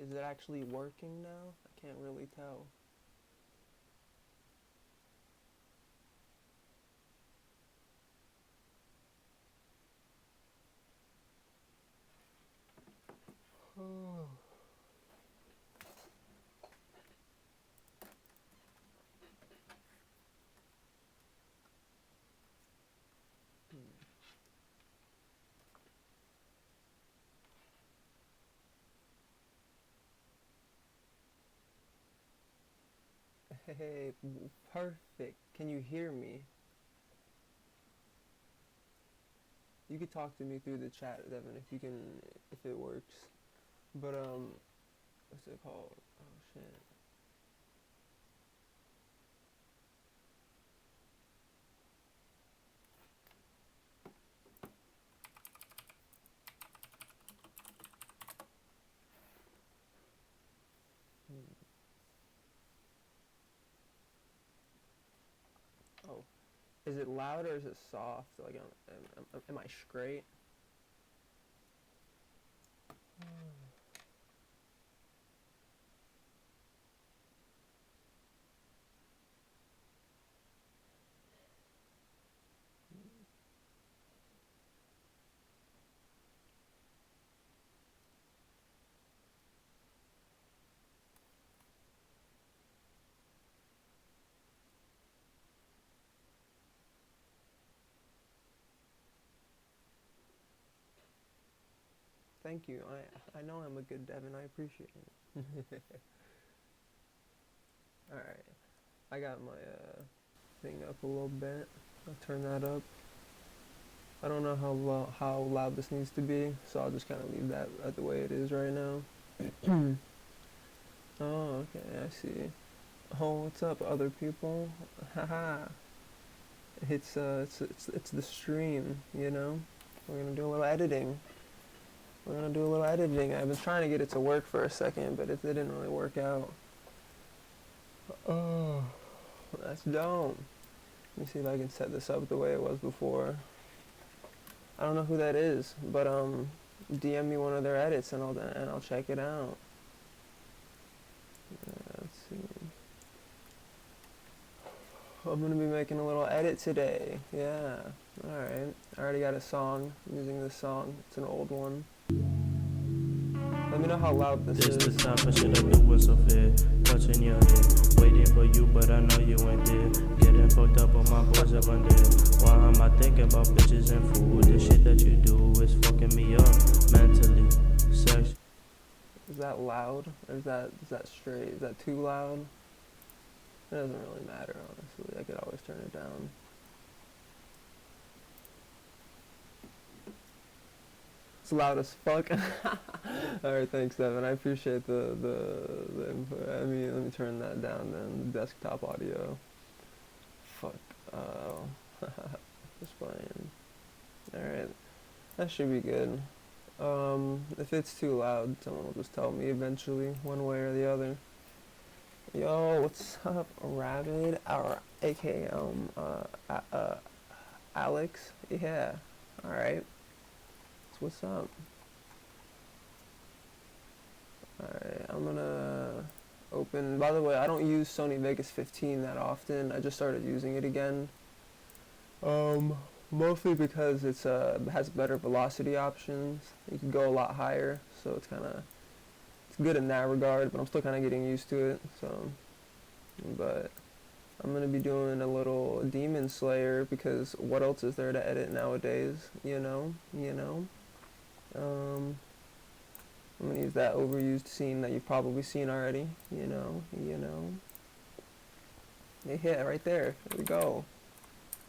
Is it actually working now? I can't really tell. Oh. Hey, perfect. Can you hear me? You could talk to me through the chat, Devin, if you can, if it works. But what's it called? Oh shit. Hmm. Oh, is it loud or is it soft? Like, am I straight? Thank you. I know I'm a good Devin. I appreciate it. All right. I got my thing up a little bit. I'll turn that up. I don't know how loud this needs to be, so I'll just kind of leave that the way it is right now. Oh, okay, I see. Oh, what's up, other people? Haha. It's the stream, you know. We're gonna do a little editing. I've been trying to get it to work for a second, but it didn't really work out. Oh, that's dope. Let me see if I can set this up the way it was before. I don't know who that is, but DM me one of their edits and I'll check it out. Let's see. I'm gonna be making a little edit today. Yeah. Alright. I already got a song. I'm using this song. It's an old one. Let me know how loud this is. This the time for shit up the whistle fit. Touching your head. Waiting for you, but I know you ain't there. Getting fucked up on my boys up on there. Why am I thinking about bitches and food? The shit that you do is fucking me up mentally. Sex. Is that loud? Or is that straight? Is that too loud? It doesn't really matter, honestly. I could always turn it down. It's loud as fuck. Alright, thanks, Devin. I appreciate the input. Let me turn that down then. Desktop audio. Fuck. Just playing. Alright. That should be good. If it's too loud, someone will just tell me eventually, one way or the other. Yo, what's up, Rabid? Or aka Alex? Yeah. Alright. So what's up? Alright, I'm gonna open. By the way, I don't use Sony Vegas 15 that often. I just started using it again. Mostly because it has better velocity options. You can go a lot higher, so it's good in that regard, but I'm still kind of getting used to it. So, but I'm gonna be doing a little Demon Slayer because what else is there to edit nowadays? You know. I'm gonna use that overused scene that you've probably seen already. You know. Yeah, right there. There we go.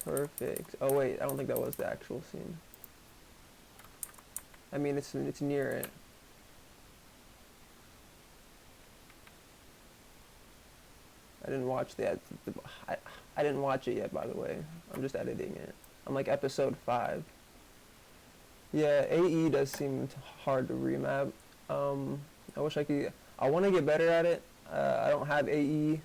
Perfect. Oh wait, I don't think that was the actual scene. I mean, it's near it. I didn't watch I didn't watch it yet, by the way. I'm just editing it. I'm like episode 5. Yeah, AE does seem hard to remap. I wish I could. I want to get better at it. I don't have AE,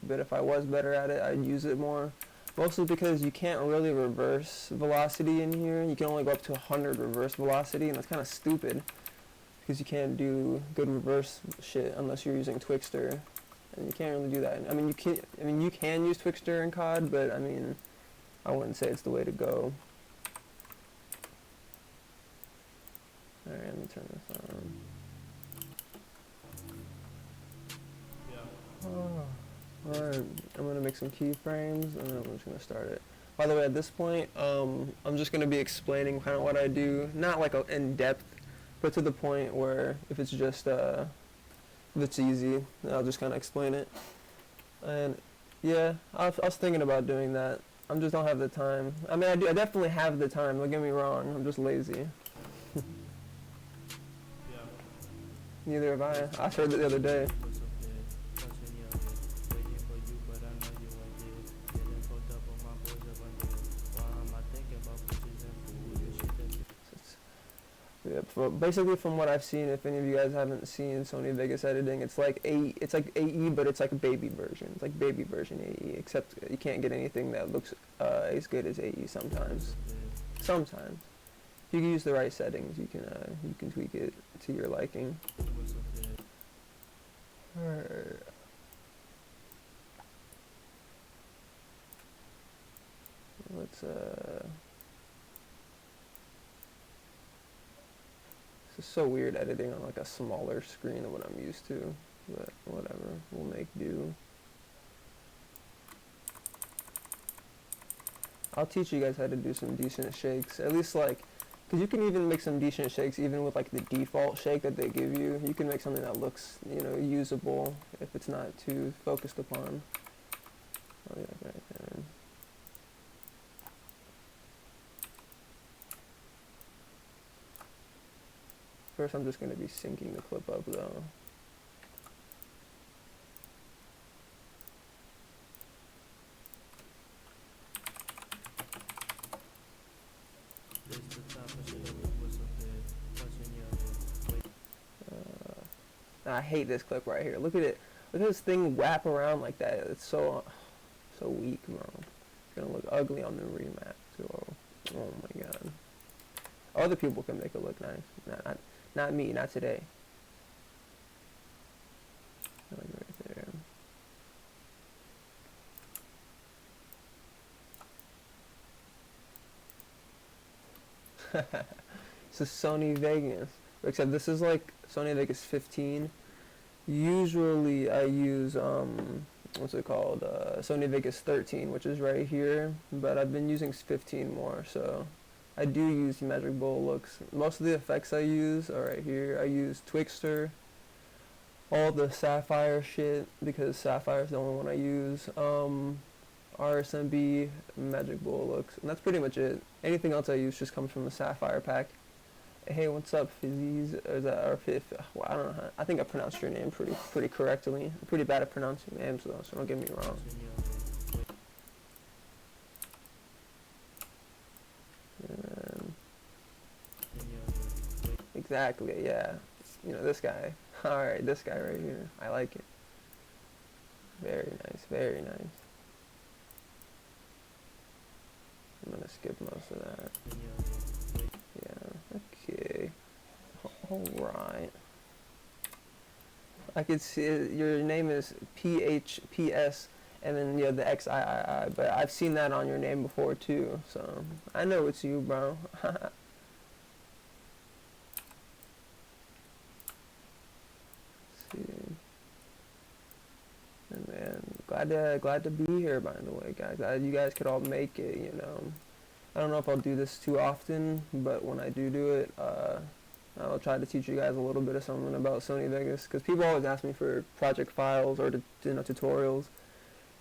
but if I was better at it, I'd use it more. Mostly because you can't really reverse velocity in here. You can only go up to 100 reverse velocity, and that's kind of stupid. because you can't do good reverse shit unless you're using Twixtor, and you can't really do that. I mean, you can use Twixtor in COD, but I mean, I wouldn't say it's the way to go. All right, let me turn this on. Alright, I'm gonna make some keyframes and then I'm just gonna start it. By the way, at this point, I'm just gonna be explaining kind of what I do, not like in depth, but to the point where if it's just if it's easy, I'll just kind of explain it. And yeah, I was thinking about doing that. I just don't have the time. I mean, I definitely have the time. Don't get me wrong. I'm just lazy. Neither have I. I heard it the other day. Yeah, basically from what I've seen, if any of you guys haven't seen Sony Vegas editing, it's like AE, but it's like a baby version. It's like baby version AE, except you can't get anything that looks as good as AE sometimes. Sometimes. If you can use the right settings, you can tweak it to your liking. Alright. Let's This is so weird editing on like a smaller screen than what I'm used to, but whatever, we'll make do. I'll teach you guys how to do some decent shakes, at least like, because you can even make some decent shakes even with like the default shake that they give you. You can make something that looks, you know, usable if it's not too focused upon. Oh yeah, right there. First, I'm just going to be syncing the clip up, though. I hate this clip right here. Look at it. Look at this thing wrap around like that. It's so weak, bro. It's going to look ugly on the remap, too. Oh my god. Other people can make it look nice. Not me, not today. Like right there. So Sony Vegas. Except this is like Sony Vegas 15. Usually I use what's it called? Sony Vegas 13, which is right here. But I've been using 15 more, so I do use Magic Bull looks. Most of the effects I use are right here. I use Twixtor, all the Sapphire shit, because Sapphire is the only one I use. RSMB, Magic Bull looks, and that's pretty much it. Anything else I use just comes from the Sapphire pack. Hey, what's up, Fizzies? Or is that, or Fifth? Well, I don't know. I think I pronounced your name pretty correctly. I'm pretty bad at pronouncing names though, so don't get me wrong. Exactly, yeah. You know, this guy. Alright, this guy right here. I like it. Very nice, very nice. I'm gonna skip most of that. Yeah, okay. Alright. I could see your name is PHPS and then you have the XIII, but I've seen that on your name before too, so I know it's you, bro. And man, glad to be here, by the way, guys. You guys could all make it, you know. I don't know if I'll do this too often, but when I do it, I'll try to teach you guys a little bit of something about Sony Vegas, because people always ask me for project files or tutorials.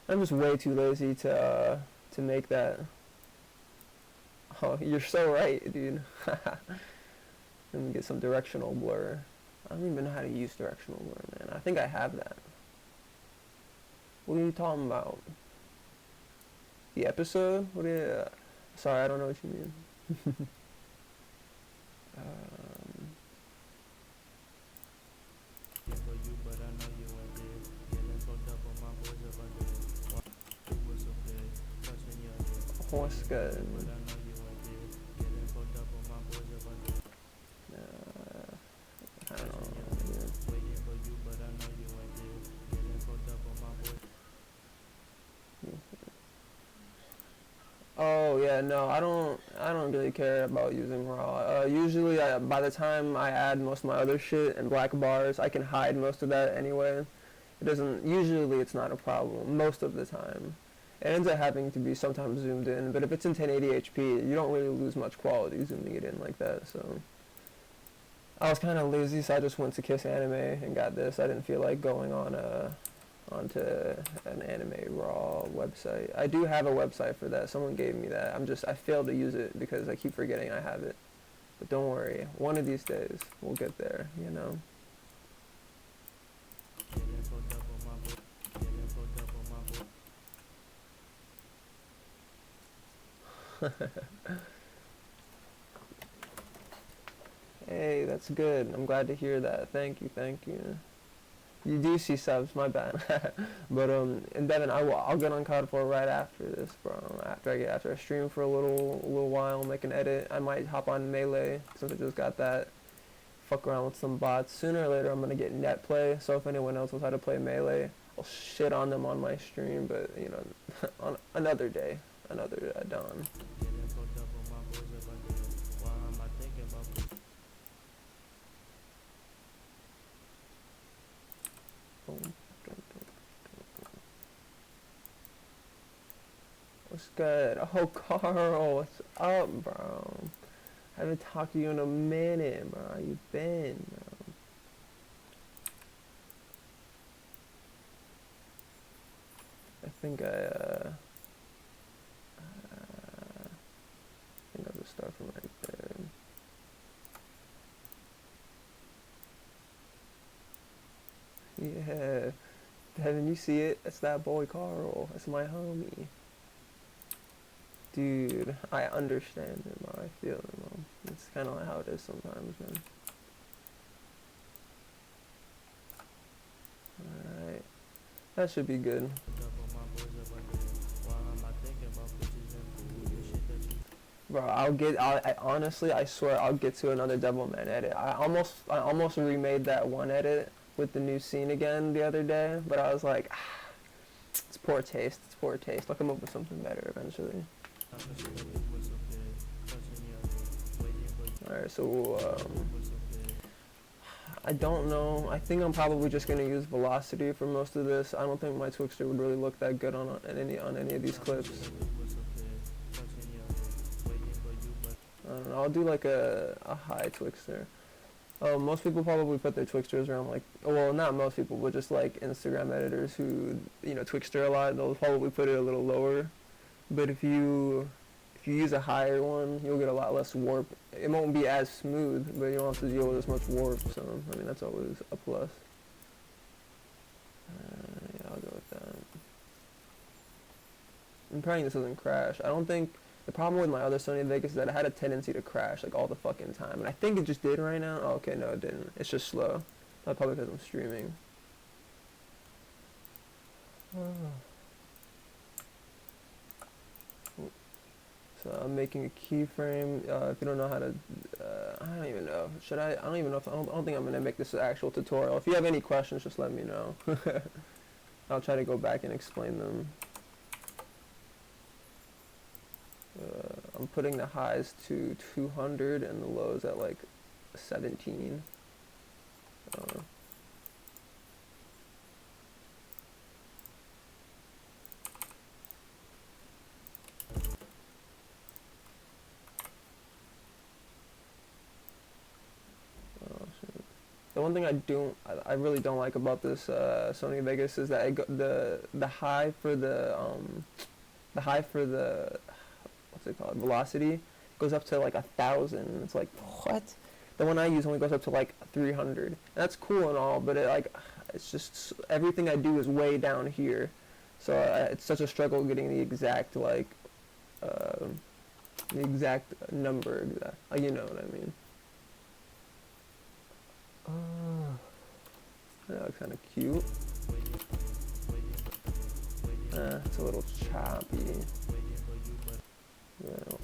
I'm just way too lazy to make that. Oh, you're so right, dude. Let me get some directional blur. I don't even know how to use directional blur, man. I think I have that. What are you talking about? The episode? What are you... Sorry, I don't know what you mean. What's good? Yeah, no, I don't really care about using raw. Usually, by the time I add most of my other shit and black bars, I can hide most of that anyway. It doesn't. Usually, it's not a problem. Most of the time, it ends up having to be sometimes zoomed in. But if it's in 1080 HP, you don't really lose much quality zooming it in like that. So I was kind of lazy, so I just went to Kiss Anime and got this. I didn't feel like going on onto an anime raw website. I do have a website for that. Someone gave me that. I failed to use it because I keep forgetting I have it. But don't worry, one of these days we'll get there, you know. Hey, that's good. I'm glad to hear that. Thank you, thank you. You do see subs, my bad. But and Devin, I'll get on COD 4 right after this, bro. After I stream for a little while, make an edit. I might hop on Melee since I just got that. Fuck around with some bots. Sooner or later, I'm gonna get net play. So if anyone else knows how to play Melee, I'll shit on them on my stream. But you know, on another day, another dawn. What's good? Oh, Carl, what's up, bro? Haven't talked to you in a minute, bro. How you been, bro? I think I'll just start from right there. Yeah, Devin, you see it? That's that boy Carl. That's my homie. Dude, I understand him, bro. I feel him, bro. It's kind of like how it is sometimes, man. Alright. That should be good. Bro, I honestly, I swear I'll get to another Devilman edit. I almost remade that one edit with the new scene again the other day, but I was like, it's poor taste, it's poor taste. I'll come up with something better eventually. Alright, so, I don't know. I think I'm probably just gonna use velocity for most of this. I don't think my Twixter would really look that good on any of these clips. I don't know. I'll do like a high Twixter. Most people probably put their Twixters around like, well, not most people, but just like Instagram editors who, you know, Twixter a lot, they'll probably put it a little lower. But if you use a higher one, you'll get a lot less warp. It won't be as smooth, but you don't have to deal with as much warp, so, I mean, that's always a plus. Yeah, I'll go with that. I'm praying this doesn't crash. I don't think, the problem with my other Sony Vegas is that it had a tendency to crash, like, all the fucking time. And I think it just did right now. Oh, okay, no, it didn't. It's just slow. That's probably because I'm streaming. So I'm making a keyframe. If you don't know how to, I don't even know. Should I? I don't even know if I don't think I'm gonna make this an actual tutorial. If you have any questions, just let me know. I'll try to go back and explain them. I'm putting the highs to 200 and the lows at like 17. The one thing I really don't like about this Sony Vegas is that the high for the what's it called, velocity goes up to like 1,000. It's like, what? The one I use only goes up to like 300. That's cool and all, but it's just everything I do is way down here, so it's such a struggle getting the exact like the exact number. You know what I mean? That looks kind of cute. It's a little choppy. Well.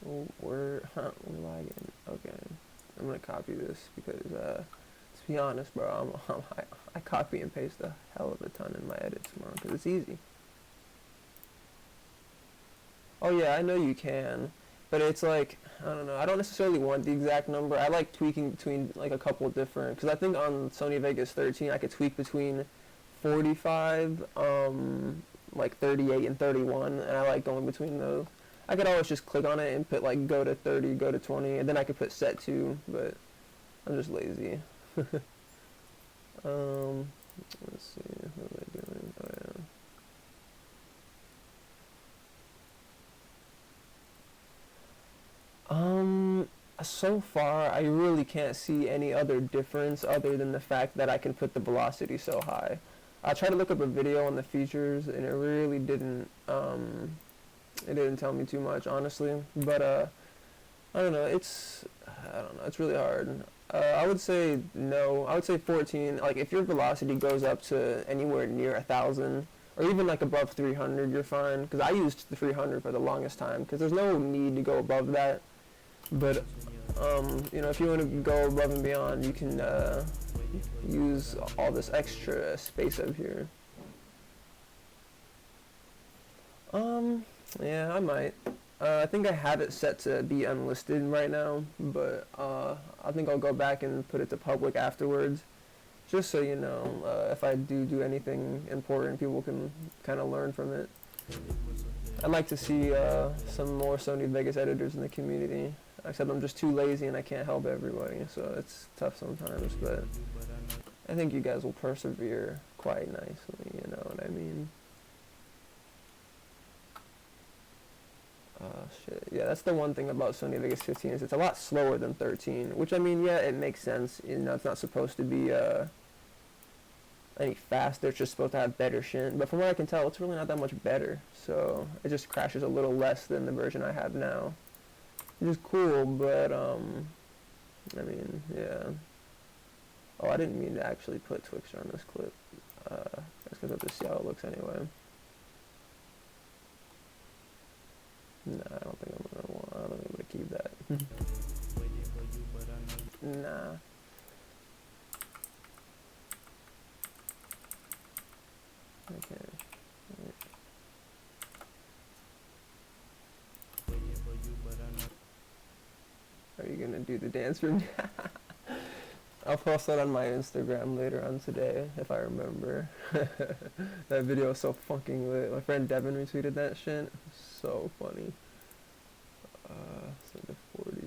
Oh, we're lagging. Okay, I'm gonna copy this because it's be honest, bro. I copy and paste a hell of a ton in my edits, man, because it's easy. Oh yeah, I know you can, but it's like, I don't know. I don't necessarily want the exact number. I like tweaking between like a couple of different, because I think on Sony Vegas 13 I could tweak between 45, like 38 and 31, and I like going between those. I could always just click on it and put like go to 30, go to 20, and then I could put set to, but I'm just lazy. Let's see, what am I doing? Oh yeah. So far, I really can't see any other difference other than the fact that I can put the velocity so high. I tried to look up a video on the features, and it really it didn't tell me too much, honestly. But, I don't know, it's really hard. I would say no, I would say 14, like, if your velocity goes up to anywhere near 1,000, or even, like, above 300, you're fine, because I used the 300 for the longest time, because there's no need to go above that. But, you know, if you want to go above and beyond, you can use all this extra space up here. Yeah, I might. I think I have it set to be unlisted right now, but I think I'll go back and put it to public afterwards, just so you know, if I do anything important, people can kind of learn from it. I'd like to see some more Sony Vegas editors in the community. Except I'm just too lazy and I can't help everybody, so it's tough sometimes, but I think you guys will persevere quite nicely, you know what I mean? Shit. Yeah, that's the one thing about Sony Vegas 15 is it's a lot slower than 13, which, I mean, yeah, it makes sense. You know, it's not supposed to be any faster, it's just supposed to have better shit, but from what I can tell, it's really not that much better, so it just crashes a little less than the version I have now. Which is cool, but, I mean, yeah. Oh, I didn't mean to actually put Twixer on this clip. That's because I'll just see how it looks anyway. Nah, I don't think I'm gonna keep that. Nah. Okay. Are you gonna do the dance for me? I'll post that on my Instagram later on today, if I remember. That video is so fucking lit. My friend Devin retweeted that shit. So funny. So the 40.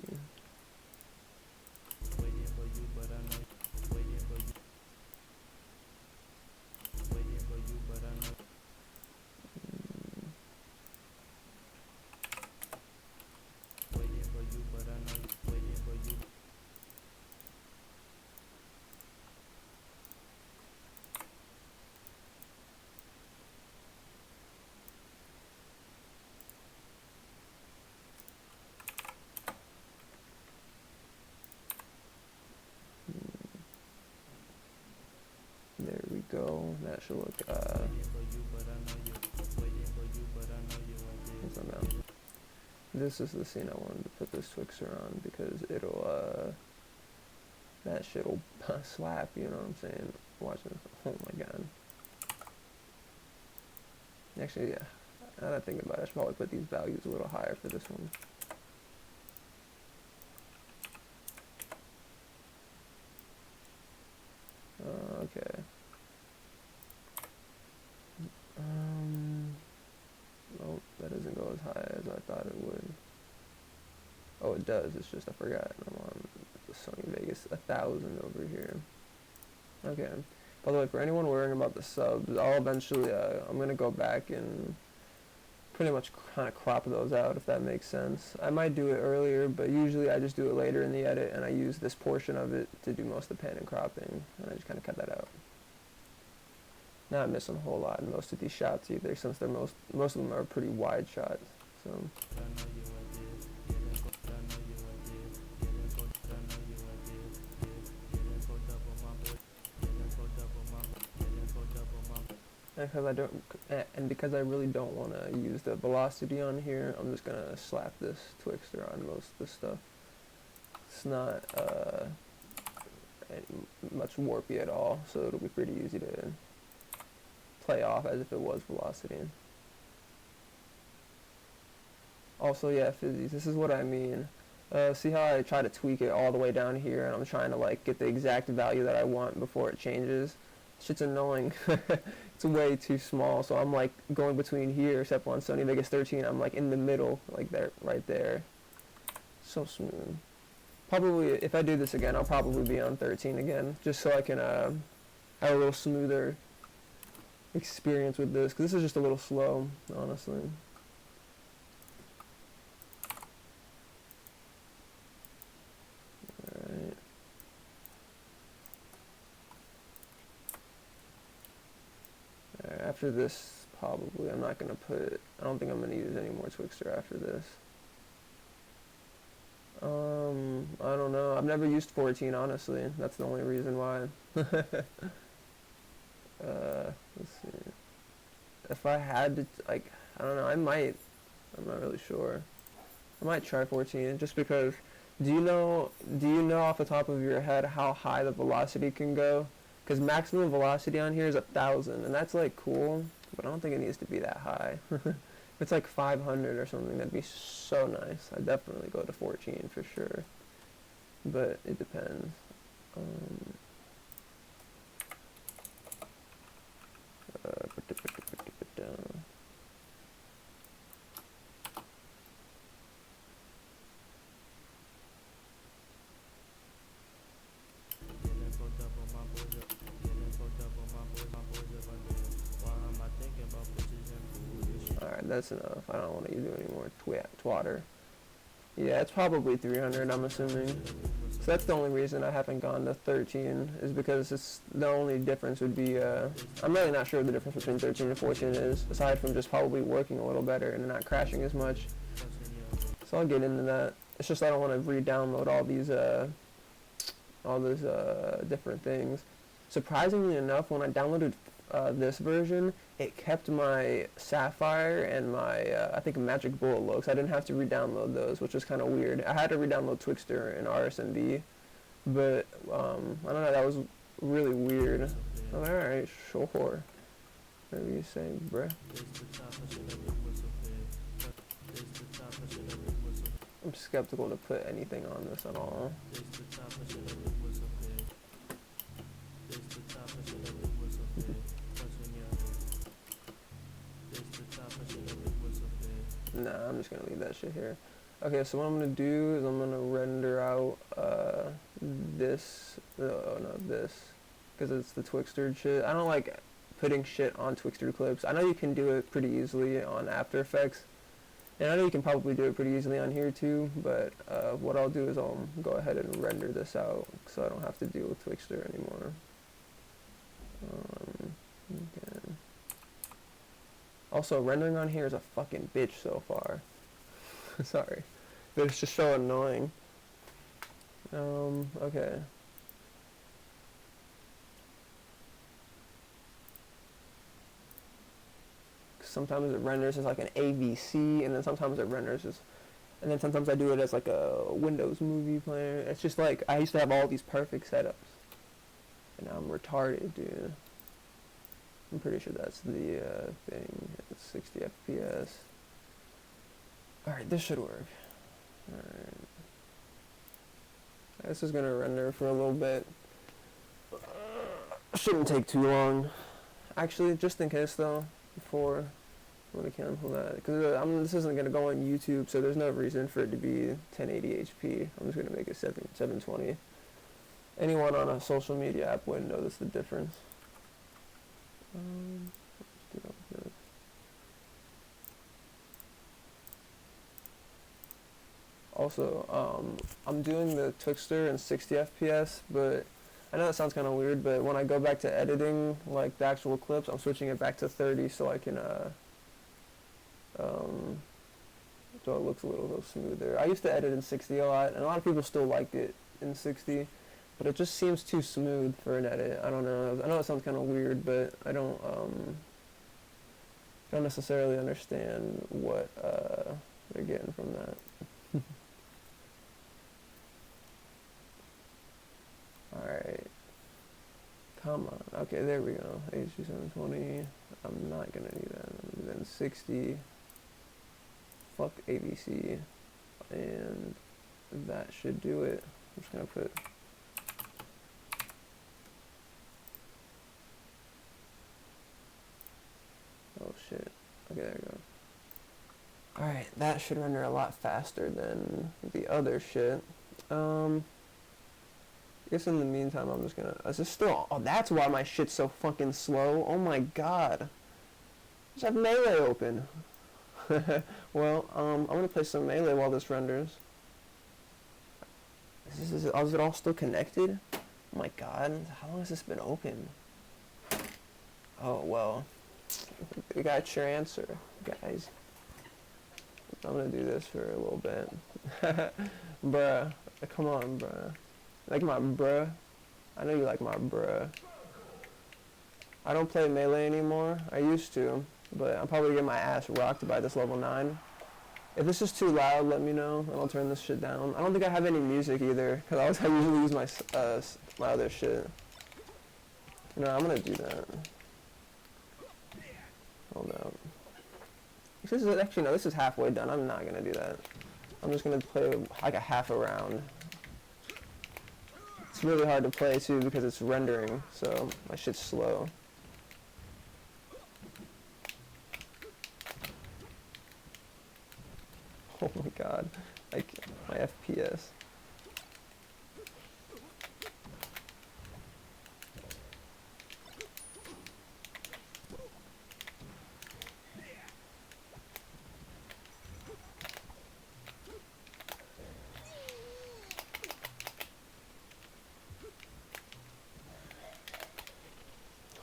There we go. That should look, this is the scene I wanted to put this Twixer on because it'll, that shit'll slap, you know what I'm saying? Watch this. Oh my god. Actually, yeah. Now that I think about it, I should probably put these values a little higher for this one. Okay. Oh, that doesn't go as high as I thought it would. Oh, it does. It's just I forgot. I'm on the Sony Vegas 1000 over here. Okay. By the way, for anyone worrying about the subs, I'll eventually, I'm going to go back and pretty much kind of crop those out, if that makes sense. I might do it earlier, but usually I just do it later in the edit, and I use this portion of it to do most of the pan and cropping, and I just kind of cut that out. Not missing a whole lot in most of these shots either, since they're most of them are pretty wide shots. So. Because I really don't want to use the velocity on here, I'm just gonna slap this Twixter on most of the stuff. It's not much warpy at all, so it'll be pretty easy to play off as if it was velocity. Also, yeah, fizzies, this is what I mean. See how I try to tweak it all the way down here, and I'm trying to like get the exact value that I want before it changes? Shit's annoying. It's way too small, so I'm like going between here, except on Sony Vegas 13, I'm like in the middle, like there, right there. So smooth. Probably, if I do this again, I'll probably be on 13 again, just so I can have a little smoother experience with this, because this is just a little slow, honestly. Alright. After this, probably, I'm not going to put, I don't think I'm going to use any more Twixtor after this. I don't know. I've never used 14, honestly. That's the only reason why. Let's see. If I had to, like, I don't know, I might. I'm not really sure. I might try 14 just because. Do you know off the top of your head how high the velocity can go? Because maximum velocity on here is 1,000, and that's like cool, but I don't think it needs to be that high. If it's like 500 or something, that'd be so nice. I'd definitely go to 14 for sure, but it depends. Alright, that's enough. I don't want to do any more twatter. Yeah, it's probably 300, I'm assuming. So that's the only reason I haven't gone to 13, is because it's the only difference would be, I'm really not sure what the difference between 13 and 14 is, aside from just probably working a little better and not crashing as much. So I'll get into that. It's just I don't want to re-download all those different things. Surprisingly enough, when I downloaded this version, it kept my Sapphire and my, I think, Magic Bullet looks. I didn't have to re-download those, which was kind of weird. I had to re-download Twixtor and RSMB, but, I don't know, that was really weird. Alright, sure. Whatever you say, bruh. I'm skeptical to put anything on this at all. Nah, I'm just gonna leave that shit here. Okay, so what I'm gonna do is I'm gonna render out this, this, because it's the Twixtor shit. I don't like putting shit on Twixtor clips. I know you can do it pretty easily on After Effects, and I know you can probably do it pretty easily on here too, but what I'll do is I'll go ahead and render this out so I don't have to deal with Twixtor anymore. Okay. Also, rendering on here is a fucking bitch so far. Sorry. But it's just so annoying. Okay. Sometimes it renders as like an AVC, and then sometimes it renders as, and then sometimes I do it as like a Windows movie player. It's just like, I used to have all these perfect setups, and now I'm retarded, dude. I'm pretty sure that's the thing. It's 60 FPS. Alright, this should work. Alright. This is gonna render for a little bit. Shouldn't take too long. Actually, just in case though, before I'm gonna cancel that, because this isn't gonna go on YouTube, so there's no reason for it to be 1080 HP. I'm just gonna make it 720. Anyone on a social media app wouldn't notice the difference. Let's do this. Also, I'm doing the Twixtor in 60 FPS, but I know that sounds kind of weird, but when I go back to editing, like, the actual clips, I'm switching it back to 30 so I can, so it looks a little smoother. I used to edit in 60 a lot, and a lot of people still like it in 60, but it just seems too smooth for an edit. I don't know. I know it sounds kind of weird, but I don't necessarily understand what they're getting from that. Alright. Come on. Okay, there we go. HD 720. I'm not gonna do that. Then 60. Fuck ABC. And that should do it. I'm just gonna put. Oh shit. Okay, there we go. Alright, that should render a lot faster than the other shit. I guess in the meantime, I'm just gonna. Is this still? Oh, that's why my shit's so fucking slow. Oh my god. Just have melee open. Well, I'm gonna play some melee while this renders. Is it all still connected? Oh my god. How long has this been open? Oh well. We got your answer, guys. I'm gonna do this for a little bit. Bruh. Come on, bruh. Like my bruh. I know you like my bruh. I don't play melee anymore. I used to, but I'm probably gonna get my ass rocked by this level 9. If this is too loud, let me know, and I'll turn this shit down. I don't think I have any music either, because I usually use my other shit. No, I'm gonna do that. Hold up. This is actually, no, this is halfway done. I'm not gonna do that. I'm just gonna play like a half a round. It's really hard to play too because it's rendering, so my shit's slow. Oh my god, like my FPS.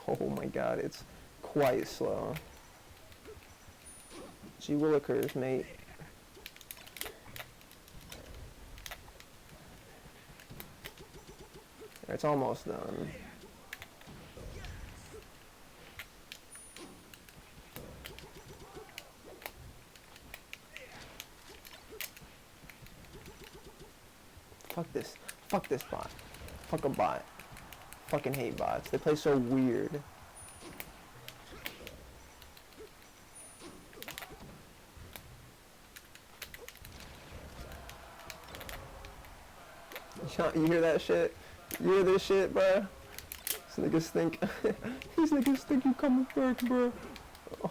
Oh my god, it's quite slow. Gee willikers, mate. It's almost done. Fuck this. Fuck this bot. Fuck a bot. Fucking hate bots. They play so weird. You hear that shit? You hear this shit, bruh? These niggas think these niggas think you coming back, bruh.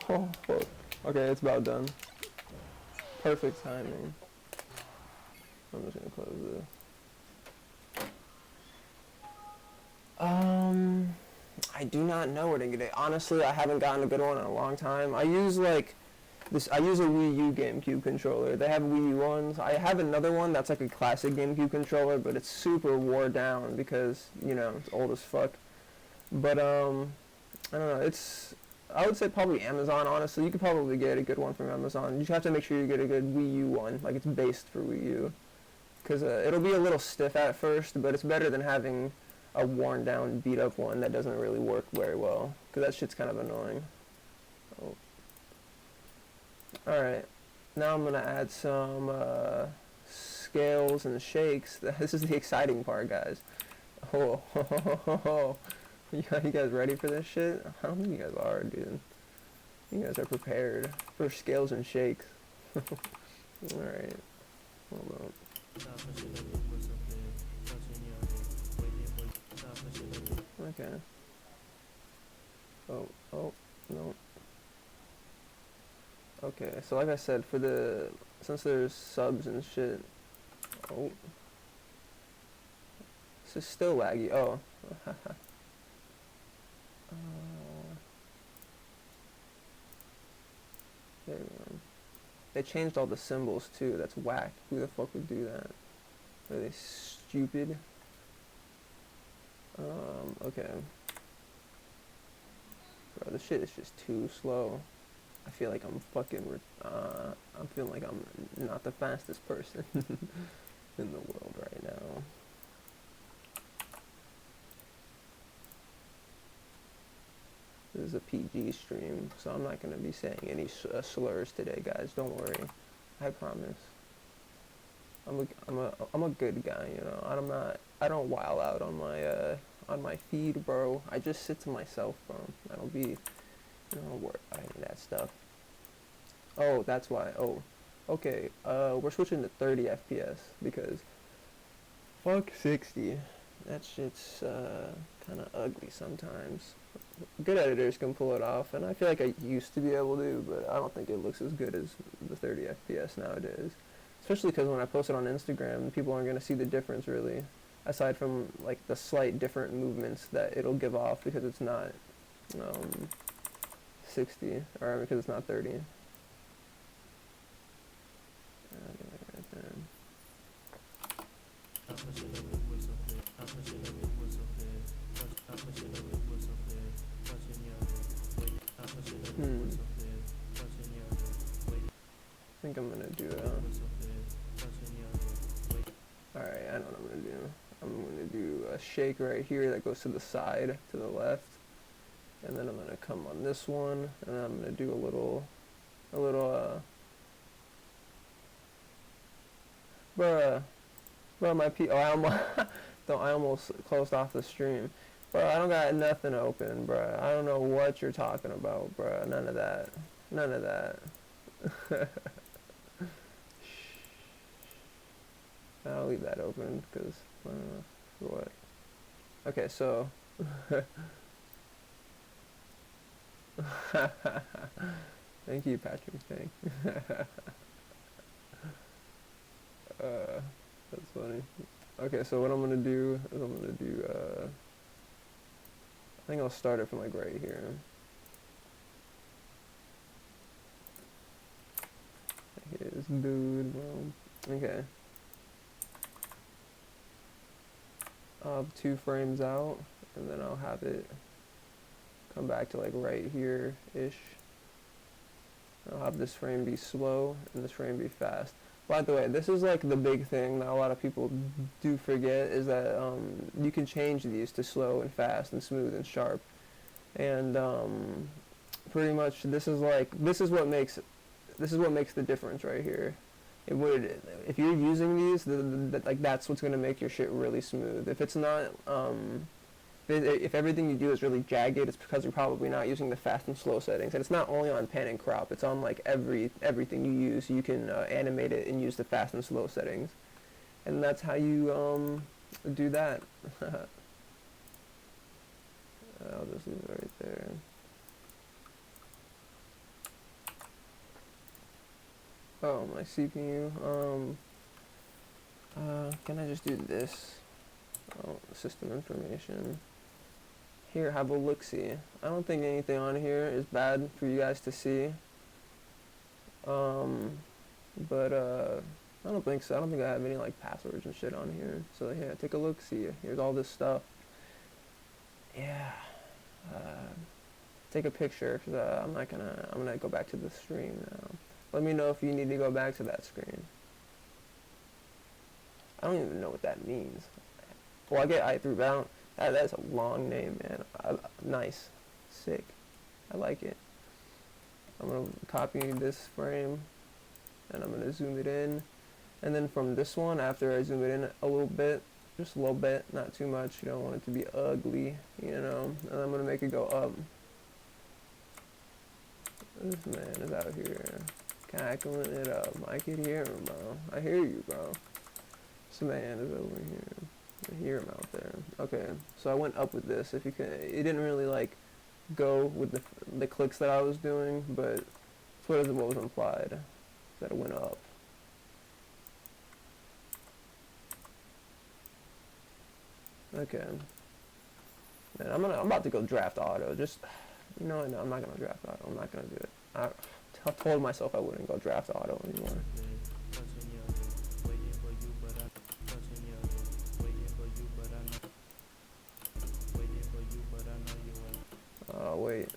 Oh fuck. Okay, it's about done. Perfect timing. I'm just gonna close this. I do not know where to get it. Honestly, I haven't gotten a good one in a long time. I use like this. I use a Wii U GameCube controller. They have Wii U ones. I have another one that's like a classic GameCube controller, but it's super wore down because you know it's old as fuck. But I don't know. It's I would say probably Amazon. Honestly, you could probably get a good one from Amazon. You just have to make sure you get a good Wii U one, like it's based for Wii U, because it'll be a little stiff at first, but it's better than having a worn down beat up one that doesn't really work very well, because that shit's kind of annoying. Oh. Alright, now I'm gonna add some scales and shakes. This is the exciting part, guys. Oh, you guys ready for this shit? I don't think you guys are, dude. You guys are prepared for scales and shakes. Alright, hold on. Okay. Oh, no. Okay, so like I said, since there's subs and shit. Oh. This is still laggy. Oh. There we go. They changed all the symbols too. That's whack. Who the fuck would do that? Are they stupid? Okay. Bro, this shit is just too slow. I feel like I'm fucking, I'm feeling like I'm not the fastest person in the world right now. This is a PG stream, so I'm not going to be saying any slurs today, guys. Don't worry. I promise. I'm a good guy, you know. I don't wild out on my on my feed, bro. I just sit to myself, bro. I don't worry about any of that stuff. Oh, that's why. Oh, okay. We're switching to 30 FPS because fuck 60. That shit's kind of ugly sometimes. Good editors can pull it off, and I feel like I used to be able to, but I don't think it looks as good as the 30 FPS nowadays. Especially because when I post it on Instagram, people aren't going to see the difference really, aside from like the slight different movements that it'll give off because it's not 60, or because it's not 30. Right there. I think I'm gonna do alright, I know what I'm gonna do. I'm gonna do a shake right here that goes to the side, to the left. And then I'm gonna come on this one, and then I'm gonna do a little bruh, my I almost closed off the stream. Bro, I don't got nothing open, bro. I don't know what you're talking about, bro. None of that. None of that. I'll leave that open, because, I don't know, for what. Okay, so. Thank you, Patrick. Thank. That's funny. Okay, so what I'm gonna do is I think I'll start it from like right here. Here's dude, bro. Okay. I'll have 2 frames out, and then I'll have it come back to like right here-ish. I'll have this frame be slow, and this frame be fast. By the way, this is like the big thing that a lot of people do forget, is that you can change these to slow and fast and smooth and sharp. And pretty much this is what makes the difference right here. If you're using these, like that's what's gonna make your shit really smooth. If it's not, if everything you do is really jagged, it's because you're probably not using the fast and slow settings. And it's not only on pan and crop; it's on like everything you use. You can animate it and use the fast and slow settings, and that's how you do that. I'll just leave it right there. Oh, my CPU. Can I just do this? Oh, system information. Here, have a look-see. I don't think anything on here is bad for you guys to see. But I don't think so. I don't think I have any like passwords and shit on here. So here, take a look-see. Here's all this stuff. Yeah. Take a picture, cause I'm gonna go back to the stream now. Let me know if you need to go back to that screen. I don't even know what that means. Well, I get I3 bound. That's a long name, man. Nice. Sick. I like it. I'm going to copy this frame, and I'm going to zoom it in. And then from this one, after I zoom it in a little bit, just a little bit, not too much. You don't want it to be ugly, you know. And I'm going to make it go up. This man is out here cackling it up. I can hear him, bro. I hear you, bro. This man is over here. I hear him out there. Okay, so I went up with this. If you can, it didn't really like go with the clicks that I was doing, but it's what was implied, that it went up. Okay. Man, I'm about to go draft auto. Just, you know, no, I'm not gonna draft auto. I'm not gonna do it. I told myself I wouldn't go draft auto anymore. Oh wait.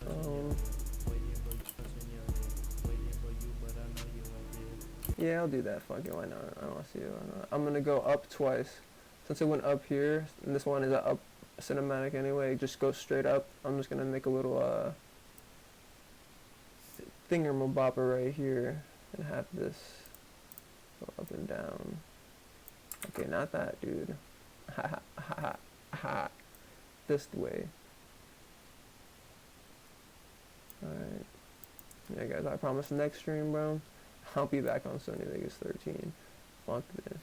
Yeah, I'll do that. Fuck it, why not? I don't see it. Why not? I'm gonna go up twice. Since it went up here, and this one is a up cinematic anyway, just go straight up. I'm just gonna make a little thingamabopper right here and have this go up and down. Okay, not that, dude. Ha ha ha ha. this way. Alright. Yeah, guys, I promise next stream, bro, I'll be back on Sony Vegas 13. Fuck this.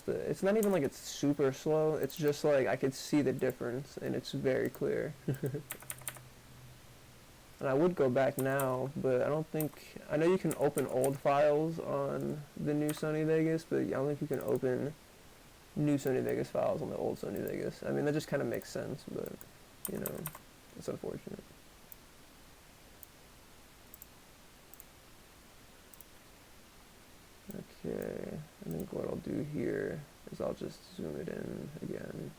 It's not even like it's super slow, it's just like I could see the difference, and it's very clear. And I would go back now, but I don't think, I know you can open old files on the new Sony Vegas, but I don't think you can open new Sony Vegas files on the old Sony Vegas. I mean, that just kind of makes sense, but, you know, it's unfortunate. Okay, I think what I'll do here is I'll just zoom it in again.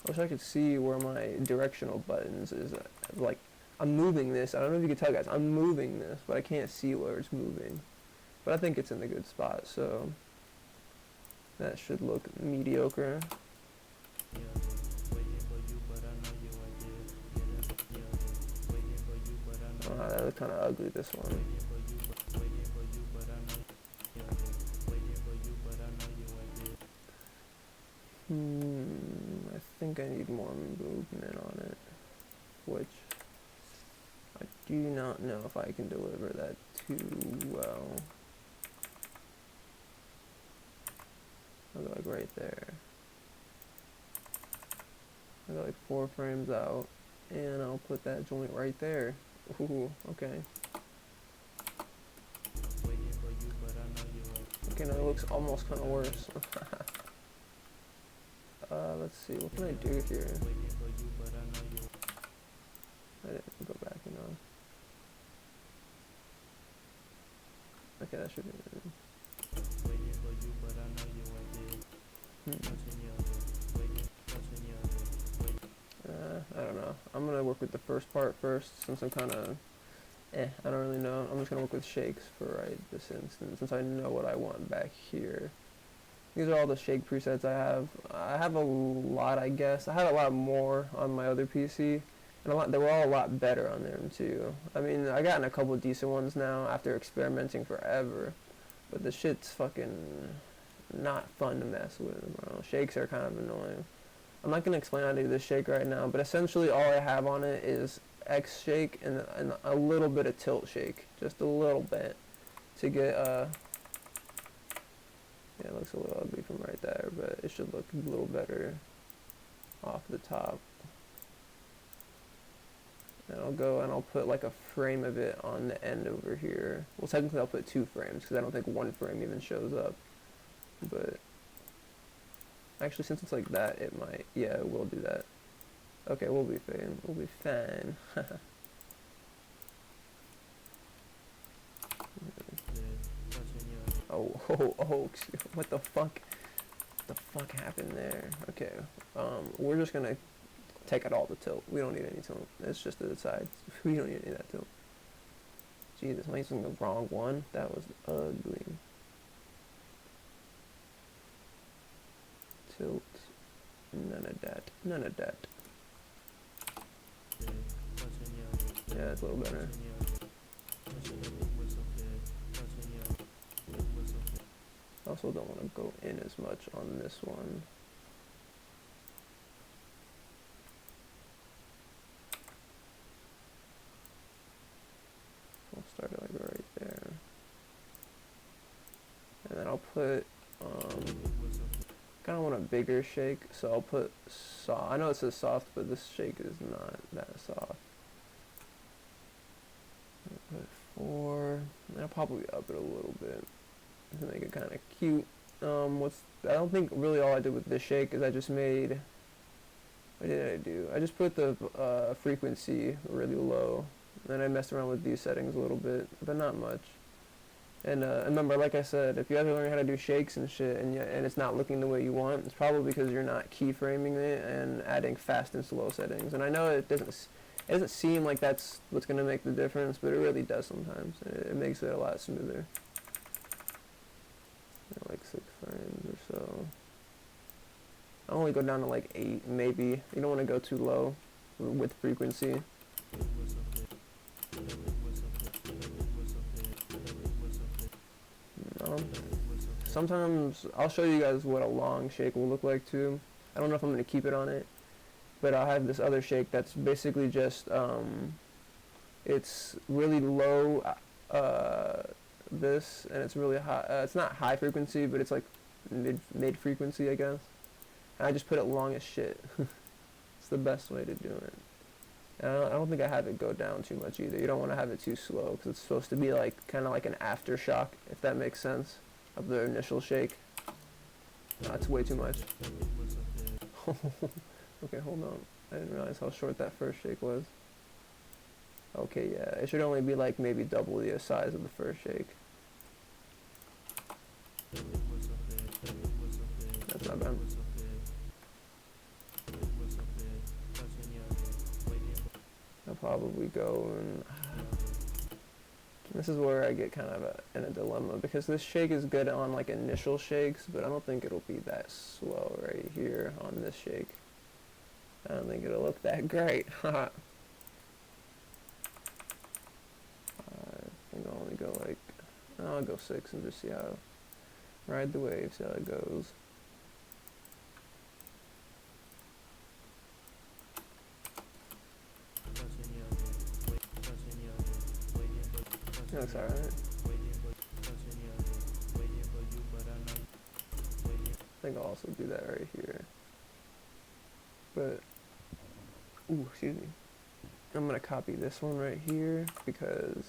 I wish I could see where my directional buttons is. Like, I'm moving this. I don't know if you can tell, guys. I'm moving this, but I can't see where it's moving. But I think it's in a good spot, so that should look mediocre. That looks kind of ugly, this one. I think I need more movement on it, which I do not know if I can deliver that too well. I'll go like right there. I'll go like 4 frames out, and I'll put that joint right there. Ooh, okay. Okay, now it looks almost kind of worse. Let's see, what can I do here? I didn't go back, you know. Okay, that should be good. I don't know. I'm gonna work with the first part first, since I'm kind of, I don't really know. I'm just gonna work with shakes for this instance, since I know what I want back here. These are all the shake presets I have. I have a lot, I guess. I had a lot more on my other PC, and they were all a lot better on them too. I mean, I gotten a couple decent ones now after experimenting forever, but the shit's fucking not fun to mess with, bro. Shakes are kind of annoying. I'm not gonna explain how to do this shake right now, but essentially all I have on it is X shake and a little bit of tilt shake, just a little bit, to get yeah, it looks a little ugly from right there, but it should look a little better off the top. And I'll go and I'll put like a frame of it on the end over here. Well, technically I'll put 2 frames because I don't think 1 frame even shows up. But actually, since it's like that, it might. Yeah, it will do that. Okay, we'll be fine. We'll be fine. Oh, what the fuck? What the fuck happened there? Okay, we're just gonna take out all the tilt. We don't need any tilt. It's just to the sides. We don't need any of that tilt. Jesus, am I using the wrong one? That was ugly. Tilt. None of that. None of that. Yeah, it's a little better. I also don't want to go in as much on this one. I'll start it like right there. And then I'll put, kind of want a bigger shake, so I'll put soft. I know it says soft, but this shake is not that soft. I'll put 4, and I'll probably up it a little bit to make it kind of cute. I don't think really all I did with this shake is I just made, what did I do? I just put the frequency really low, and I messed around with these settings a little bit, but not much. And remember, like I said, if you ever learn how to do shakes and shit, and it's not looking the way you want, it's probably because you're not keyframing it and adding fast and slow settings. And I know it doesn't seem like that's what's gonna make the difference, but it really does sometimes. It makes it a lot smoother. Like 6 frames or so. I only go down to like 8, maybe. You don't want to go too low with frequency. sometimes I'll show you guys what a long shake will look like too. I don't know if I'm gonna keep it on it, but I have this other shake that's basically just it's really low this, and it's really high. It's not high frequency, but it's like mid frequency, I guess. And I just put it long as shit. It's the best way to do it. And I don't think I have it go down too much either. You don't want to have it too slow because it's supposed to be like kind of like an aftershock, if that makes sense, of the initial shake. That's way too much. Okay, hold on. I didn't realize how short that first shake was. Okay, yeah, it should only be like maybe double the size of the first shake. That's not bad. I'll probably go and this is where I get kind of in a dilemma because this shake is good on like initial shakes, but I don't think it'll be that slow right here on this shake. I don't think it'll look that great. I think I'll only go like, I'll go 6 and just see how, ride the wave, see how it goes. It looks alright. I think I'll also do that right here. But, ooh, excuse me. I'm gonna copy this one right here because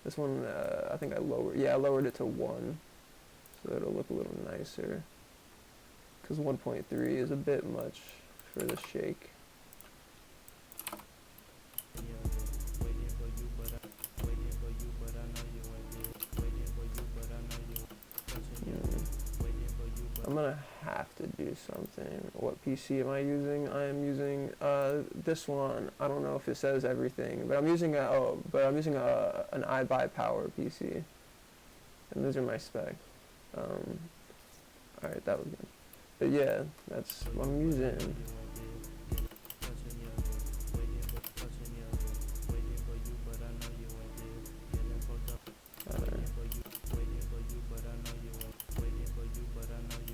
this one, I think I lowered it to 1. So it'll look a little nicer. Because 1.3 is a bit much for the shake. I'm gonna have to do something. What PC am I using? I am using this one. I don't know if it says everything, but I'm using an iBuyPower PC, and those are my specs. Alright, that was good. But yeah, that's what I'm using.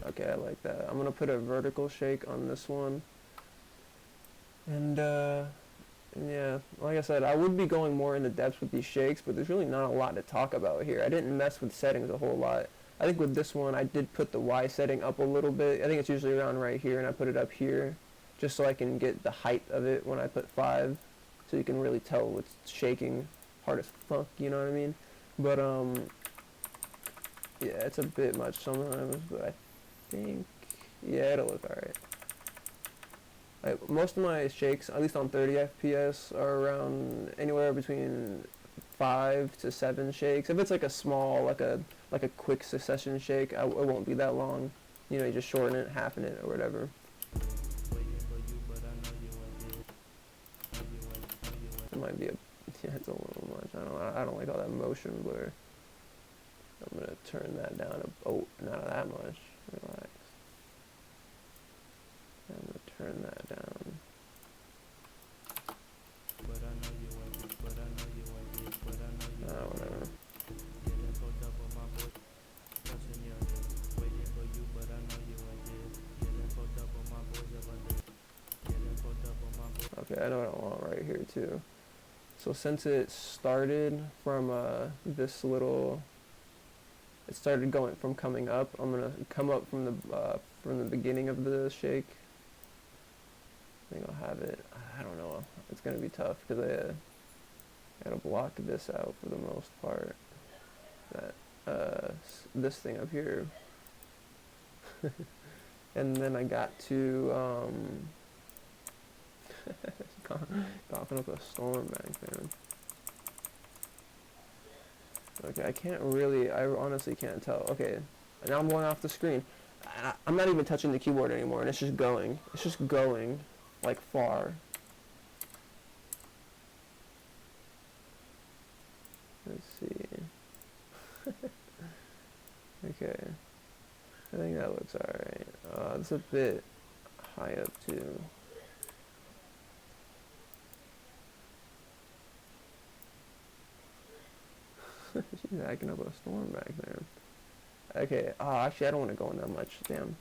Okay, I like that. I'm gonna put a vertical shake on this one. And yeah, like I said, I would be going more into depth with these shakes, but there's really not a lot to talk about here. I didn't mess with settings a whole lot. I think with this one, I did put the Y setting up a little bit. I think it's usually around right here, and I put it up here, just so I can get the height of it when I put 5, so you can really tell it's shaking hard as fuck, you know what I mean? But, yeah, it's a bit much sometimes, but I think, yeah, it'll look alright. Most of my shakes, at least on 30 FPS, are around anywhere between 5 to 7 shakes. If it's like a small, like a quick succession shake, it won't be that long. You know, you just shorten it, halfen it, or whatever. It might be yeah, it's a little much. I don't like all that motion blur. I'm gonna turn that down. Oh, not that much. Relax. I'm gonna turn that down. Whatever. Okay, I know what I want right here too. So since it started from this little, it started going from coming up. I'm gonna come up from the beginning of the shake. I think I'll have it. I don't know. It's gonna be tough because I gotta block this out for the most part. That this thing up here, and then I got to coughing up a storm back there. Okay, I honestly can't tell. Okay, now I'm going off the screen. I'm not even touching the keyboard anymore, and it's just going. It's just going, like, far. Let's see. Okay. I think that looks alright. It's a bit high up, too. She's acting up a storm back there. Okay, actually I don't want to go in that much, damn.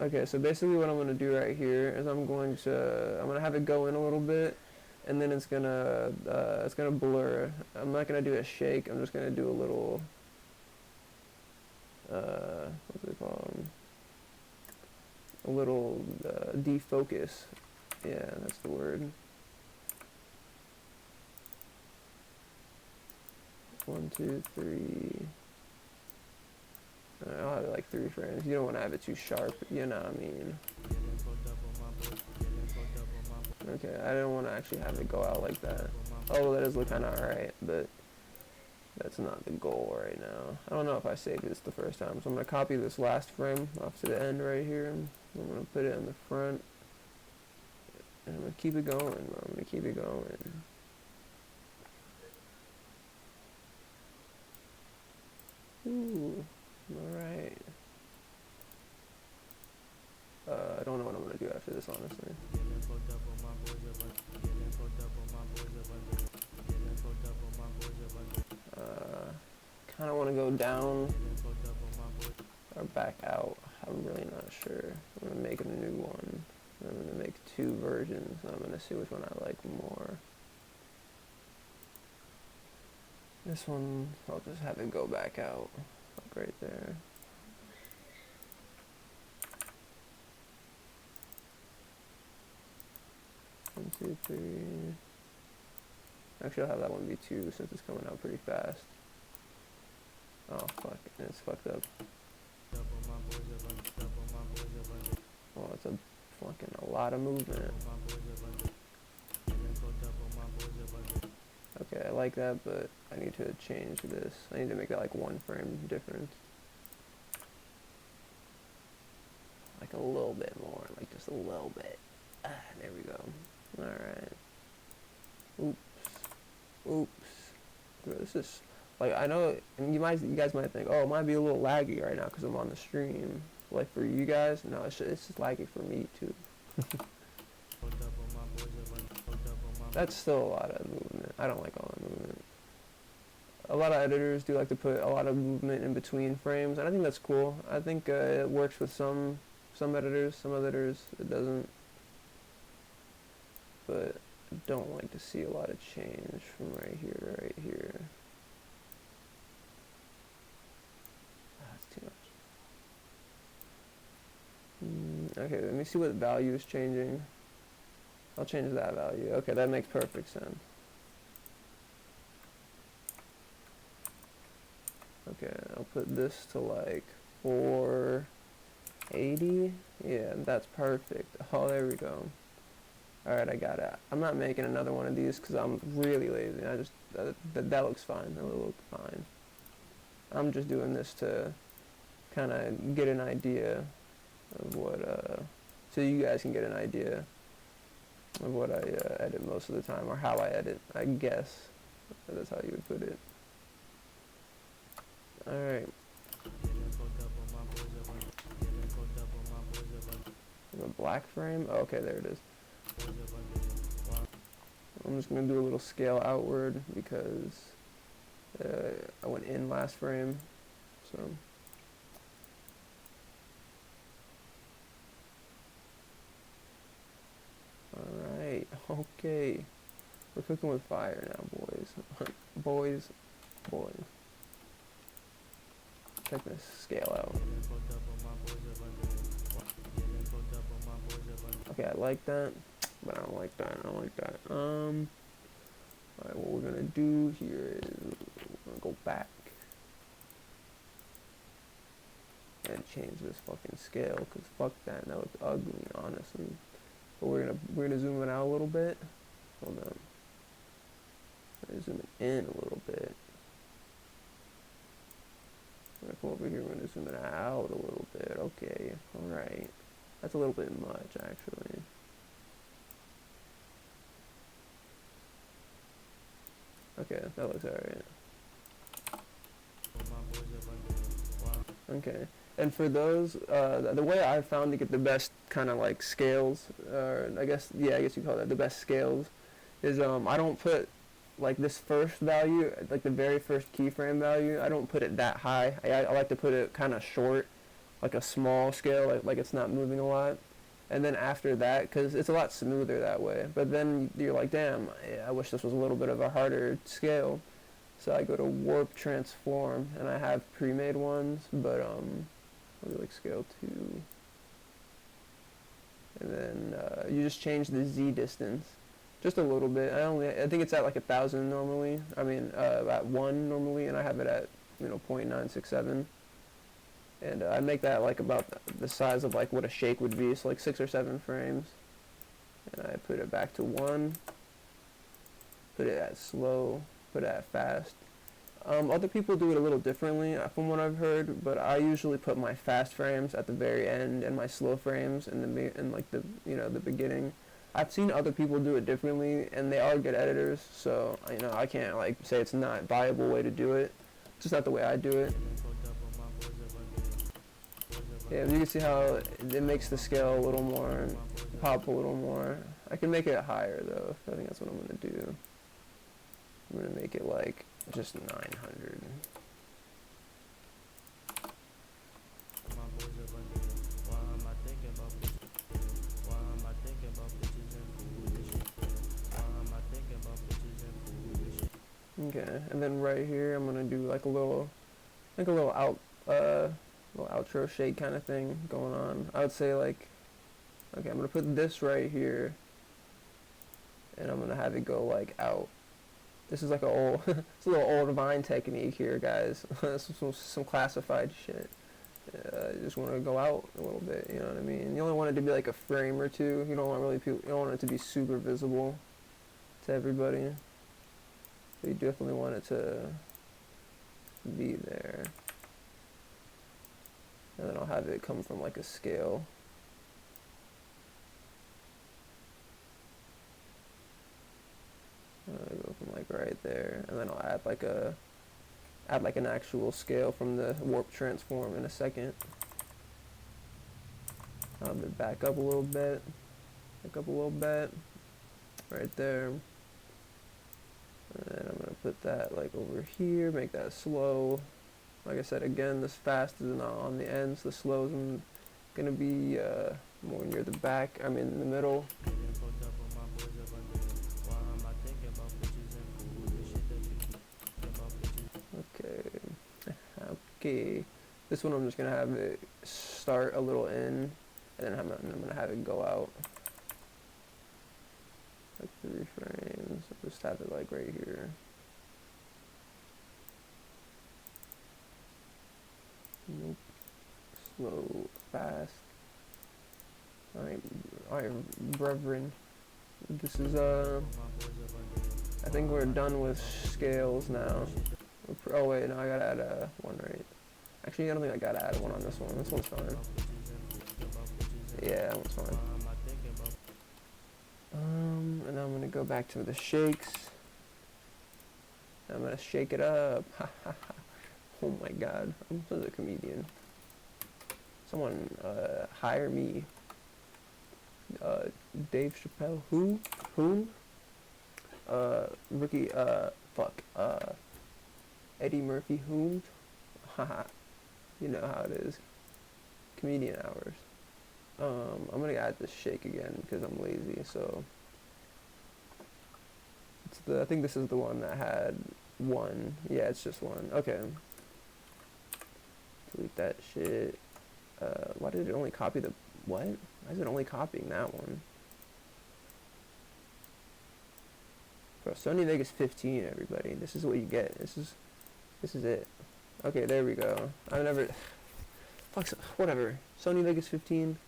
Okay, so basically what I'm going to do right here is I'm going to have it go in a little bit, and then it's gonna blur. I'm not going to do a shake, I'm just going to do a little, what's it called? A little defocus. Yeah, that's the word. 1, 2, 3. I'll have it like 3 frames. You don't want to have it too sharp, you know what I mean. Okay, I don't want to actually have it go out like that. Oh, that does look kind of alright, but that's not the goal right now. I don't know if I saved this the first time, so I'm going to copy this last frame off to the end right here. I'm going to put it in the front, and I'm going to keep it going, bro. I'm going to keep it going. Ooh, alright. I don't know what I'm going to do after this, honestly. Kind of want to go down or back out. I'm really not sure. I'm going to make a new one. I'm going to make 2 versions, and I'm going to see which one I like more. This one, I'll just have it go back out, like right there. One, 2, 3. Actually, I'll have that one be 2 since it's coming out pretty fast. Oh fuck, it's fucked up. Oh, it's a lot of movement. Okay, I like that, but I need to change this. I need to make that like 1 frame difference. Like a little bit more, like just a little bit. There we go. Alright. Oops. This is, like, I know, and you guys might think, oh, it might be a little laggy right now because I'm on the stream. Like, for you guys, no, it's just laggy for me, too. That's still a lot of movement. I don't like all that movement. A lot of editors do like to put a lot of movement in between frames, and I think that's cool. I think it works with some editors, some editors it doesn't. But I don't like to see a lot of change from right here to right here. That's too much. Okay, let me see what value is changing. I'll change that value. Okay, that makes perfect sense. Okay, I'll put this to like 480. Yeah, that's perfect. Oh, there we go. Alright, I got it. I'm not making another one of these because I'm really lazy. I just, that looks fine. That will look fine. I'm just doing this to kind of get an idea of what, so you guys can get an idea of what I edit most of the time, or how I edit, I guess. That's how you would put it. Alright. A black frame? Oh, okay, there it is. I'm just going to do a little scale outward because I went in last frame. So. Alright, okay. We're cooking with fire now, boys. boys. Check this scale out. Okay, I like that, but I don't like that. Alright, what we're gonna do here is we're gonna go back and change this fucking scale, cause fuck that looks ugly, honestly. But we're gonna zoom it out a little bit. Hold on. We're gonna zoom it in a little bit. We're gonna come over here. We're gonna zoom it out a little bit. Okay, all right. That's a little bit much, actually. Okay, that looks alright. Okay, and for those, the way I found to get the best kind of like scales, I guess you call that the best scales, is I don't put like this first value, like the very first keyframe value, I don't put it that high. I like to put it kind of short, like a small scale, like it's not moving a lot. And then after that, because it's a lot smoother that way. But then you're like, damn, I wish this was a little bit of a harder scale. So I go to warp transform, and I have pre-made ones, but maybe like scale 2. And then you just change the Z distance just a little bit. I think it's at like 1,000 normally. I mean, at 1 normally, and I have it at 0.967. And I make that like about the size of like what a shake would be, so like 6 or 7 frames. And I put it back to 1. Put it at slow. Put it at fast. Other people do it a little differently from what I've heard, but I usually put my fast frames at the very end and my slow frames in like the the beginning. I've seen other people do it differently, and they are good editors, so I can't like say it's not a viable way to do it. It's just not the way I do it. Yeah, you can see how it makes the scale a little more, pop a little more. I can make it higher though. I think that's what I'm gonna do. I'm gonna make it like just 900. Okay, and then right here I'm gonna do like a little little outro shake kind of thing going on. I would say like, okay, I'm gonna put this right here, and I'm gonna have it go like out. This is like it's a little old Vine technique here, guys. some classified shit. You just want to go out a little bit, you know what I mean? You only want it to be like a frame or two. You don't want it to be super visible to everybody. But you definitely want it to be there. And then I'll have it come from like a scale. Go from like right there, and then I'll add like an actual scale from the warp transform in a second. I'll have it back up a little bit, right there. And then I'm gonna put that like over here, make that slow. Like I said, again, this fast is not on the ends. The slow is gonna be more near the back. I mean, in the middle. Okay. This one I'm just gonna have it start a little in, and then I'm gonna have it go out. Like 3 frames. I'll just have it like right here. Nope. Slow, fast. Alright, brethren. This is I think we're done with scales now. Oh wait, no, I gotta add one, right? Actually, I don't think I gotta add one on this one. This one's fine. Yeah, that one's fine. And now I'm gonna go back to the shakes. I'm gonna shake it up. Oh my god, I'm such a comedian. Someone hire me. Dave Chappelle. Whom? Ricky. Eddie Murphy. Whom? Haha. You know how it is. Comedian hours. I'm gonna add this shake again because I'm lazy. So I think this is the one that had 1. Yeah, it's just 1. Okay. Delete that shit. Why did it only copy the what? Why is it only copying that one? Bro, Sony Vegas 15, everybody. This is what you get. This is it. Okay, there we go. I've never whatever. Sony Vegas 15,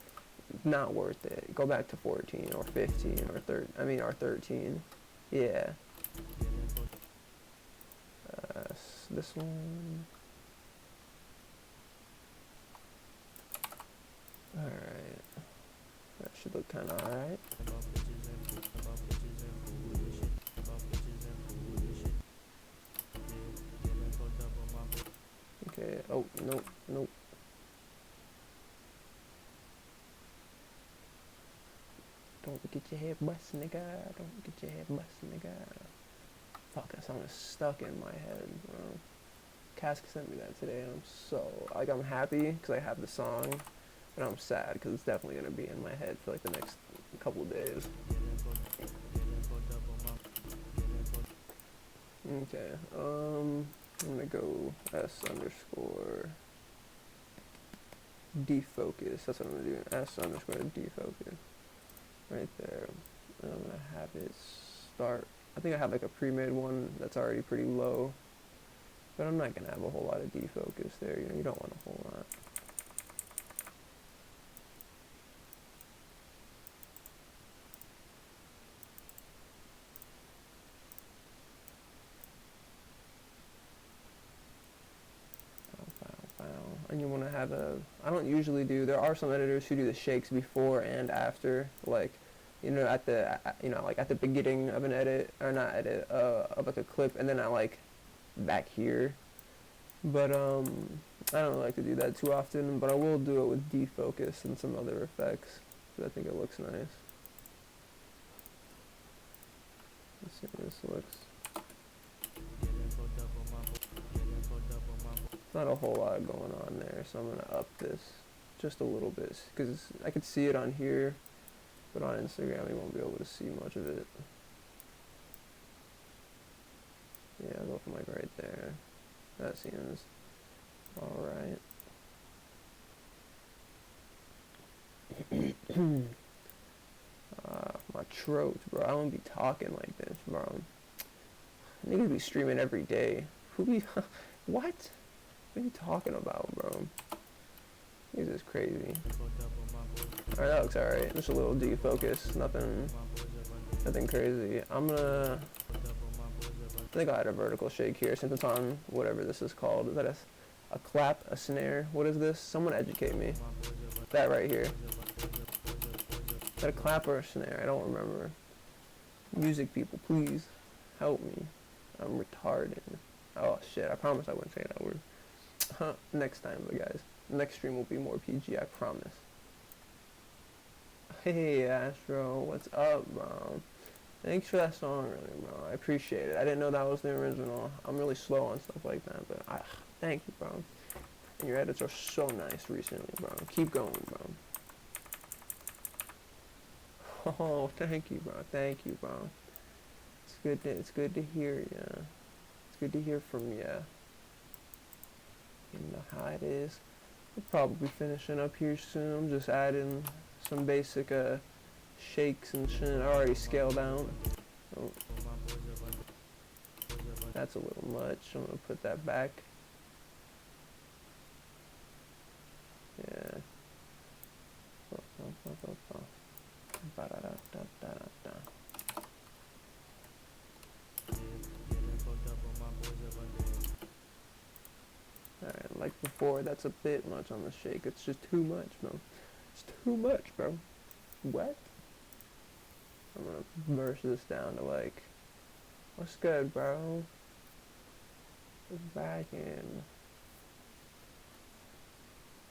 not worth it. Go back to 14 or 15 or 13. Yeah. This one. Alright. That should look kinda alright. Okay, oh, nope. Don't get your head bust, nigga. Don't get your head bust, nigga. Fuck, that song is stuck in my head, bro. Cask sent me that today, and I'm so, like, I'm happy because I have the song, but I'm sad because it's definitely gonna be in my head for like the next couple of days. Okay, I'm gonna go S underscore defocus. That's what I'm gonna do. S underscore defocus. Right there. And I'm gonna have it start. I think I have like a pre-made one that's already pretty low. But I'm not gonna have a whole lot of defocus there. You know, you don't want a whole lot. And you want to have a, I don't usually do, there are some editors who do the shakes before and after, like, you know, at the, you know, like at the beginning of an edit, or not edit, of like a clip, and then I like back here. But I don't like to do that too often, but I will do it with defocus and some other effects, because I think it looks nice. Let's see how this looks. Not a whole lot going on there, so I'm gonna up this just a little bit, because I could see it on here, but on Instagram you won't be able to see much of it. Yeah, I'll go from like right there. That seems alright. My throat, bro. I don't be talking like this, bro. Niggas be streaming every day. Who be what? What are you talking about, bro? This is crazy. Alright, that looks alright. Just a little defocus. Nothing crazy. I'm gonna, I think I'll add a vertical shake here since it's on whatever this is called. Is that a clap, a snare? What is this? Someone educate me. That right here. Is that a clap or a snare? I don't remember. Music people, please help me. I'm retarded. Oh shit, I promise I wouldn't say that word. Next time, but guys, next stream will be more PG, I promise. Hey Astro, what's up, bro? Thanks for that song, really, bro. I appreciate it. I didn't know that was the original. I'm really slow on stuff like that, but thank you, bro. And your edits are so nice recently, bro. Keep going, bro. Oh, thank you, bro. Thank you, bro. It's good to hear ya. It's good to hear from ya. You know how it is. We'll probably be finishing up here soon. I'm just adding some basic shakes and shit. I already scaled down. Oh. That's a little much. I'm gonna put that back. Yeah. Alright, like before, that's a bit much on the shake. It's just too much, bro. It's too much, bro. What? I'm gonna verse this down to like, what's good, bro? Back in.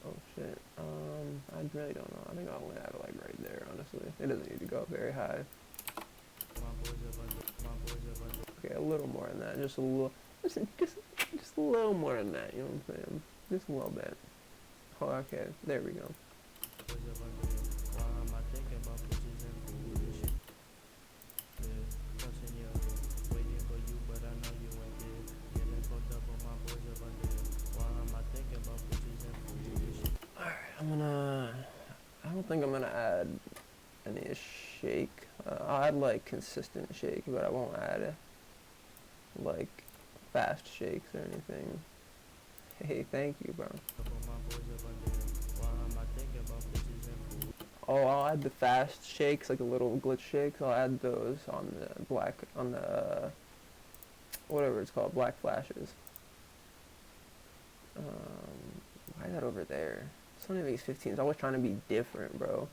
Oh shit. I really don't know. I think I'll only add it like right there, honestly. It doesn't need to go very high. Okay, a little more than that. Just a little. Just a little more than that, you know what I'm saying? Just a little bit. Oh, okay, there we go. Alright, I don't think I'm gonna add any shake. I'll add like consistent shake, but I won't add like fast shakes or anything. Hey, thank you, bro. Oh, I'll add the fast shakes, like the little glitch shakes. I'll add those on the whatever it's called, black flashes. Why is that over there? Some of these 15s always trying to be different, bro.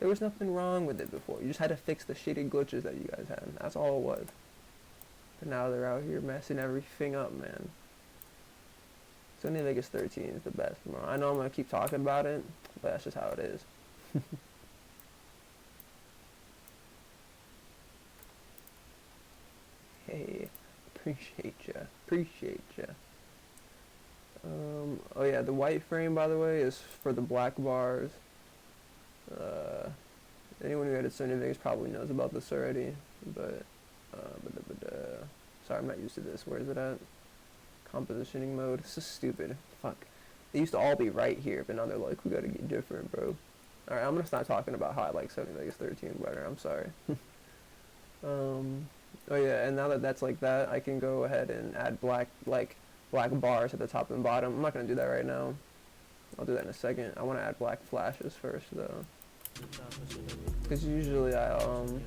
There was nothing wrong with it before. You just had to fix the shitty glitches that you guys had. That's all it was. But now they're out here messing everything up, man. Sony Vegas 13 is the best, bro. I know I'm gonna keep talking about it, but that's just how it is. Hey, Appreciate ya. Appreciate ya. Oh yeah, the white frame, by the way, is for the black bars. Anyone who edits anything probably knows about this already, but, sorry, I'm not used to this. Where is it at? Compositioning mode. This is stupid. Fuck. They used to all be right here, but now they're like, we gotta get different, bro. Alright, I'm gonna stop talking about how I like 7 Vegas 13 better. I'm sorry. Oh yeah, and now that that's like that, I can go ahead and add black bars at the top and bottom. I'm not gonna do that right now. I'll do that in a second. I want to add black flashes first though, because usually I'll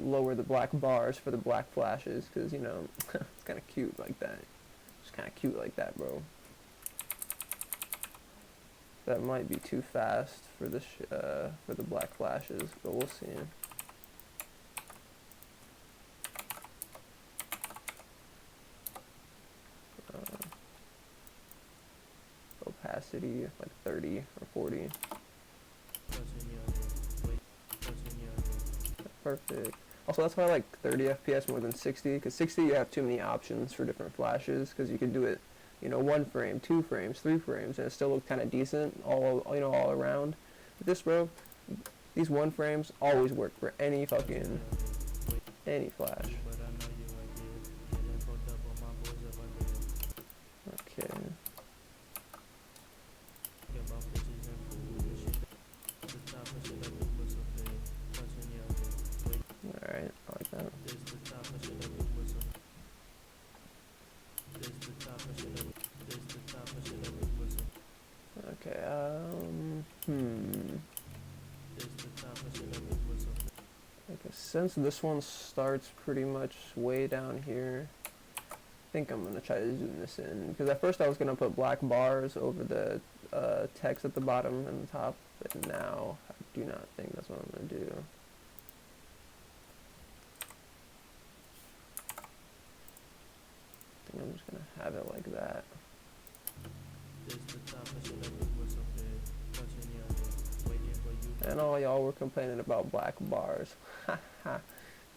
lower the black bars for the black flashes, because you know it's kind of cute like that. It's kind of cute like that, bro. That might be too fast for the black flashes, but we'll see. Opacity like 30 or 40. Perfect. Also, that's why I like 30 FPS more than 60, because 60 you have too many options for different flashes, because you can do it, you know, 1 frame, 2 frames, 3 frames, and it still looks kind of decent all around. But this, bro, these 1 frames always work for any flash. Okay. Alright, I like that. Okay, okay, since this one starts pretty much way down here, I think I'm gonna try to zoom this in, because at first I was gonna put black bars over the text at the bottom and the top, but now I do not think that's what I'm gonna do. I think I'm just gonna have it like that. And all y'all were complaining about black bars. Haha.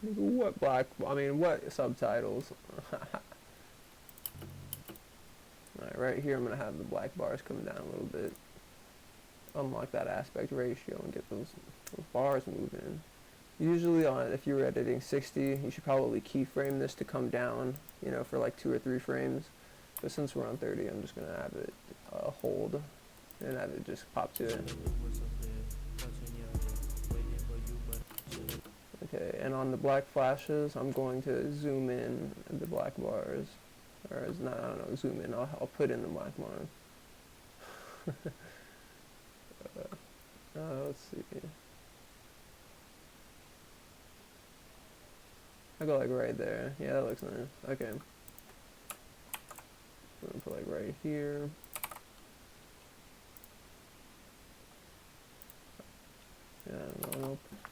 What what subtitles? Alright, right here I'm gonna have the black bars come down a little bit. Unlock that aspect ratio and get those bars moving. Usually if you were editing 60, you should probably keyframe this to come down, you know, for like 2 or 3 frames. But since we're on 30, I'm just gonna have it hold and have it just pop to it. Okay, and on the black flashes, I'm going to zoom in the black bars. Or it's not, I don't know, zoom in, I'll put in the black one. Let's see. I go like right there. Yeah, that looks nice. Okay. I'm gonna put like right here. Yeah,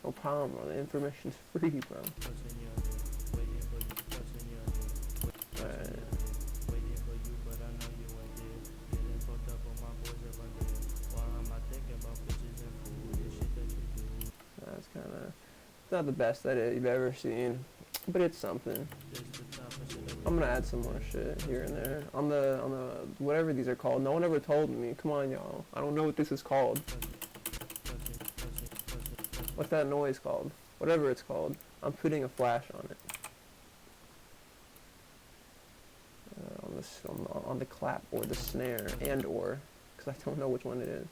no problem, bro. The information's free, bro. Alright. That's kinda not the best edit you've ever seen, but it's something. I'm gonna add some more shit here and there. On the whatever these are called. No one ever told me. Come on, y'all. I don't know what this is called. What's that noise called? Whatever it's called. I'm putting a flash on it. On the clap or the snare because I don't know which one it is.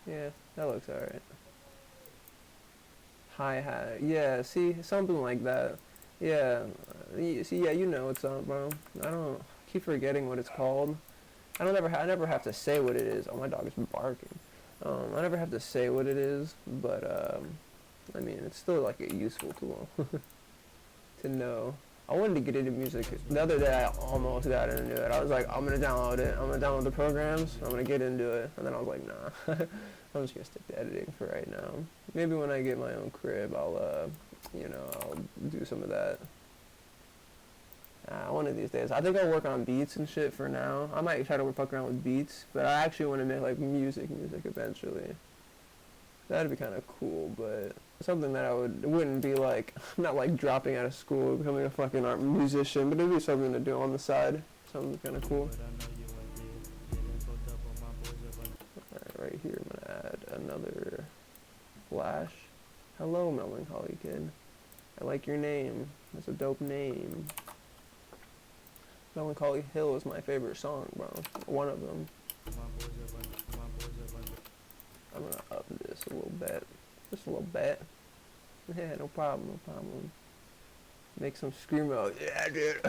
Yeah, that looks alright. Hi-hat. Yeah, see, something like that. Yeah, see, yeah, you know what's up, bro. I keep forgetting what it's called. I never have to say what it is. Oh, my dog is barking. I never have to say what it is, but, I mean, it's still, like, a useful tool to know. I wanted to get into music. The other day, I almost got into it. I was like, I'm going to download it. I'm going to download the programs. I'm going to get into it. And then I was like, nah. I'm just going to stick to editing for right now. Maybe when I get my own crib, I'll do some of that. One of these days. I think I'll work on beats and shit for now. I might try to fuck around with beats, but I actually want to make, like, music eventually. That'd be kind of cool, but something that it wouldn't be like, I'm not like dropping out of school, becoming a fucking art musician, but it'd be something to do on the side. Something kind of cool. Alright, right here I'm gonna add another flash. Hello, Melancholy Kid. I like your name. That's a dope name. Melancholy Hill is my favorite song, bro. One of them. I'm gonna up this a little bit. Just a little bit. Yeah, no problem, no problem. Make some screamo. Yeah, dude.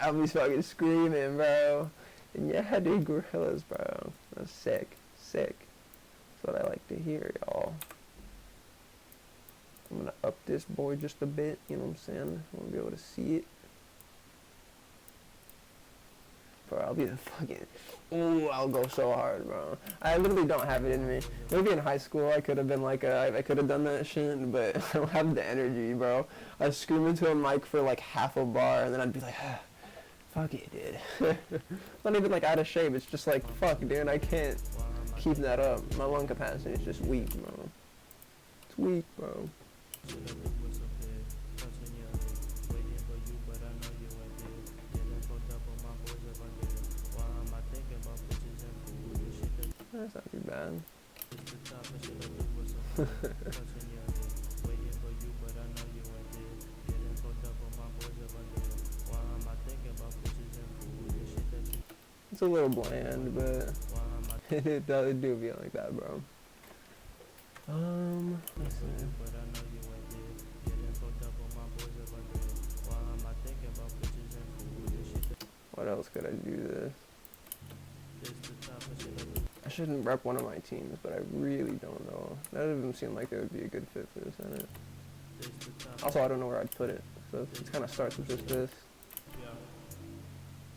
I'll be fucking screaming, bro. And yeah, dude, gorillas, bro. That's sick. Sick. That's what I like to hear, y'all. I'm gonna up this boy just a bit, you know what I'm saying? I wanna be able to see it. Bro, I'll be the fucking, ooh, I'll go so hard, bro. I literally don't have it in me. Maybe in high school I could have been like, I could have done that shit, but I don't have the energy, bro. I'd scream into a mic for like half a bar, and then I'd be like, ah, fuck it, dude. Not even like out of shape, it's just like, fuck, dude, I can't keep that up. My lung capacity is just weak, bro. It's weak, bro. That's not too bad. It's a little bland, but it do feel like that, bro. Let's see. What else could I do this? I shouldn't rep one of my teams, but I really don't know. That doesn't seem like it would be a good fit for the Senate. Also, I don't know where I'd put it, so it kind of starts with just this.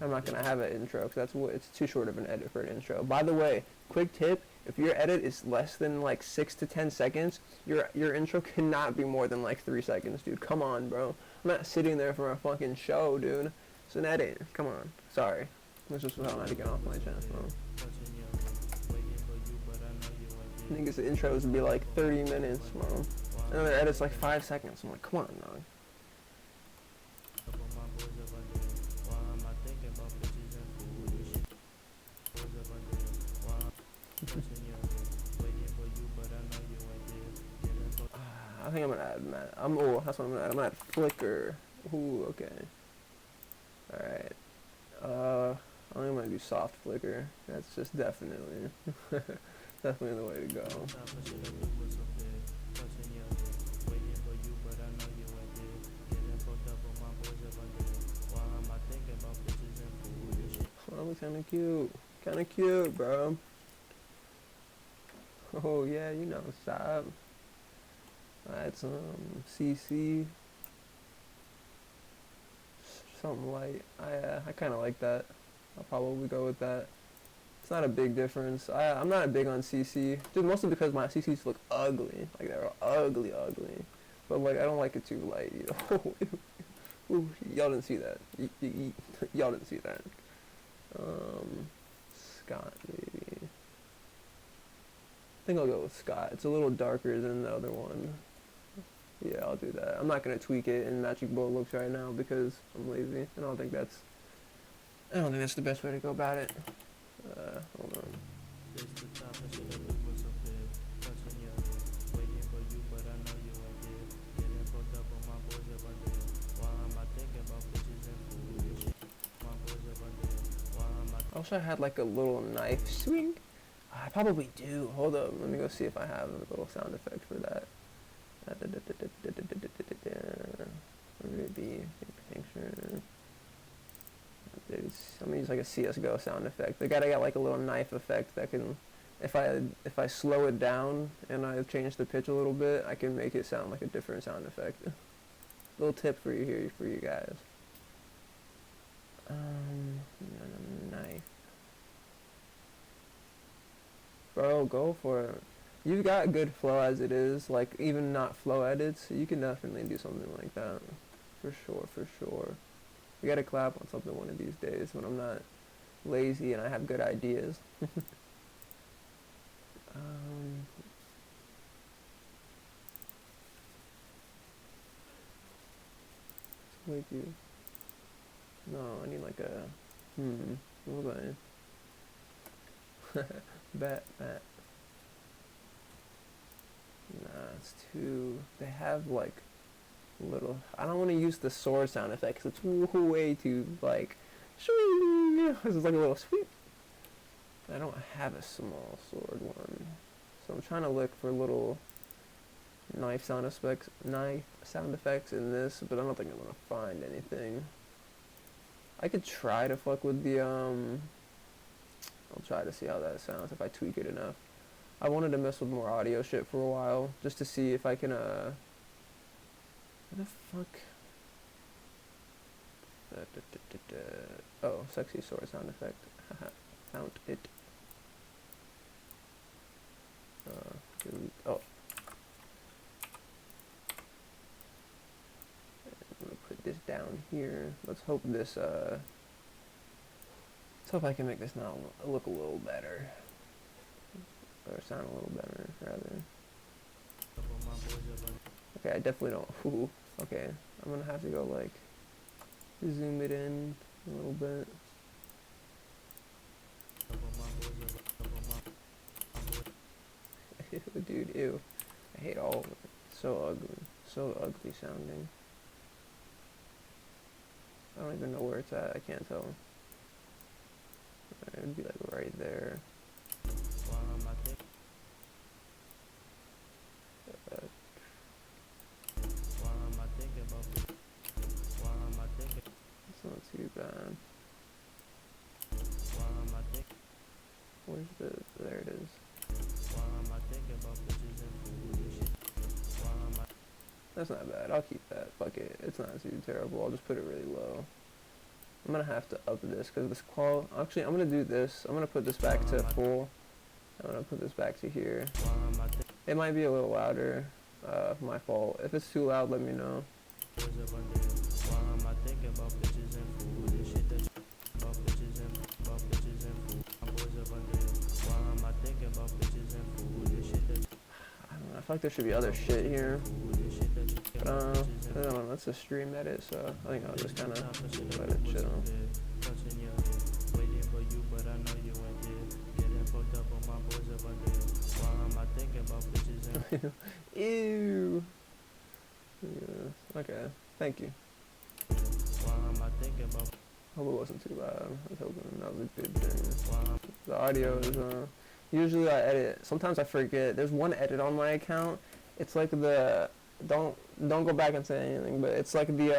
I'm not gonna have an intro because it's too short of an edit for an intro. By the way, quick tip: if your edit is less than like 6 to 10 seconds, your intro cannot be more than like 3 seconds, dude. Come on, bro. I'm not sitting there for a fucking show, dude. It's an edit. Come on. Sorry. That's just how I had to get off my channel. I think his intros would be like 30 minutes, bro. And their edit's like 5 seconds. I'm like, come on, dog. I think I'm gonna add Matt. Oh, that's what I'm gonna add. I'm gonna add Flicker. Ooh, okay. Alright. I think I'm gonna do soft flicker. That's just definitely definitely the way to go. Oh, that looks kinda cute. Kinda cute, bro. Oh yeah, you know, stop. Add some CC. Something light. I kind of like that. I'll probably go with that. It's not a big difference. I'm not big on CC, just mostly because my CCs look ugly. Like they're ugly. But like I don't like it too light. You know? Ooh, y'all didn't see that. Y'all didn't see that. Scott maybe. I think I'll go with Scott. It's a little darker than the other one. Yeah, I'll do that. I'm not gonna tweak it in Magic Bolt looks right now because I'm lazy. I don't think that's the best way to go about it. Hold on. I wish I had like a little knife swing. I probably do. Hold up, let me go see if I have a little sound effect for that. Where would it be? Picture. I'm gonna use like a CS:GO sound effect. They gotta get like a little knife effect that can, if I slow it down and I change the pitch a little bit, I can make it sound like a different sound effect. Little tip for you here for you guys. Knife. Bro, go for it. You've got good flow as it is, like even not flow edits, you can definitely do something like that. For sure. We gotta collab on something one of these days when I'm not lazy and I have good ideas. way too. No, I need like a, what was I? Bat. Nah, it's too, they have like little, I don't want to use the sword sound effect 'cause it's way too like, this is like a little sweep. I don't have a small sword one, so I'm trying to look for little knife sound effects in this, but I don't think I'm gonna find anything. I could try to fuck with the I'll try to see how that sounds if I tweak it enough. I wanted to mess with more audio shit for a while just to see if I can what the fuck? Oh, sexy sword sound effect. Found it. Delete. Oh. I'm gonna put this down here. Let's hope this let's hope I can make this now look a little better. Or sound a little better, rather. Okay, I definitely don't. Ooh, okay, I'm gonna have to go like zoom it in a little bit. Dude, ew. I hate all of it. So ugly. So ugly sounding. I don't even know where it's at. I can't tell. It would be like right there. It's not too bad. Where's the, there it is. That's not bad. I'll keep that. Fuck it. It's not too terrible. I'll just put it really low. I'm gonna have to up this because this actually, I'm gonna do this. I'm gonna put this back to full. I'm gonna put this back to here. It might be a little louder. My fault. If it's too loud, let me know. I feel like there should be other shit here. But I don't know, that's a stream edit, so I think I'll just kind of let it chill. Ew. Yeah. Okay, thank you. Hope it wasn't too bad. I was hoping that was a good thing. The audio is, usually I edit, sometimes I forget. There's one edit on my account. It's like the, don't go back and say anything, but it's like the,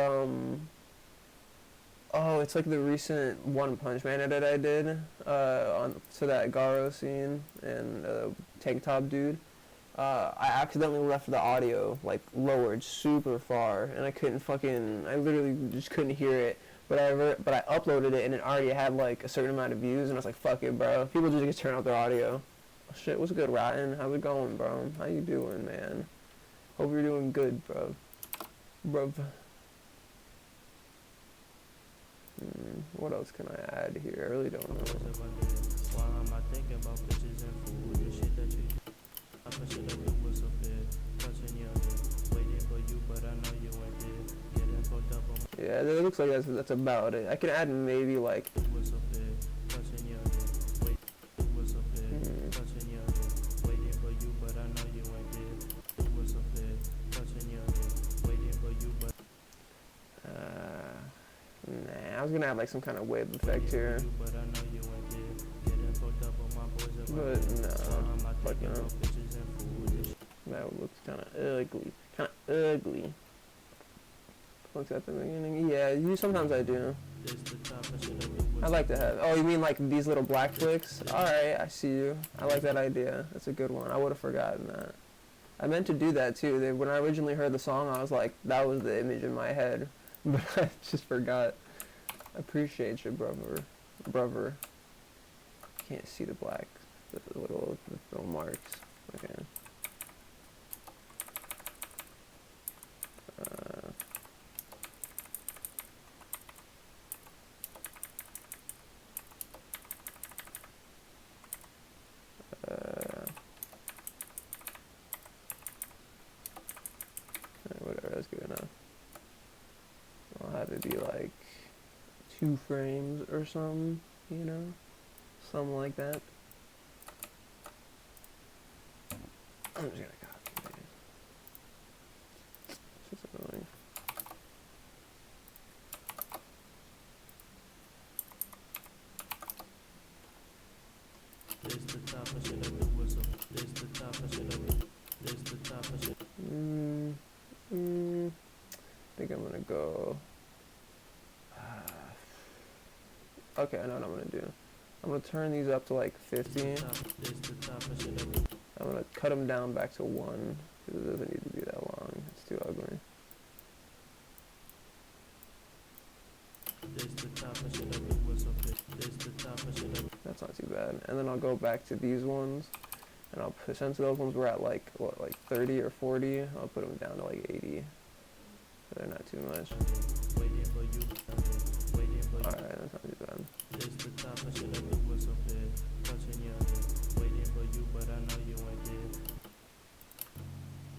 oh, it's like the recent One Punch Man edit I did, to that Garo scene and, tank top dude. I accidentally left the audio, like, lowered super far, and I literally just couldn't hear it. But I uploaded it and it already had like a certain amount of views, and I was like, fuck it, bro. People just get to turn off their audio. Oh, shit, what's good, Rotten? How's it going, bro? How you doing, man? Hope you're doing good, bro. Bruv. What else can I add here? I really don't know. Yeah, it looks like that's about it. I can add maybe like nah, I was gonna add like some kind of wave effect here. But no, fuck no. That looks kinda ugly. Looks at the beginning. Yeah, sometimes I do. I like to have. Oh, you mean like these little black flicks? Alright, I see you. I like that idea. That's a good one. I would have forgotten that. I meant to do that too. When I originally heard the song, I was like, that was the image in my head. But I just forgot. I appreciate you, brother. Can't see the black, the little marks. Okay. Whatever, that's good enough. I'll have it maybe like 2 frames or something, you know? Something like that. I'm just gonna copy it. It's just annoying. This the top of shit of the whistle. This the top of shit of the. This the top of shit. I think I'm gonna go. Okay, I know what I'm gonna do. I'm gonna turn these up to like 50. This the top of shit of the. I'm gonna cut them down back to 1 because it doesn't need to be that long. It's too ugly. This the top of shit of the whistle. This the top of shit of the. That's not too bad. And then I'll go back to these ones, and I'll put, since those ones were at like what, like 30 or 40, I'll put them down to like 80. So they're not too much. Waiting for you. Waiting for you. Alright, that's not too bad. This the top of shit of the whistle. Touching your head. Waiting for you, but I know you ain't there.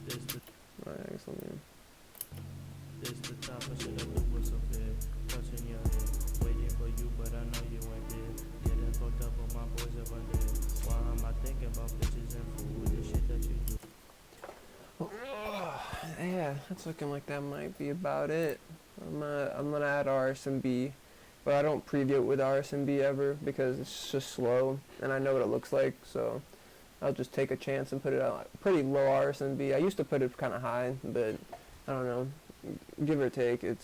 This the. Alright, I guess let me. This the top of shit of the whistle. Touching your head. Waiting for you, but I know you ain't there. Getting fucked up on my boys up on there. Why am I thinking about bitches and food? The shit that you do. Yeah, it's looking like that might be about it. I'm gonna add RSMB, but I don't preview it with RSMB ever because it's just slow and I know what it looks like, so I'll just take a chance and put it on pretty low RSMB. I used to put it kind of high, but I don't know, give or take, I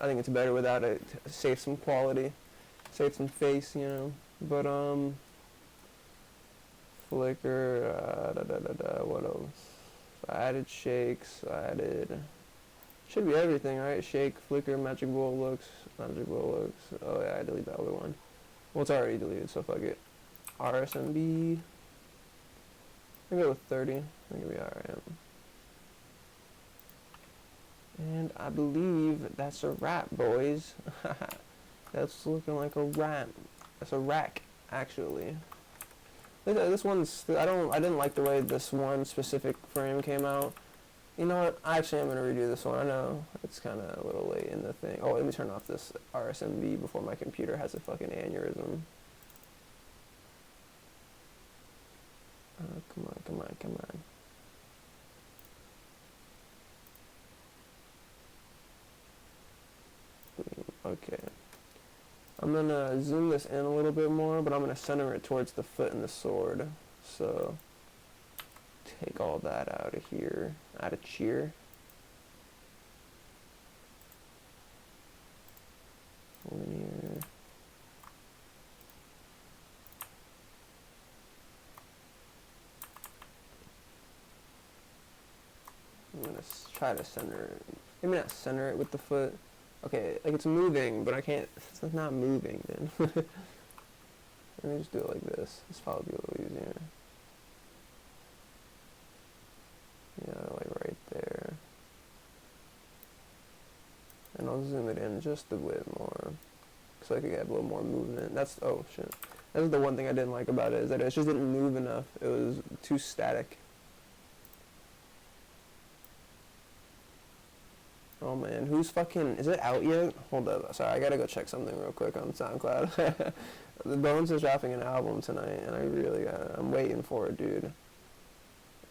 think it's better without it. Save some quality, save some face, you know. But Flickr, what else? I added shakes, should be everything, right? Shake, Flickr, Magic Bowl looks. Oh yeah, I deleted that other one. Well, it's already deleted, so fuck it. RSMB, I go with 30, I think it'll be alright. And I believe that's a wrap, boys. That's looking like a wrap. That's a rack, actually. This one's, I didn't like the way this one specific frame came out. You know what, actually I'm going to redo this one. I know it's kind of a little late in the thing. Oh, let me turn off this RSMB before my computer has a fucking aneurysm. Come on. Okay. I'm going to zoom this in a little bit more, but I'm going to center it towards the foot and the sword. So, take all that out of here. Out of cheer. Linear. I'm going to try to center it. Maybe not center it with the foot. Okay, like it's moving, but I can't, it's not moving then. Let me just do it like this. This probably be a little easier. Yeah, like right there. And I'll zoom it in just a bit more, so I can get a little more movement. That's, oh shit. That's the one thing I didn't like about it, is that it just didn't move enough. It was too static. Oh man, who's fucking, is it out yet? Hold up, sorry, I gotta go check something real quick on SoundCloud. The Bones is dropping an album tonight, and I'm waiting for it, dude.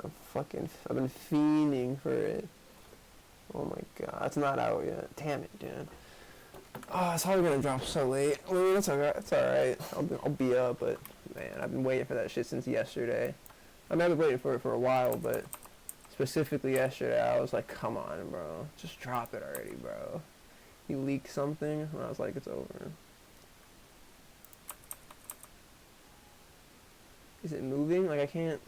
I've been fiending for it. Oh my god, it's not out yet. Damn it, dude. Oh, it's probably gonna drop so late. I mean, it's alright. I'll be up, but man, I've been waiting for that shit since yesterday. I mean, I've been waiting for it for a while, but specifically yesterday, I was like, come on, bro. Just drop it already, bro. You leaked something, and I was like, it's over. Is it moving? Like, I can't...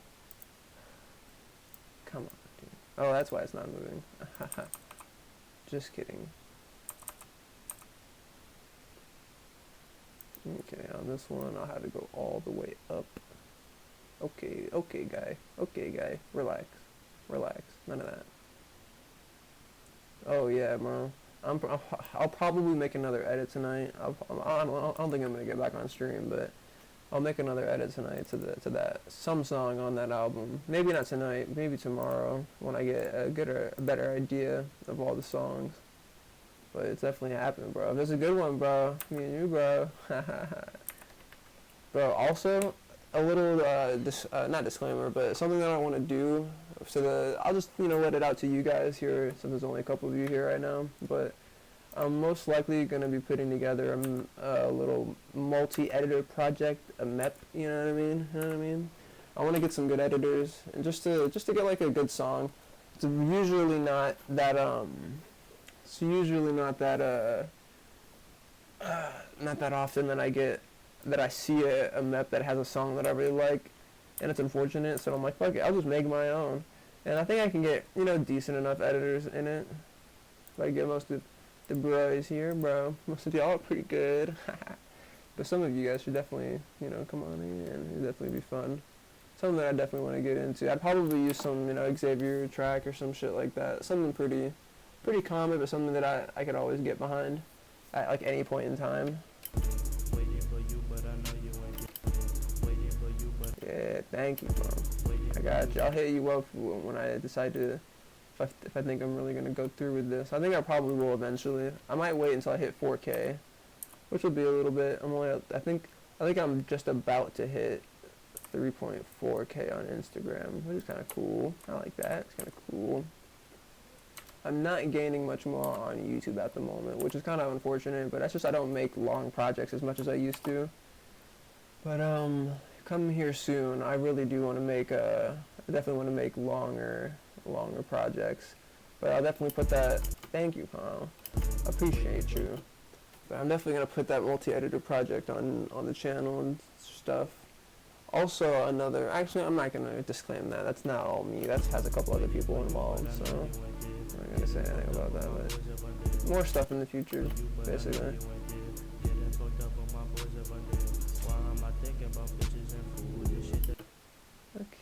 Come on, dude. Oh, that's why it's not moving. Just kidding. Okay, on this one, I'll have to go all the way up. Okay, guy. Relax. None of that. Oh, yeah, bro. I'll probably make another edit tonight. I don't think I'm going to get back on stream, but I'll make another edit tonight to that some song on that album. Maybe not tonight, maybe tomorrow when I get a better idea of all the songs. but it's definitely happening, bro. If it's a good one, bro, me and you, bro. Bro, also, a little, not disclaimer, but something that I want to do, I'll just, let it out to you guys here, since there's only a couple of you here right now, but I'm most likely going to be putting together a little multi-editor project, a MEP, you know what I mean? You know what I mean? I want to get some good editors, and just to get like a good song. It's usually not that not that often that I see a MEP that has a song that I really like, and it's unfortunate. So I'm like, fuck it, I'll just make my own, and I think I can get decent enough editors in it. If I get most of the bros here, bro, most of y'all are pretty good. But some of you guys should definitely come on in. It'd definitely be fun. Something that I definitely want to get into. I'd probably use some Xavier track or some shit like that. Something pretty common, but something that I could always get behind at like any point in time. Yeah, thank you, bro. I got you. I'll hit you up when I decide to, if I think I'm really gonna go through with this. I think I probably will eventually. I might wait until I hit 4K, which will be a little bit. I think I'm just about to hit 3.4K on Instagram, which is kind of cool. I like that. It's kind of cool. I'm not gaining much more on YouTube at the moment, which is kind of unfortunate, but that's just I don't make long projects as much as I used to. But come here soon. I really do want to make I definitely want to make longer projects. But I'll definitely put that. Thank you, Paul. I appreciate you. But I'm definitely gonna put that multi-editor project on the channel and stuff. Also, actually, I'm not gonna disclaim that. That's not all me. That has a couple other people involved, so I'm not gonna say anything about that. But more stuff in the future, basically.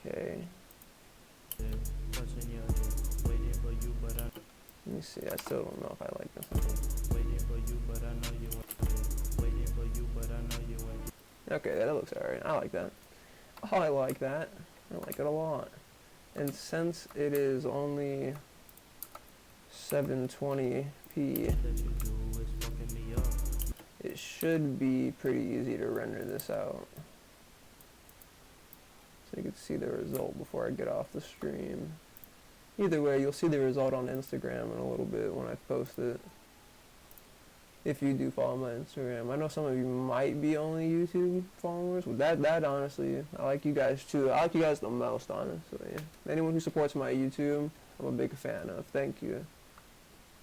Okay. Let me see. I still don't know if I like this one. Okay, that looks alright. I like that. Oh, I like that. I like it a lot. And since it is only 720p, it should be pretty easy to render this out. So you can see the result before I get off the stream. Either way, you'll see the result on Instagram in a little bit when I post it. If you do follow my Instagram. I know some of you might be only YouTube followers. Well, that honestly, I like you guys too. I like you guys the most, honestly. Anyone who supports my YouTube, I'm a big fan of. Thank you.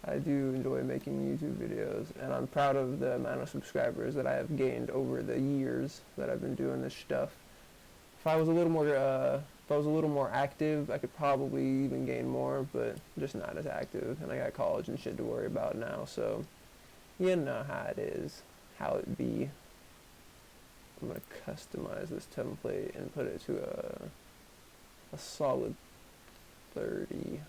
I do enjoy making YouTube videos, and I'm proud of the amount of subscribers that I have gained over the years that I've been doing this stuff. If I was a little more active, I could probably even gain more, but I'm just not as active, and I got college and shit to worry about now, so you know how it is, how it be. I'm gonna customize this template and put it to a solid 30.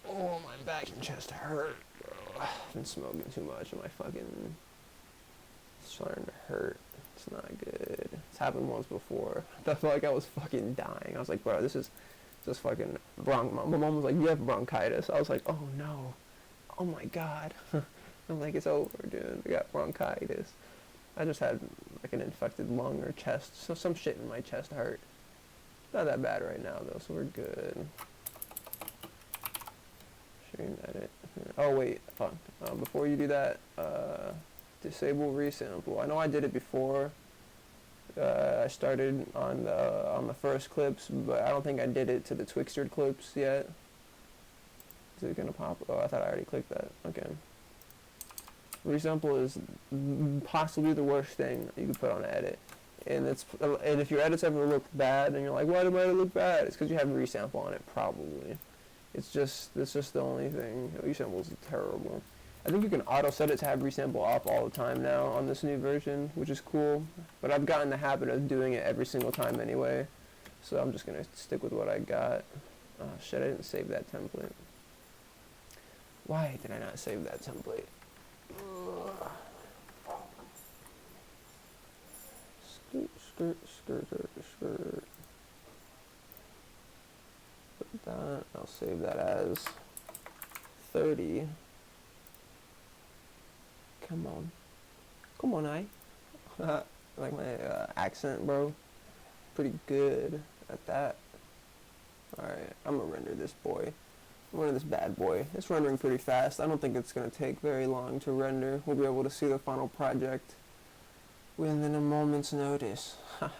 Oh, my back and chest hurt, bro. I've been smoking too much and my fucking starting to hurt. It's not good. It's happened once before. I felt like I was fucking dying. I was like, bro, this is just fucking my mom was like, you have bronchitis. I was like, oh no. Oh my god. I'm like, it's over, dude. I got bronchitis. I just had like an infected lung or chest. So some shit in my chest hurt. Not that bad right now though, so we're good. Sharing edit. Oh wait, fuck. Before you do that, disable resample. I know I did it before. I started on the first clips, but I don't think I did it to the Twixtered clips yet. Is it gonna pop? Oh, I thought I already clicked that. Okay. Resample is possibly the worst thing you can put on an edit, and if your edits ever look bad and you're like, why did my edit look bad? It's because you have resample on it, probably. It's just the only thing. Resample is terrible. I think you can auto set it to have resample off all the time now on this new version, which is cool. But I've gotten the habit of doing it every single time anyway, so I'm just gonna stick with what I got. Oh shit! I didn't save that template. Why did I not save that template? Skirt. Put that. I'll save that as 30. Come on. Come on, I. Like my accent, bro. Pretty good at that. Alright, I'm gonna render this boy. Render this bad boy. It's rendering pretty fast. I don't think it's gonna take very long to render. We'll be able to see the final project within a moment's notice. I'm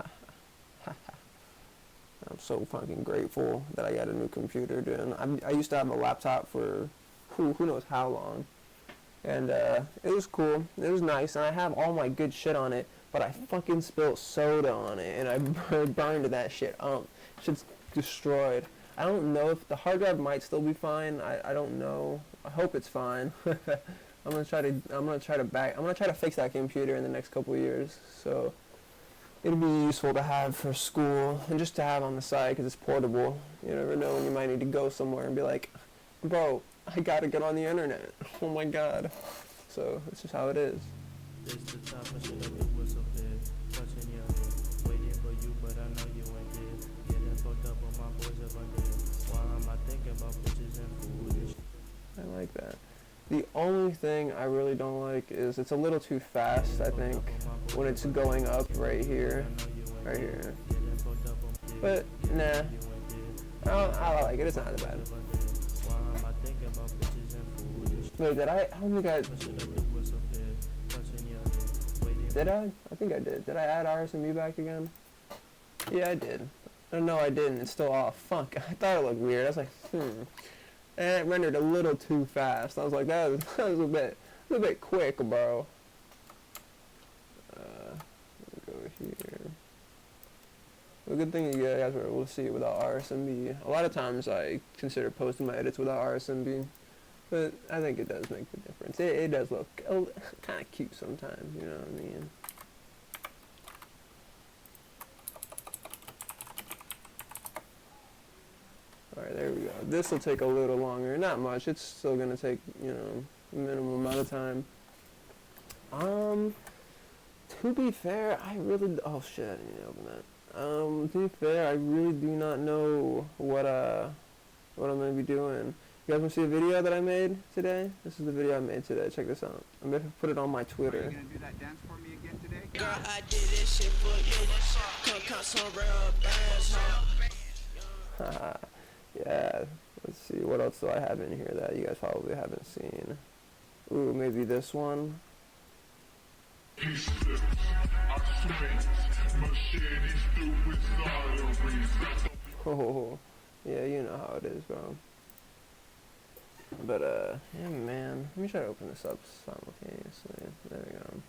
so fucking grateful that I got a new computer, dude. I used to have a laptop for who knows how long. And it was cool. It was nice. And I have all my good shit on it. But I fucking spilled soda on it. And I burned that shit up. Shit's destroyed. I don't know if the hard drive might still be fine. I don't know. I hope it's fine. I'm gonna try to fix that computer in the next couple of years. So it'll be useful to have for school and just to have on the side because it's portable. You never know when you might need to go somewhere and be like, bro, I gotta get on the internet. Oh my god. So it's just how it is. This the top of shit up the whistle bed, touching your head, waiting for you, but I know you ain't there. Getting fucked up on my boys up on there. Why am I thinking about bitches and food? I like that. The only thing I really don't like is it's a little too fast, I think, when it's going up right here. Right here. But, nah. I like it. It's not that bad. Wait, did I don't think I... Did I? I think I did. Did I add RSMB back again? Yeah, I did. Oh, no, I didn't. It's still off. Fuck. I thought it looked weird. I was like, And it rendered a little too fast. I was like, that was a bit quick, bro. Go here. The good thing you guys were able to see it without RSMB. A lot of times I consider posting my edits without RSMB. But I think it does make the difference. It does look kind of cute sometimes, you know what I mean? Alright, there we go. This will take a little longer. Not much. It's still going to take, you know, a minimum amount of time. To be fair, I really... Oh, shit, I didn't open that. To be fair, I really do not know what I'm going to be doing. You guys want to see a video that I made today? This is the video I made today. Check this out. I'm going to put it on my Twitter. Are you going to do that dance for me again today? Girl, I did this shit for you. Come cut some real bands, Haha. Yeah. Let's see. What else do I have in here that you guys probably haven't seen? Ooh, maybe this one. Oh, yeah, you know how it is, bro. But, yeah, man. Let me try to open this up simultaneously. There we go.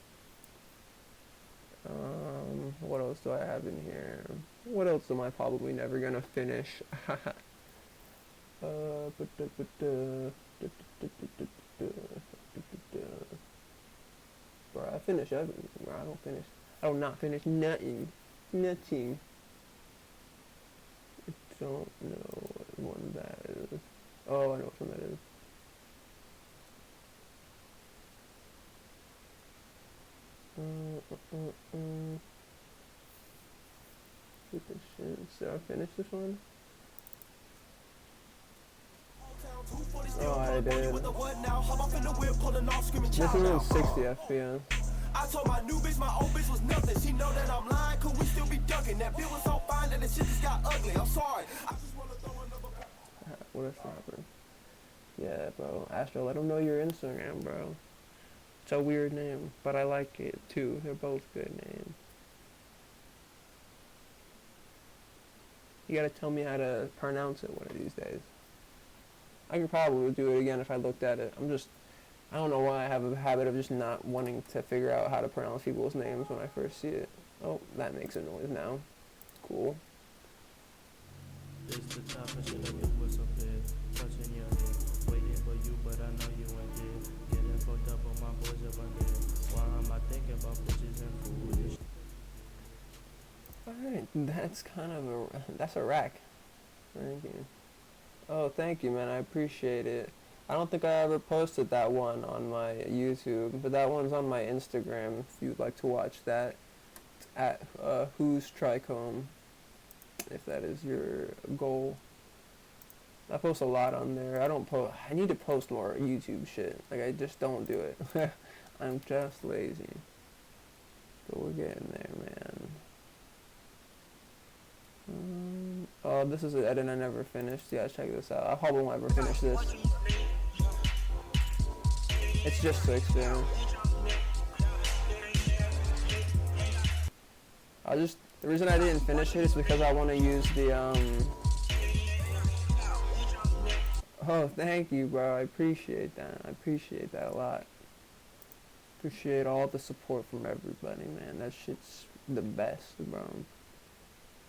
What else do I have in here? What else am I probably never gonna finish? Bro, I finish everything, bro. I don't not finish nothing. Nothing. I don't know what one that is. Oh, I know which one that is. Stupid shit. Did I finish this one? Oh, I did. This is on 60 FPS. I told my new bitch my old bitch was nothing. She know that I'm lying, could we still be ducking? That bill was so fine that the shit just got ugly. I'm sorry. I just wanna throw another... What else happened? Yeah, bro. Astro, let them know your Instagram, bro. It's a weird name, but I like it too. They're both good names. You gotta tell me how to pronounce it one of these days. I could probably do it again if I looked at it. I don't know why I have a habit of just not wanting to figure out how to pronounce people's names when I first see it. Oh, that makes a noise now. Cool. This the top of shit up the whistle bed, touching your head, waiting for you, but I know you ain't there. Getting fucked up on my boys up on there. Why am I thinking about bitches and food? Alright, that's a rack. Thank you. Oh, thank you, man. I appreciate it. I don't think I ever posted that one on my YouTube, but that one's on my Instagram if you'd like to watch that. It's at who's tricome, if that is your goal. I post a lot on there. I don't post. I need to post more YouTube shit. Like I just don't do it. I'm just lazy. But we're getting there, man. Oh, this is an edit I never finished. Yeah, check this out. I probably won't ever finish this. It's just 6, man. The reason I didn't finish it is because I want to use the Oh, thank you, bro. I appreciate that. I appreciate that a lot. Appreciate all the support from everybody, man. That shit's the best, bro.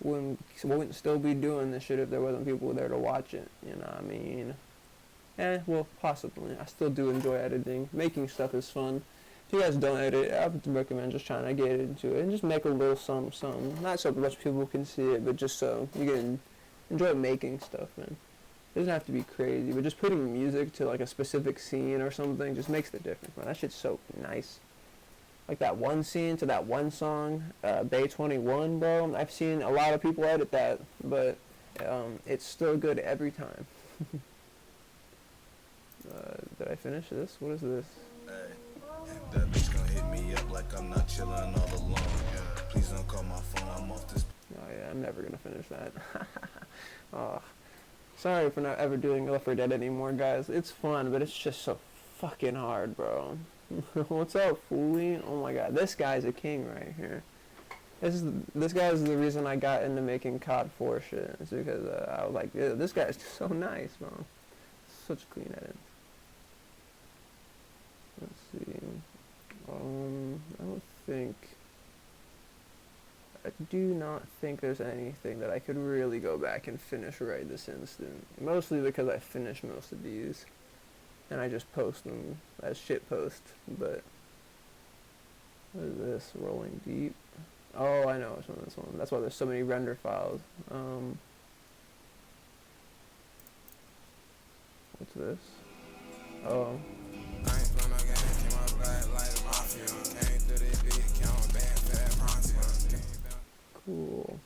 Wouldn't still be doing this shit if there wasn't people there to watch it. You know what I mean? Well, possibly. I still do enjoy editing. Making stuff is fun. If you guys don't edit, I would recommend just trying to get into it and just make a little something. Not so much people can see it, but just so you can enjoy making stuff, man. It doesn't have to be crazy, but just putting music to like a specific scene or something just makes the difference, man. That shit's so nice. Like that one scene to that one song, Bay 21, bro. I've seen a lot of people edit that, but it's still good every time. Did I finish this? What is this? Hey, that bitch gonna hit me up like I'm not chilling all alone. Please don't call my phone, I'm off this. Oh yeah, I'm never gonna finish that. Oh, sorry for not ever doing Left 4 Dead anymore, guys. It's fun, but it's just so fucking hard, bro. What's up, Foolie? Oh my god, this guy's a king right here. This guy is the reason I got into making COD 4 shit. It's because I was like, yeah, this guy's so nice, bro. Such a clean edit. Let's see. I do not think there's anything that I could really go back and finish right this instant. Mostly because I finished most of these. And I just post them as shit post. But what is this? Rolling deep. Oh, I know it's on this one. That's why there's so many render files. What's this? Oh. Cool.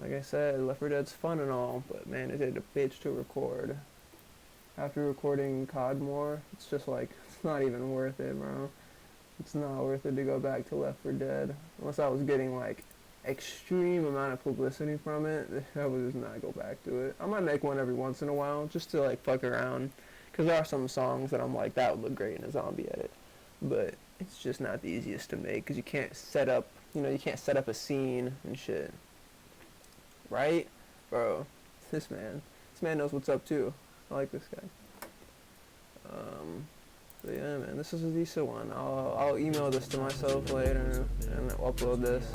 Like I said, Left 4 Dead's fun and all, but man, it did a bitch to record. After recording COD more, it's just like, it's not even worth it, bro. It's not worth it to go back to Left 4 Dead. Unless I was getting like extreme amount of publicity from it, I would just not go back to it. I might make one every once in a while, just to like fuck around. Because there are some songs that I'm like, that would look great in a zombie edit. But it's just not the easiest to make, because you can't set up, you can't set up a scene and shit. Right? Bro, this man knows what's up too. I like this guy. But yeah, man, this is a decent one. I'll email this to myself later and upload this.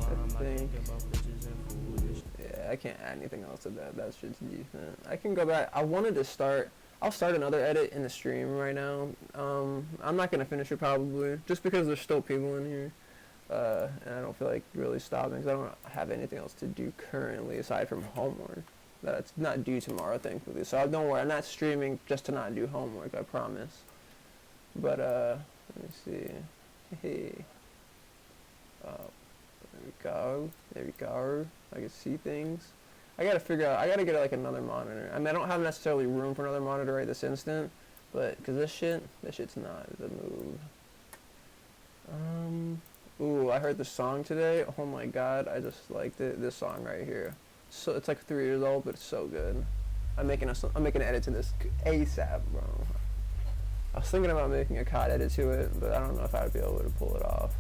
I think. Yeah, I can't add anything else to that. That shit's decent. I can go back. I'll start another edit in the stream right now. I'm not gonna finish it probably, just because there's still people in here. And I don't feel like really stopping, because I don't have anything else to do currently aside from homework. That's not due tomorrow, thankfully. So don't worry, I'm not streaming just to not do homework, I promise. But, let me see. Hey. There we go. There we go. I can see things. I gotta get like another monitor. I mean, I don't have necessarily room for another monitor right this instant, but, cause this shit's not the move. Ooh, I heard the song today. Oh my god, I just liked it. This song right here. So it's like 3 years old, but it's so good. I'm making an edit to this ASAP, bro. I was thinking about making a COD edit to it, but I don't know if I'd be able to pull it off.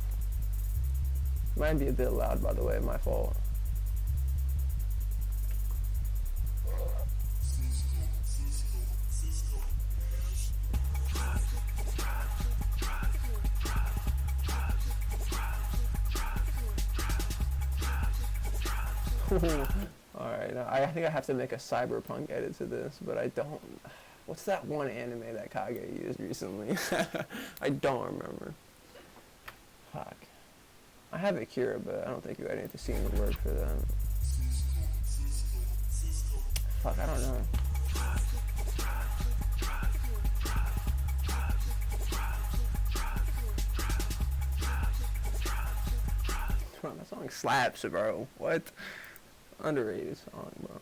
Might be a bit loud, by the way, my fault. Alright, I think I have to make a cyberpunk edit to this, but I don't. What's that one anime that Kage used recently? I don't remember. Fuck. I have Akira, but I don't think any of the scene would work for that. Fuck, I don't know. Bro, that song slaps, bro. What? Underrated song, bro.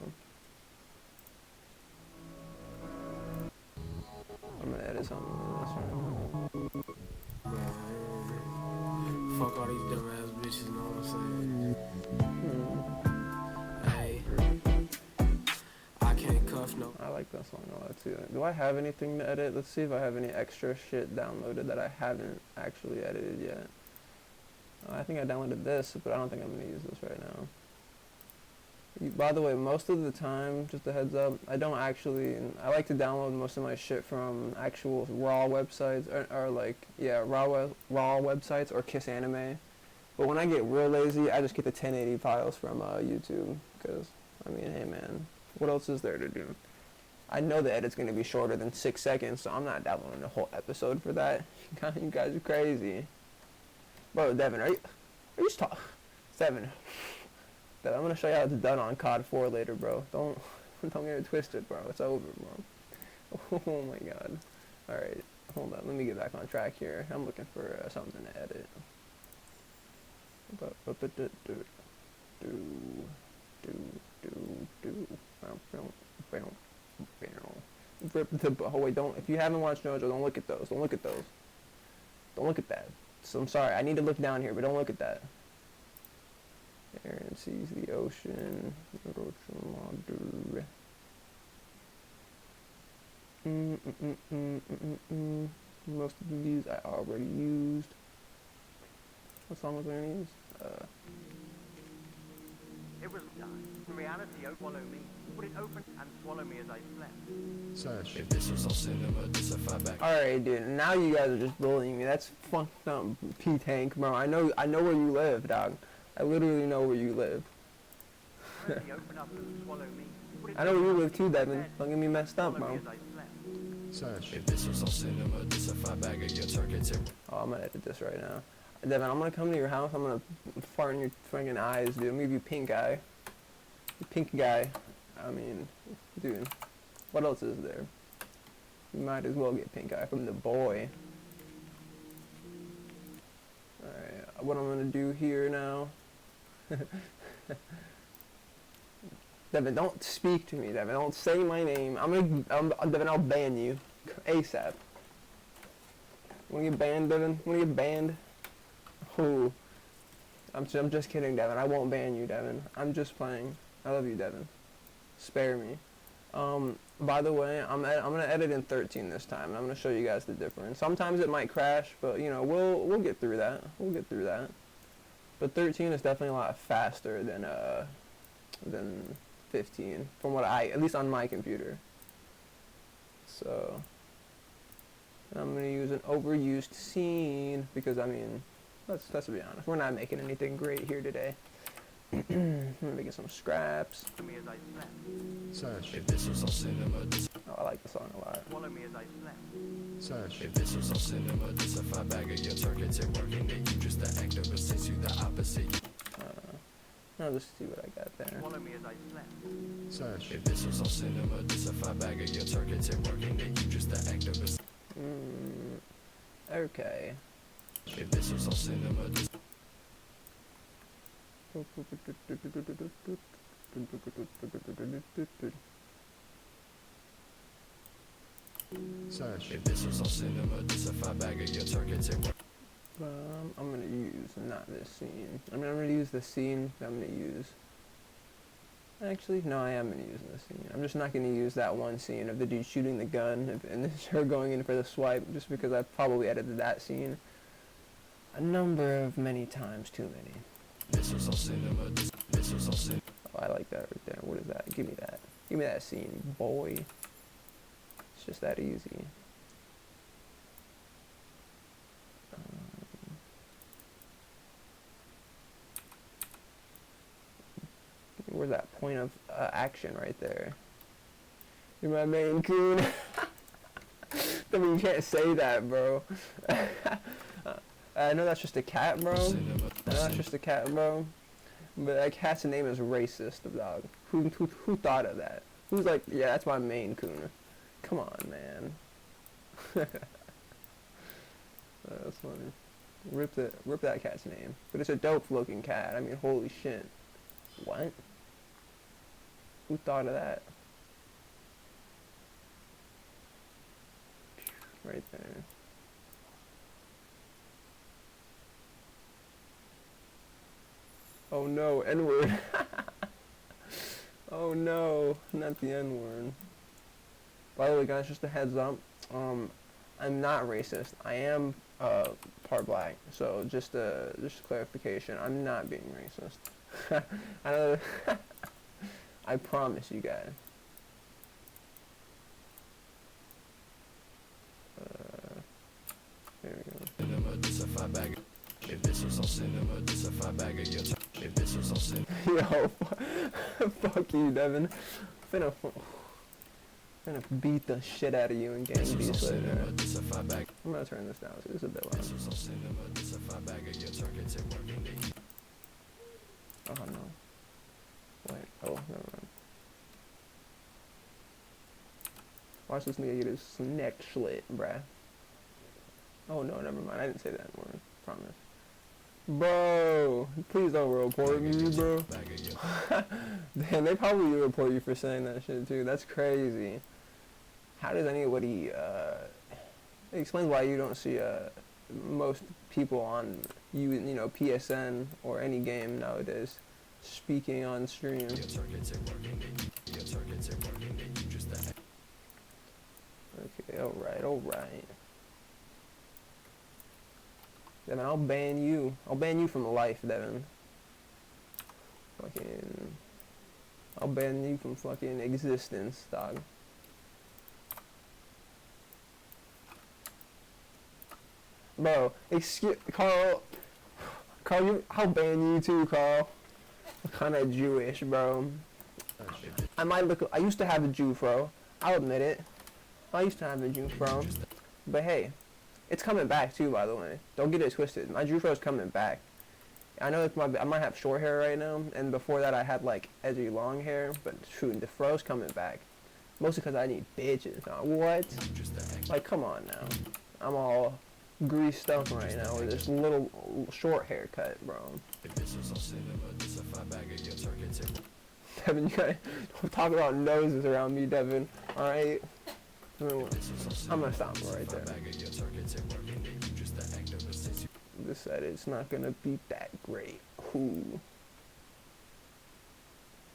I'm gonna edit something on this right Man, fuck all these dumbass bitches, know what I'm saying? Hey, I can't cuff no. now. I like that song a lot too. Do I have anything to edit? Let's see if I have any extra shit downloaded that I haven't actually edited yet. I think I downloaded this, but I don't think I'm gonna use this right now. By the way, most of the time, just a heads up, I don't actually, I like to download most of my shit from actual raw websites, or like, yeah, raw websites or Kiss Anime. But when I get real lazy, I just get the 1080 files from YouTube, because, I mean, hey man, what else is there to do? I know the edit's going to be shorter than 6 seconds, so I'm not downloading a whole episode for that. You guys are crazy. Bro, Devin, are you talking? Devin, I'm gonna show you how it's done on COD 4 later, bro. Don't get it twisted, bro. It's over, bro. Oh my god. All right, hold on. Let me get back on track here. I'm looking for something to edit. Oh wait, don't. If you haven't watched JoJo, don't look at those. Don't look at those. Don't look at that. So I'm sorry. I need to look down here, but don't look at that. Aaron sees the ocean. Most of these I already used. What song was I gonna use? It was done. In reality, oh, swallow me. Put it open and swallow me as I slept. If this was on cinema, this a fight back. Alright, dude. Now you guys are just bullying me. That's fucked up, P-Tank, bro. I know where you live, dog. I literally know where you live. Reality, open up and swallow me. Put it I know where you open live too, and Devin. Don't get me messed up, swallow me bro. as I slept. If this was on cinema, this a fight bag of your turkey tip. Oh, I'm gonna edit this right now. Devin, I'm gonna come to your house. I'm gonna fart in your fucking eyes, dude. I'm gonna give you pink eye. Pink guy. I mean, dude. What else is there? You might as well get pink eye from the boy. Alright, what I'm gonna do here now. Devin, don't speak to me, Devin. Don't say my name. Devin, I'll ban you. ASAP. Wanna get banned, Devin? Wanna get banned? Oh. I'm just kidding, Devin. I won't ban you, Devin. I'm just playing. I love you, Devin. Spare me. By the way, I'm gonna edit in 13 this time, and I'm gonna show you guys the difference. Sometimes it might crash, but you know, we'll get through that. We'll get through that. But 13 is definitely a lot faster than 15, from what at least on my computer. So, and I'm gonna use an overused scene because I mean, let's be honest, we're not making anything great here today. I'm making some scraps. Swallow me as I slept. If this was on cinema, this Oh, I like the song a lot. Swallow me as I slept. If this was on cinema, this a fight bag of your turkey tip working that you just the activist since you the opposite. I'll just see what I got there. Swallow me as I slept. If this was on cinema, this a fight bag of your turkey tip working that you just the activist. Okay. If this was on cinema, this if this was on cinema, this a fight bag of your turkey tip. I'm gonna use not this scene. I mean, I'm gonna use the scene that I'm gonna use. Actually, no, I am gonna use this scene. I'm just not gonna use that one scene of the dude shooting the gun and then her going in for the swipe, just because I probably edited that scene a number of many times too many. This was on cinema. This was on cinema. Oh, I like that right there. What is that? Give me that. Give me that scene, boy. It's just that easy. Where's that point of action right there? You're my main coon. I mean, you can't say that, bro. I know that's just a cat, bro. I know that's just a cat, bro. But that cat's name is racist, dog. Who thought of that? Who's like, yeah, that's my main coon. Come on, man. That's funny. Rip that cat's name. But it's a dope looking cat. I mean, holy shit. What? Who thought of that? Right there. Oh no, N-word. Oh no, not the N-word. By the way, guys, just a heads up. I'm not racist. I am part black. So just clarification. I'm not being racist. I know. I promise you guys. There we go. Yo, fuck you, Devin. Finna beat the shit out of you in Game Beast later. I'm gonna turn this down, so it's a bit loud. Oh no. Wait, oh, never mind. Watch this nigga get his neck slit, bruh. Oh no, never mind. I didn't say that word. Promise. Bro, please don't report me, bro. Damn, they probably will report you for saying that shit too. That's crazy. How does anybody explain why you don't see most people on you know PSN or any game nowadays speaking on stream? Okay, alright. Devin, I'll ban you. I'll ban you from life, Devin. I'll ban you from fucking existence, dog. Bro, excuse Carl, I'll ban you too, Carl. I'm kinda Jewish, bro. I used to have a Jew fro. I'll admit it. I used to have a Jew fro. But hey, it's coming back too, by the way. Don't get it twisted. My Jew fro's coming back. I know it's I might have short hair right now, and before that I had like edgy long hair, but shoot, the fro's coming back. Mostly because I need bitches. What? Like, come on now. I'm all greased up right now with this little short haircut, bro. Devin, you gotta don't talk about noses around me, Devin. Alright? I'm gonna stop right there. This said it's not gonna be that great. Ooh.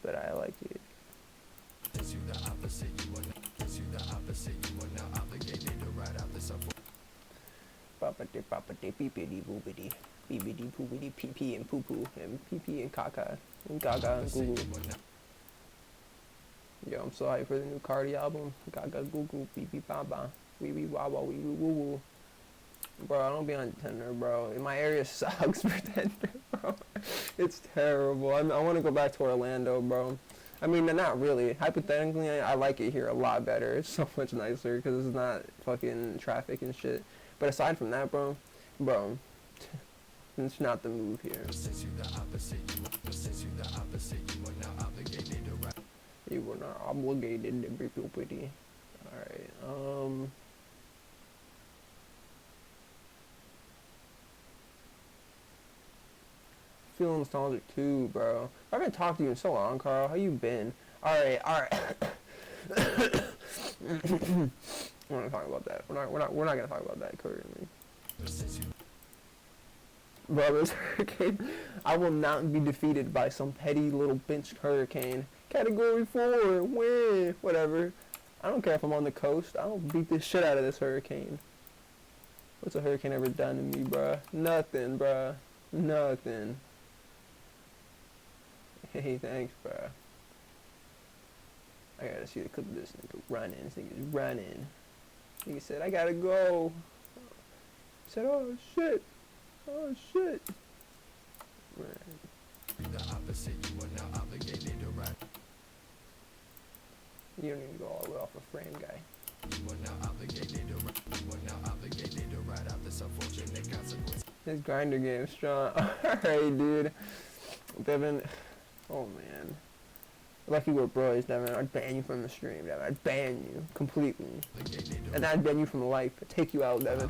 But I like it. Boppity boppity beepity boopity. Beepity poopity pee pee and poo poo and pee pee and caca and gaga and goo goo. Yo, I'm so hyped for the new Cardi album. Gaga goo goo beep beep ba ba. Wee wee wah wah wee wee woo woo. Bro, I don't be on Tinder, bro. My area sucks for Tinder, bro. It's terrible. I want to go back to Orlando, bro. I mean, not really. Hypothetically, I like it here a lot better. It's so much nicer because it's not fucking traffic and shit. But aside from that, bro, it's not the move here. You were not obligated to be pretty. Alright, feel nostalgic too, bro. I haven't talked to you in so long, Carl. How you been? Alright. We're not gonna talk about that. We're not gonna talk about that currently. Bro, this hurricane, I will not be defeated by some petty little bench hurricane. Category 4, win, whatever. I don't care if I'm on the coast. I'll beat the shit out of this hurricane. What's a hurricane ever done to me, bruh? Nothing, bruh. Nothing. Hey, thanks, bruh. I gotta see the clip of this nigga running. This nigga's running. Nigga said, I gotta go. He said, oh shit. Oh shit. Man. You don't need to go all the way off a frame, guy. His grinder game strong. Alright, dude. Devin. Oh man. Lucky we're bros, Devin. I'd ban you from the stream, Devin. I'd ban you completely. And I'd ban you from life. I'd take you out, Devin.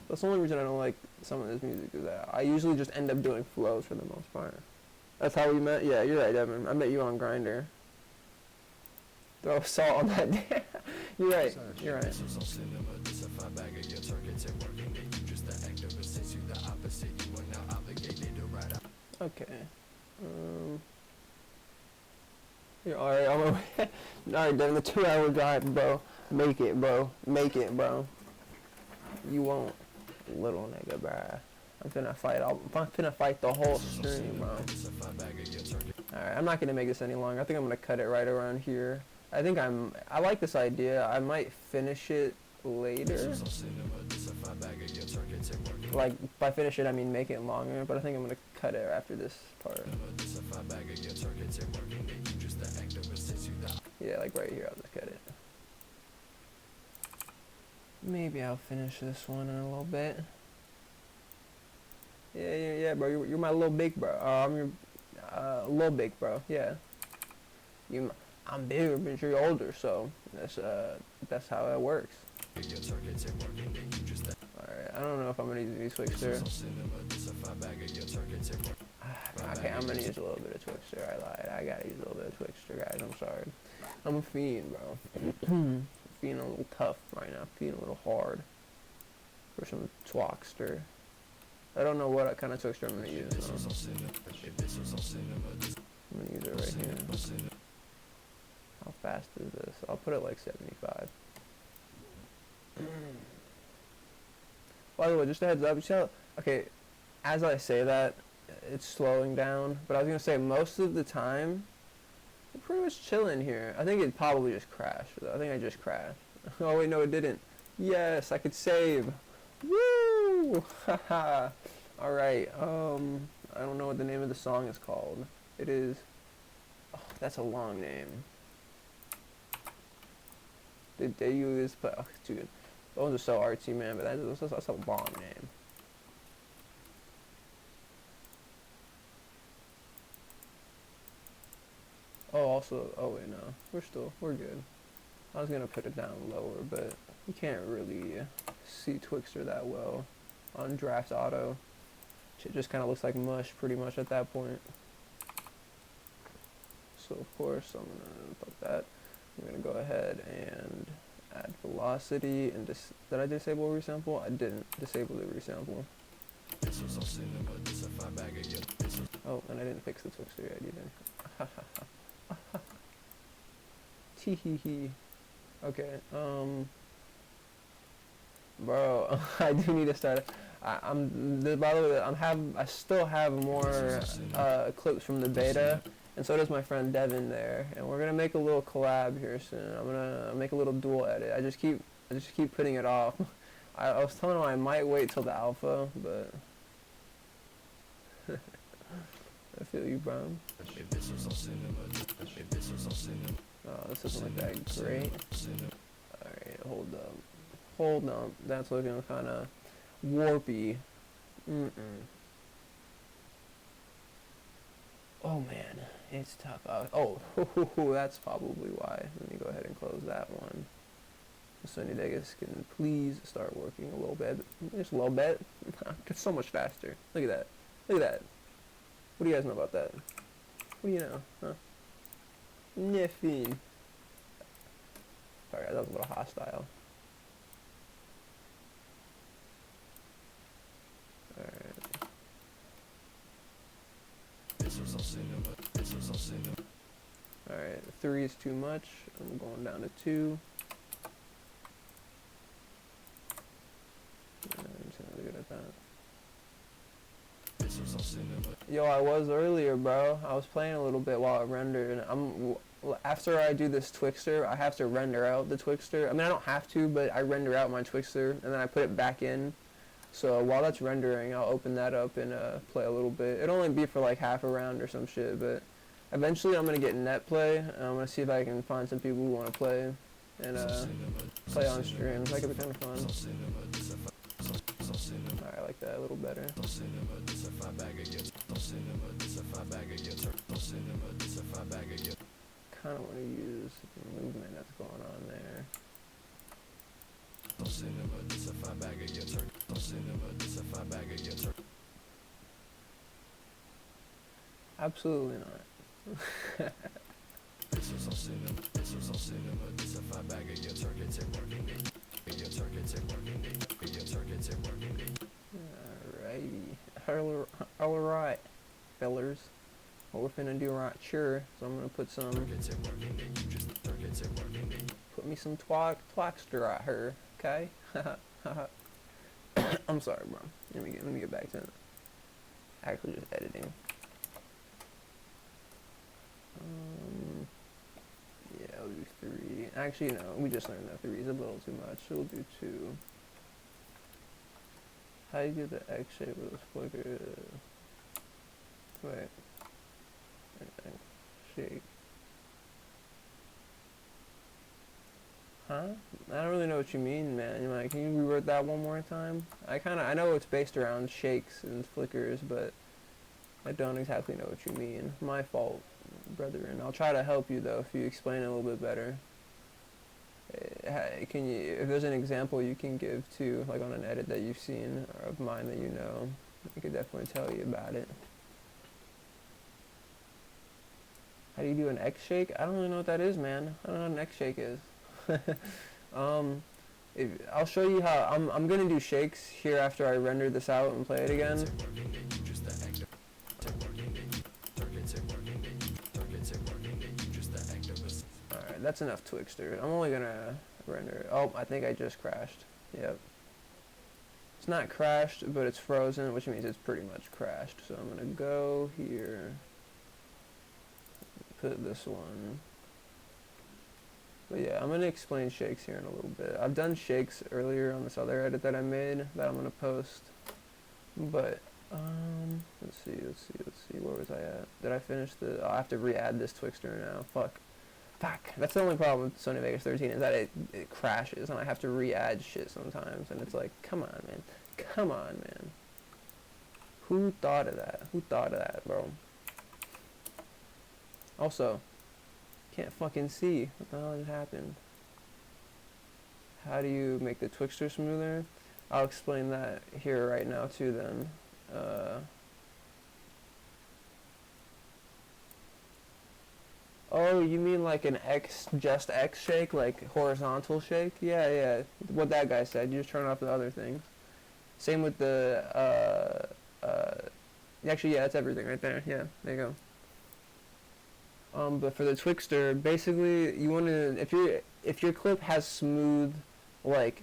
That's the only reason I don't like some of this music, is that I usually just end up doing flows for the most part. That's how we met? Yeah, you're right, Devin. I met you on Grindr. Throw salt on that. You're right. You're right. Okay. You're alright. Alright, Devin. The 2-hour drive, bro. Make it, bro. Make it, bro. You won't, little nigga, bruh. I'm finna fight. I'm finna fight the whole stream, bro. Alright, I'm not gonna make this any longer. I think I'm gonna cut it right around here. I like this idea. I might finish it later. Like, by finish it, I mean make it longer, but I think I'm gonna cut it after this part. Yeah, like right here, I'll just cut it. Maybe I'll finish this one in a little bit. Yeah, bro. You're my little big bro. I'm your little big bro. Yeah. I'm bigger, but you're older, so that's how it works. Alright, I don't know if I'm gonna use Twixter. Okay, I'm gonna use a little bit of Twixter. I lied. I gotta use a little bit of Twixter, guys. I'm sorry. I'm a fiend, bro. Feeling a little tough right now. Feeling a little hard for some Twixter. I don't know what kind of Twixter I'm gonna use. I'm gonna use it right here. How fast is this? I'll put it like 75. By the way, just a heads up. You see how, okay, as I say that, it's slowing down. But I was gonna say most of the time, I'm pretty much chilling here. I think it probably just crashed. I think I just crashed. Oh wait, no, it didn't. Yes, I could save. Woo! Haha. All right. I don't know what the name of the song is called. It is. Oh, that's a long name. Did they use? But oh, dude, those are so artsy, man. But that's a long name. Oh, also. Oh wait, no. We're good. I was gonna put it down lower, but you can't really see Twixter that well on Draft Auto. It just kind of looks like mush pretty much at that point. So of course I'm gonna put that. I'm gonna go ahead and add velocity and did I disable resample? I didn't disable the resample. Oh, and I didn't fix the Twixter yet either. Teehee. Okay, bro, I do need to start. By the way, I still have more clips from the beta, and so does my friend Devin there, and we're gonna make a little collab here soon. I'm gonna make a little dual edit. I just keep putting it off. I was telling him I might wait till the alpha, but I feel you, bro. Oh, this doesn't look that great. Alright, hold up. That's looking kind of warpy. Oh man, it's tough. Oh, that's probably why. Let me go ahead and close that one. So Vegas can please start working a little bit. Just a little bit. It's so much faster. Look at that. Look at that. What do you guys know about that? What do you know? Huh? Nothing. Sorry, that was a little hostile. Alright. Alright, 3 is too much. I'm going down to 2. I'm just gonna leave it at that. Yo, I was earlier, bro. I was playing a little bit while it rendered. After I do this Twixter, I have to render out the Twixter. I mean, I don't have to, but I render out my Twixter, and then I put it back in. So while that's rendering, I'll open that up and play a little bit. It'll only be for like half a round or some shit, but eventually I'm going to get net play. I'm going to see if I can find some people who want to play and play on streams. That could be kind of fun. Alright, I like that a little better. Kind of want to use the movement that's going on there. Absolutely not. Alrighty. Alright, fellers. What we're finna do right sure. So I'm gonna put some. Put me some twaxter right here, okay? I'm sorry, bro. Let me get back to it. Actually, just editing. Yeah, I'll do 3. Actually, no, we just learned that 3 is a little too much, so we'll do 2. How do you get the X shape with a flicker? Wait. X shape. Huh? I don't really know what you mean, man. You like, can you reword that one more time? I know it's based around shakes and flickers, but I don't exactly know what you mean. My fault, brethren. I'll try to help you though if you explain it a little bit better. Can you, if there's an example you can give too, like on an edit that you've seen or of mine that you know, I could definitely tell you about it. How do you do an X shake? I don't really know what that is, man. I don't know what an X shake is. I'll show you how. I'm gonna do shakes here after I render this out and play it again. Alright, that's enough Twixter. I'm only gonna render. Oh, I think I just crashed. Yep. It's not crashed, but it's frozen, which means it's pretty much crashed. So I'm gonna go here. Put this one. But yeah, I'm gonna explain shakes here in a little bit. I've done shakes earlier on this other edit that I made that I'm gonna post. But let's see. Where was I at? Did I finish the? Oh, I have to re-add this Twixter now. Fuck. That's the only problem with Sony Vegas 13 is that it crashes and I have to re-add shit sometimes, and it's like, come on, man. Who thought of that, bro? Also, can't fucking see. What the hell just happened? How do you make the Twixter smoother? I'll explain that here right now too then. Oh, you mean like an just X shake, like horizontal shake? Yeah. What that guy said. You just turn off the other things. Same with the, actually, yeah, that's everything right there. Yeah, there you go. But for the Twixter, basically, you want to, if your clip has smooth, like,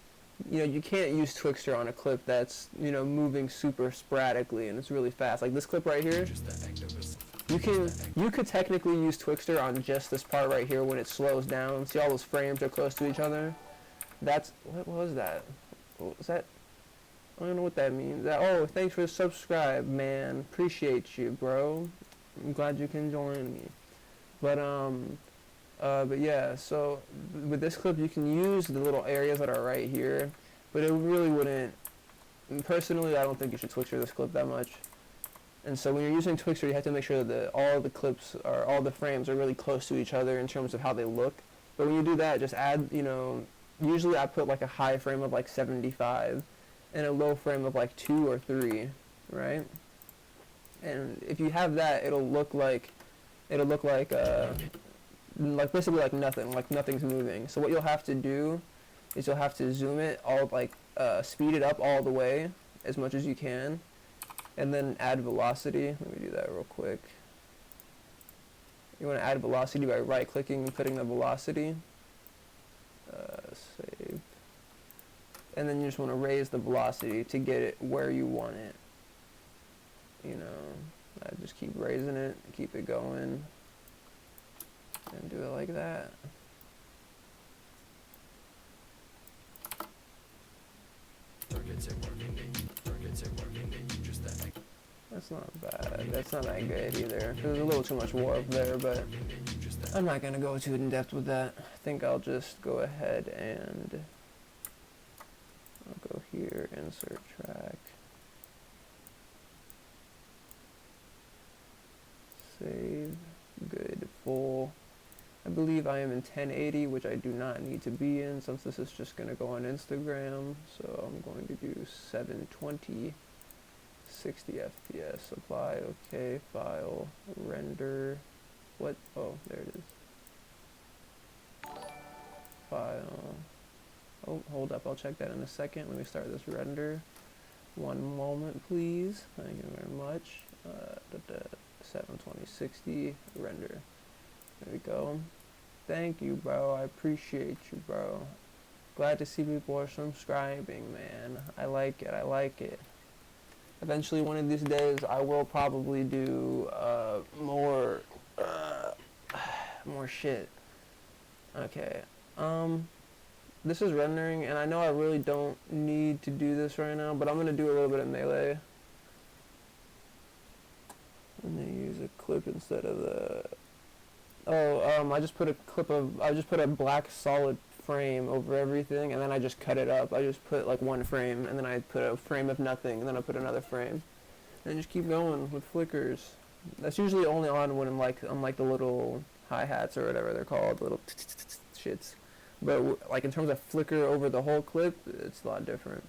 you can't use Twixter on a clip that's, moving super sporadically and it's really fast. Like this clip right here, you could technically use Twixter on just this part right here when it slows down. See all those frames are close to each other? What was that? What was that? I don't know what that means. Oh, thanks for the subscribe, man. Appreciate you, bro. I'm glad you can join me. But yeah, so with this clip you can use the little areas that are right here, but it really wouldn't, personally I don't think you should Twixter this clip that much. And so when you're using Twixter, you have to make sure that all the frames are really close to each other in terms of how they look. But when you do that, just add, usually I put like a high frame of like 75 and a low frame of like 2 or 3, right? And if you have that, it'll look like basically like nothing's moving. So what you'll have to do is you'll have to zoom it all, speed it up all the way as much as you can, and then add velocity. Let me do that real quick. You want to add velocity by right clicking and putting the velocity. Save. And then you just want to raise the velocity to get it where you want it. I just keep raising it, keep it going, and do it like that. That's not bad. That's not that good either. There's a little too much warp there, but I'm not going to go too in depth with that. I think I'll just go ahead and I'll go here, insert track. Save, good, full. I believe I am in 1080, which I do not need to be in since this is just going to go on Instagram. So I'm going to do 720, 60 FPS, apply, okay, file, render, what, oh, there it is. File, oh, hold up, I'll check that in a second. Let me start this render. One moment, please. Thank you very much. 720, 60, render. There we go. Thank you, bro. I appreciate you, bro. Glad to see people are subscribing, man. I like it. I like it. Eventually, one of these days, I will probably do more shit. Okay. This is rendering, and I know I really don't need to do this right now, but I'm gonna do a little bit of melee. I'm gonna use a clip instead of the. Oh, I just put a black solid frame over everything, and then I just cut it up. I just put like one frame, and then I put a frame of nothing, and then I put another frame, and just keep going with flickers. That's usually only on when I'm like the little hi-hats or whatever they're called, little shits. But like in terms of flicker over the whole clip, it's a lot different.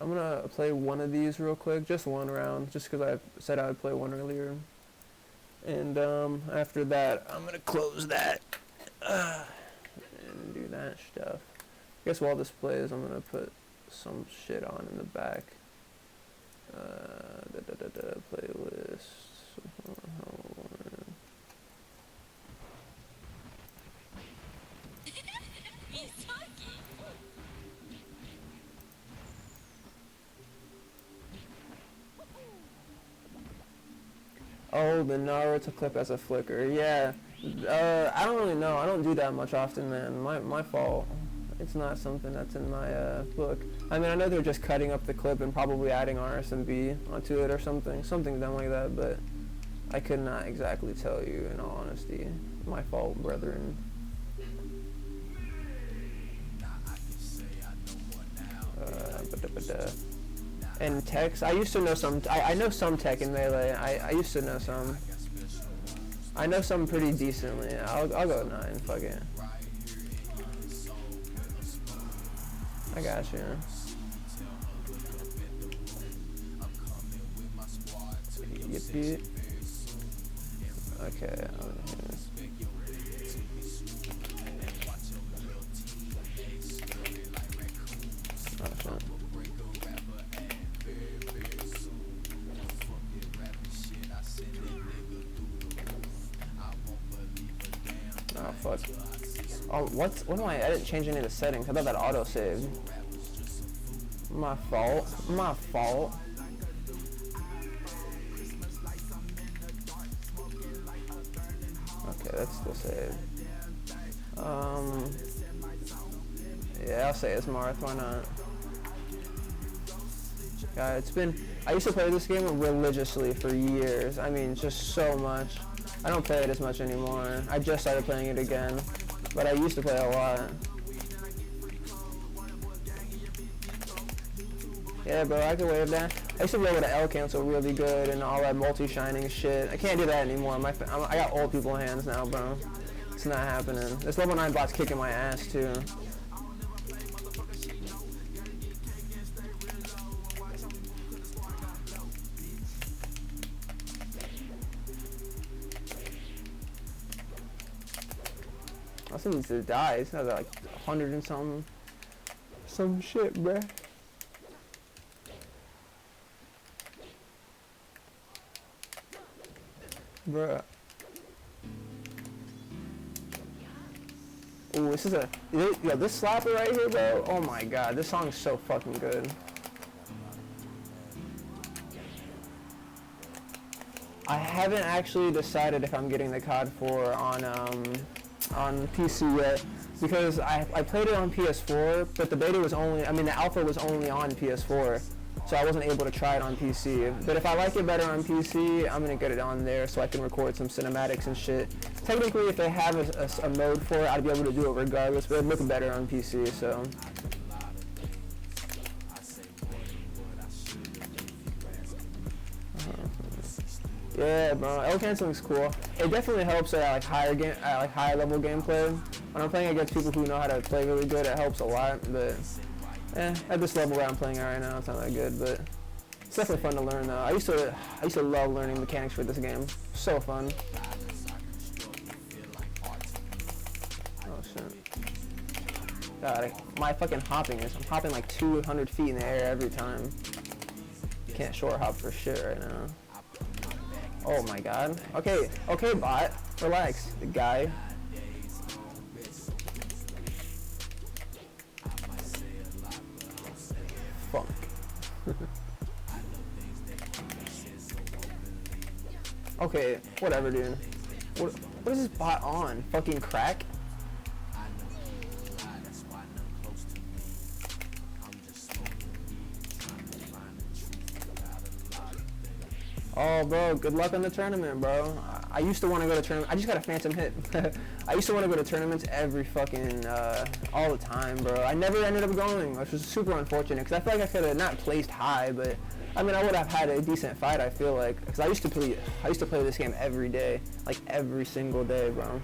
I'm gonna play one of these real quick, just one round, just because I said I would play one earlier. And after that, I'm gonna close that and do that stuff. I guess while this plays, I'm gonna put some shit on in the back. Playlist. Oh, the Naruto clip as a flicker. Yeah. I don't really know. I don't do that much often, man. My fault. It's not something that's in my book. I mean, I know they're just cutting up the clip and probably adding RSMB onto it or something dumb like that, but I could not exactly tell you, in all honesty. My fault, brethren. And techs, I used to know some. I know some tech in Melee. I used to know some. I know some pretty decently. I'll go 9. Fuck it. I got you. Yippee. Okay. Oh fuck. Oh, what am I? I didn't change any of the settings. I thought that auto saved. My fault. My fault. Okay, that's still saved. Yeah, I'll say it's Marth. Why not? God, it's been. I used to play this game religiously for years. I mean, just so much. I don't play it as much anymore. I just started playing it again, but I used to play a lot. Yeah, bro, I can wave that. I used to play with an L cancel really good and all that multi-shining shit. I can't do that anymore. I got old people hands now, bro. It's not happening. This level 9 bot's kicking my ass, too. I think needs to die. It's not like 100 and something. Some shit, bruh. Bruh. Ooh, this is yo, this slapper right here, bro. Oh my god, this song's so fucking good. I haven't actually decided if I'm getting the COD 4 on PC yet, because I played it on PS4, but the beta was only, I mean the alpha was only on PS4, so I wasn't able to try it on PC. But if I like it better on PC, I'm gonna get it on there so I can record some cinematics and shit. Technically, if they have a mode for it, I'd be able to do it regardless, but it'd look better on PC, so. Yeah, bro. L canceling's cool. It definitely helps at like higher level gameplay. When I'm playing against people who know how to play really good, it helps a lot. But at this level where I'm playing at right now, it's not that good. But it's definitely fun to learn though. I used to love learning mechanics for this game. So fun. Oh shit. God, my fucking hopping is, I'm hopping like 200 feet in the air every time. Can't short hop for shit right now. Oh my god. Okay, bot. Relax, the guy. Funk. Okay, whatever, dude. What is this bot on? Fucking crack? Oh, bro, good luck on the tournament, bro. I used to want to go to tournament. I just got a phantom hit. I used to want to go to tournaments every fucking, all the time, bro. I never ended up going, which was super unfortunate, because I feel like I could have not placed high, but, I mean, I would have had a decent fight, I feel like, because I used to play this game every day, like every single day, bro.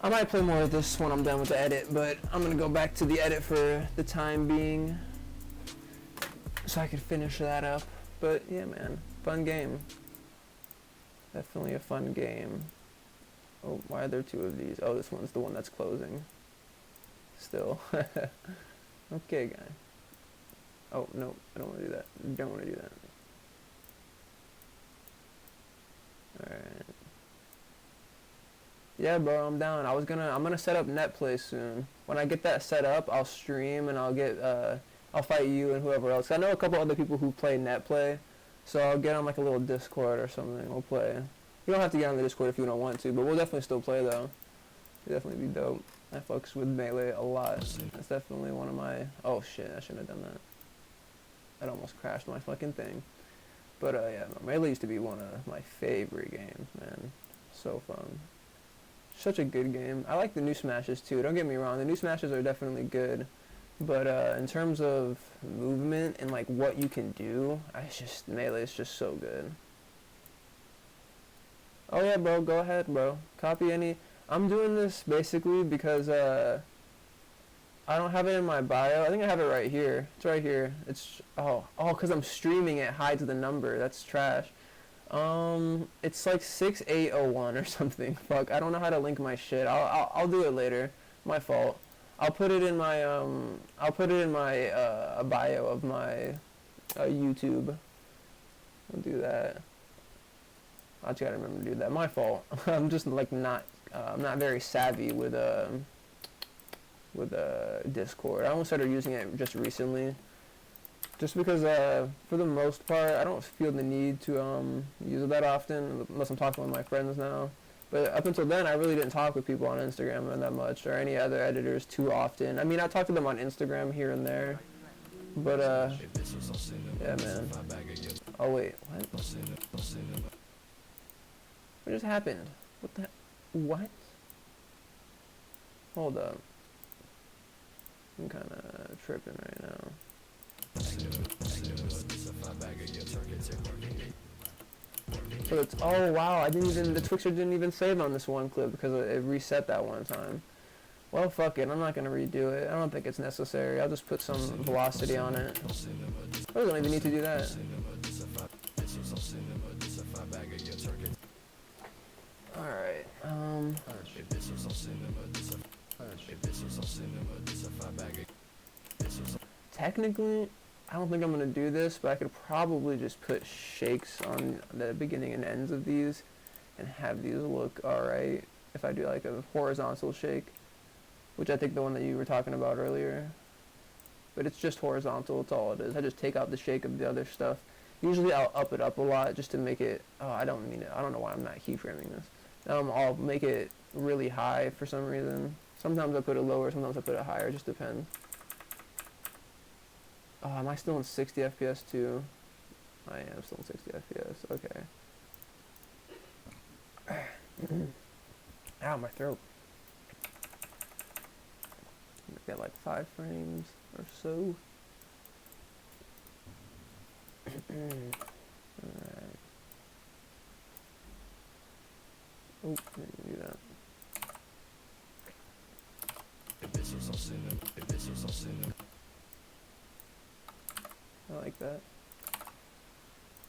I might play more of this when I'm done with the edit, but I'm going to go back to the edit for the time being, so I could finish that up. But, yeah, man. Fun game. Definitely a fun game. Oh, why are there two of these? Oh, this one's the one that's closing. Still. Okay, guy. Oh, no, I don't want to do that. Don't want to do that. Alright. Yeah, bro, I'm down. I'm gonna set up NetPlay soon. When I get that set up, I'll stream and I'll fight you and whoever else. I know a couple other people who play NetPlay. So I'll get on like a little Discord or something. We'll play. You don't have to get on the Discord if you don't want to, but we'll definitely still play though. It'll definitely be dope. I fucks with Melee a lot. That's definitely one of my... Oh shit, I shouldn't have done that. That almost crashed my fucking thing. But yeah, Melee used to be one of my favorite games, man. So fun. Such a good game. I like the new Smashes too. Don't get me wrong, the new Smashes are definitely good. But in terms of movement and like what you can do, Melee is just so good. Oh yeah, bro, go ahead, bro. Copy any. I'm doing this basically because I don't have it in my bio. I think I have it right here. It's right here. It's because I'm streaming it hides the number. That's trash. It's like 6801 or something. Fuck, I don't know how to link my shit. I'll do it later. My fault. I'll put it in my bio of my YouTube. I'll do that. I just gotta remember to do that. My fault. I'm just like I'm not very savvy with Discord. I only started using it just recently. Just because for the most part I don't feel the need to use it that often unless I'm talking with my friends now. But up until then, I really didn't talk with people on Instagram that much, or any other editors too often. I mean, I talked to them on Instagram here and there, but yeah, man. Oh wait, what? What just happened? What? Hold up. I'm kind of tripping right now. So it's, oh wow, the Twixer didn't even save on this one clip because it reset that one time. Well, fuck it, I'm not gonna redo it. I don't think it's necessary. I'll just put some velocity on it. I don't even need to do that. Alright, technically, I don't think I'm going to do this, but I could probably just put shakes on the beginning and ends of these and have these look alright if I do like a horizontal shake, which I think the one that you were talking about earlier. But it's just horizontal, that's all it is. I just take out the shake of the other stuff. Usually I'll up it up a lot just to make it, I don't know why I'm not keyframing this. I'll make it really high for some reason. Sometimes I put it lower, sometimes I put it higher, it just depends. Oh, am I still in 60 FPS too? I am still in 60 FPS, okay. Ow, my throat. Get like 5 frames or so. Alright. Oh, didn't do that. I like that.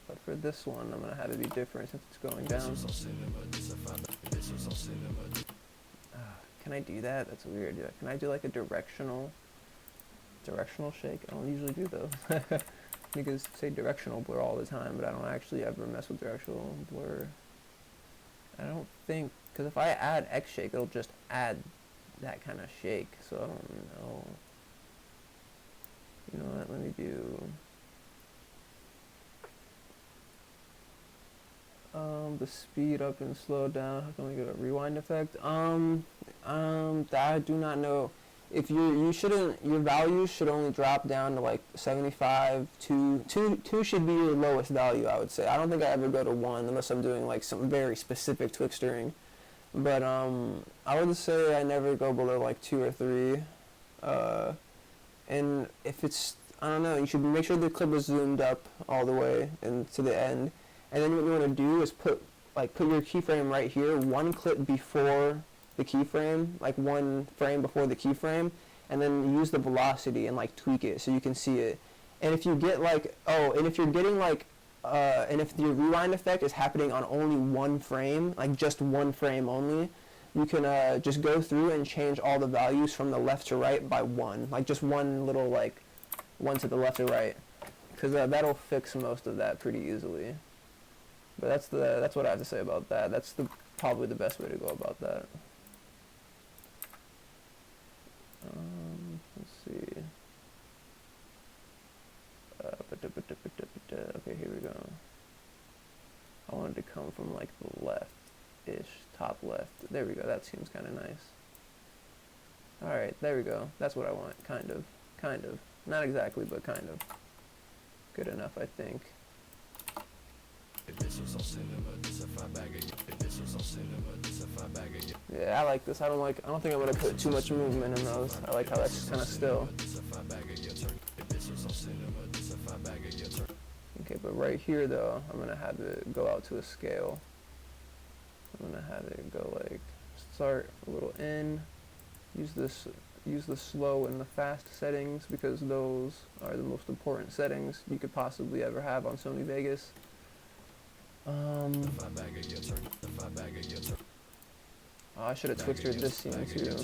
But for this one, I'm gonna have it be different since it's going down. Can I do that? That's weird. Can I do like a directional shake? I don't usually do those. Niggas say directional blur all the time, but I don't actually ever mess with directional blur. I don't think, because if I add X shake, it'll just add that kind of shake, so I don't know. You know what, let me do the speed up and slow down. How can we get a rewind effect? I do not know. If you shouldn't, your values should only drop down to like 75. Two should be your lowest value, I would say. I don't think I ever go to 1 unless I'm doing like some very specific twixtering. But I would say I never go below like 2 or 3. And if it's, I don't know, you should make sure the clip is zoomed up all the way and to the end. And then what you want to do is put your keyframe right here, one clip before the keyframe, like 1 frame before the keyframe, and then use the velocity and like tweak it so you can see it. And if you get like, and if you're getting like, and if your rewind effect is happening on only 1 frame, like just 1 frame only, you can just go through and change all the values from the left to right by 1, like just one little like 1 to the left or right, because that'll fix most of that pretty easily. But that's what I have to say about that. That's probably the best way to go about that. Let's see. Okay, here we go. I wanted to come from like the left-ish, top left. There we go. That seems kind of nice. Alright, there we go. That's what I want. Kind of. Not exactly, but kind of. Good enough, I think. Yeah, I like this. I don't think I'm gonna put too much movement in those. I like how that's just kind of still. Okay, but right here though, I'm gonna have it go out to a scale. I'm gonna have it go like start a little in. Use the slow and the fast settings because those are the most important settings you could possibly ever have on Sony Vegas. I should have twixtered this scene too.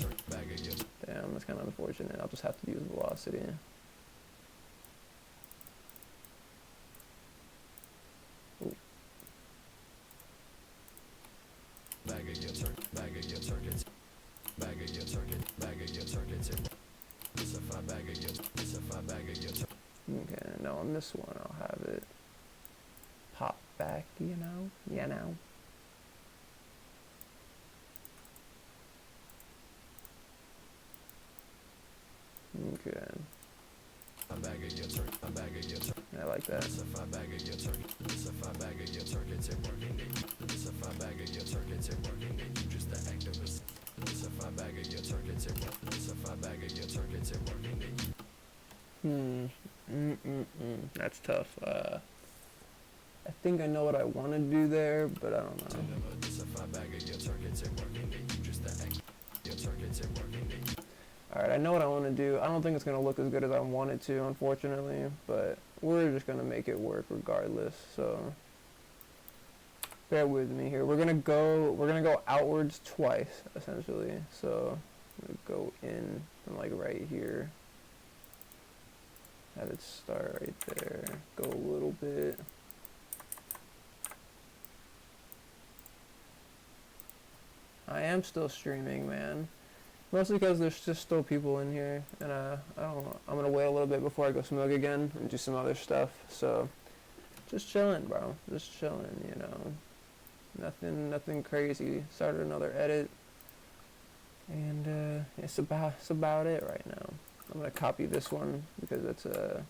Damn, that's kind of unfortunate. I'll just have to use velocity. Ooh. Okay, now on this one I'll have it pop back, you know? Okay. I like that. That's tough. I think I know what I want to do there, but I don't know. Alright, I know what I want to do. I don't think it's going to look as good as I want it to, unfortunately, but we're just going to make it work regardless, so bear with me here. We're going to go outwards twice, essentially, so I'm going to go in from like right here. Have it start right there, go a little bit. I am still streaming, man. Mostly because there's just still people in here, and I don't know. I'm gonna wait a little bit before I go smoke again and do some other stuff. So, just chilling, bro. Just chilling, you know. Nothing crazy. Started another edit, and it's about it right now. I'm gonna copy this one because it's a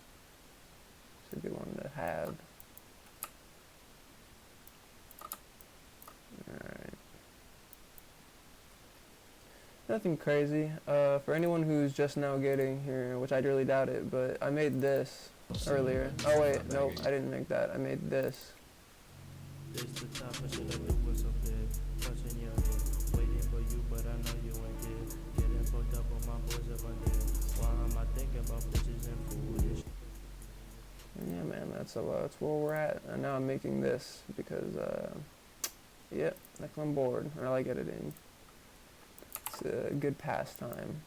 good one to have. Alright. Nothing crazy. For anyone who's just now getting here, which I really doubt it, but I made this earlier. Oh wait, nope, I didn't make that. I made this. This the top of shit like the whistle bit. Touching your so that's where we're at. And now I'm making this because, yep, like I'm bored. I like editing. It's a good pastime.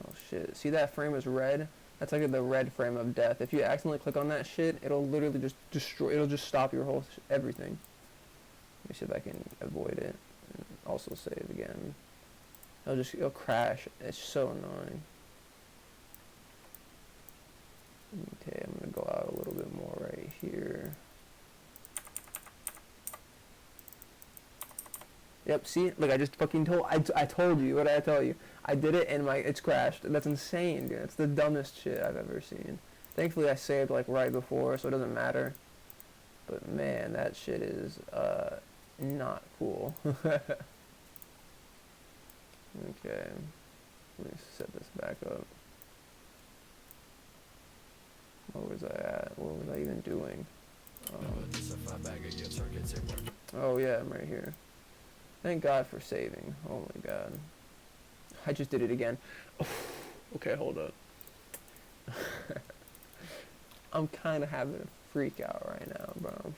Oh shit, see that frame is red? That's like the red frame of death. If you accidentally click on that shit, it'll literally just destroy, it'll just stop your whole, everything. Let me see if I can avoid it. And also save again. It'll crash. It's so annoying. Okay, I'm gonna go out a little bit more right here. Yep, see? Look, I just fucking told, I told you, what did I tell you? I did it and it's crashed. That's insane, dude. It's the dumbest shit I've ever seen. Thankfully I saved like right before, so it doesn't matter. But man, that shit is, not cool. Okay. Let me set this back up. Where was I at? What was I even doing? Oh yeah, I'm right here. Thank God for saving. Oh my God. I just did it again. Okay, hold up. I'm kind of having a freak out right now, bro.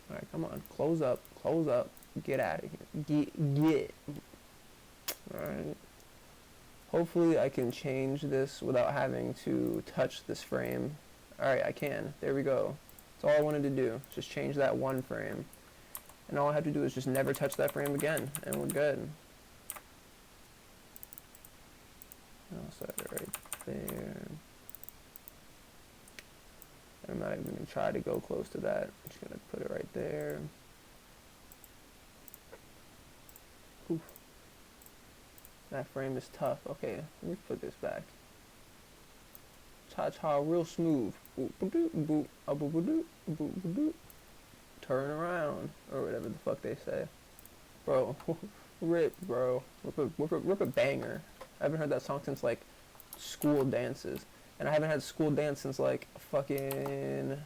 Alright, come on. Close up. Close up. Get out of here. Get. Alright. Hopefully I can change this without having to touch this frame. Alright, I can. There we go. That's all I wanted to do. Just change that one frame. And all I have to do is just never touch that frame again. And we're good. I'll set it right there. I'm not even going to try to go close to that. I'm just going to put it right there. Oof. That frame is tough. Okay, let me put this back. Cha-cha, real smooth. Boop, boop, boop, boop, boop, boop, boop. Turn around, or whatever the fuck they say. Bro, rip, bro. Rip a banger. I haven't heard that song since, like, school dances. And I haven't had school dance since, like, fucking...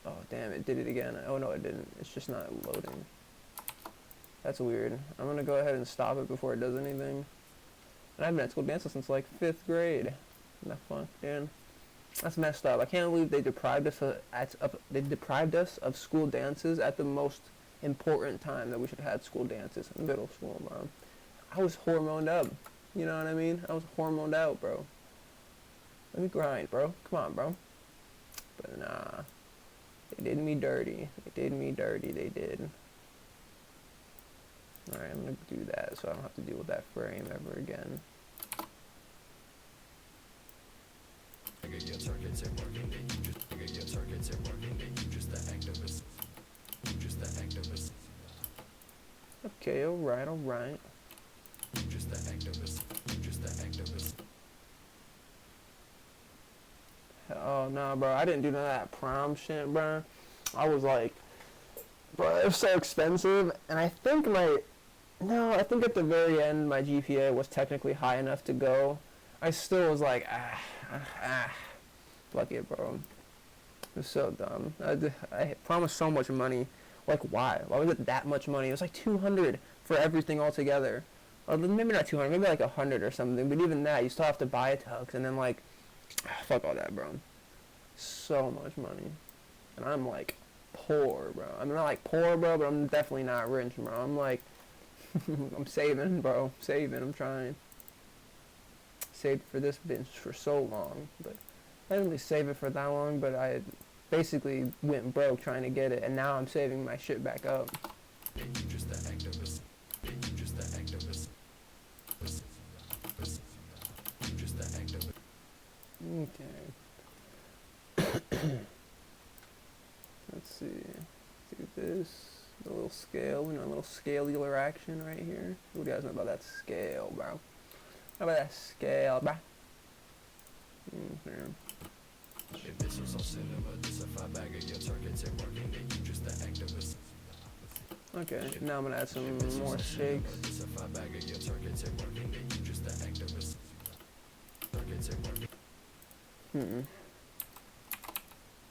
Oh, damn, it did it again. Oh, no, it didn't. It's just not loading. That's weird. I'm gonna go ahead and stop it before it does anything. And I haven't had school dances since, like, 5th grade. Isn't that fun, dude? That's messed up. I can't believe they deprived us of school dances at the most important time that we should have had school dances. Middle school, bro. I was hormoned up. You know what I mean? I was hormoned out, bro. Let me grind, bro. Come on, bro. But nah. They did me dirty. They did me dirty. They did. Alright, I'm gonna do that so I don't have to deal with that frame ever again. Okay, alright, alright. Oh, no, bro. I didn't do none of that prom shit, bro. I was like, bro, it was so expensive. And I think I think at the very end, my GPA was technically high enough to go. I still was like, fuck it, bro. It was so dumb. I promised so much money. Like, why? Why was it that much money? It was like $200 for everything altogether. Or maybe not 200, maybe like 100 or something. But even that, you still have to buy a tux, and then like, fuck all that, bro. So much money, and I'm like poor, bro. I'm not like poor, bro, but I'm definitely not rich, bro. I'm like, I'm saving, bro. Saving. I'm trying. Saved for this bitch for so long, but I didn't really save it for that long. But I basically went broke trying to get it, and now I'm saving my shit back up. Okay. Let's see. Do this. A little scale. A little scalular action right here. What do you guys know about that scale, bro? How about that scale, bro? Okay, now I'm gonna add some more shakes.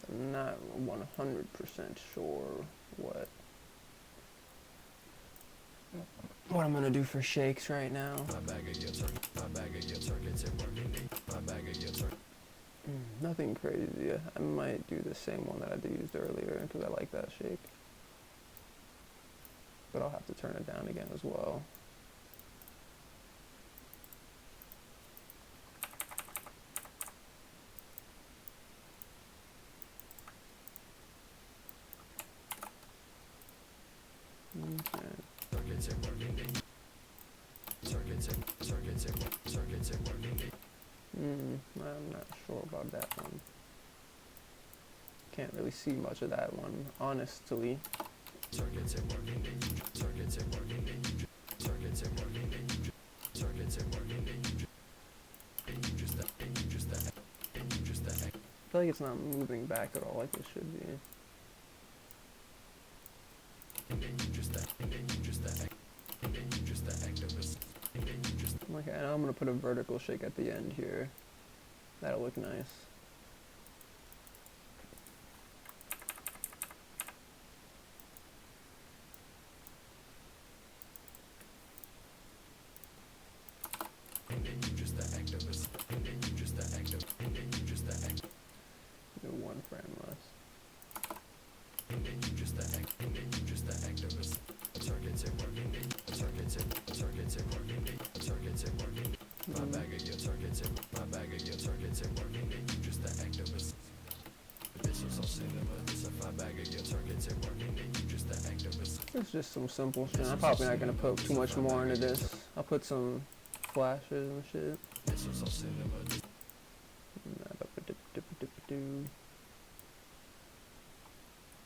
I'm not 100% sure what I'm gonna do for shakes right now. Nothing crazy. I might do the same one that I used earlier because I like that shake. But I'll have to turn it down again as well. I'm not sure about that one. Can't really see much of that one, honestly. I feel like it's not moving back at all like it should be. Okay, now I'm gonna put a vertical shake at the end here. That'll look nice. Do one frame less. It's just some simple shit. I'm probably not gonna put too much more into this. I'll put some flashes and shit. Is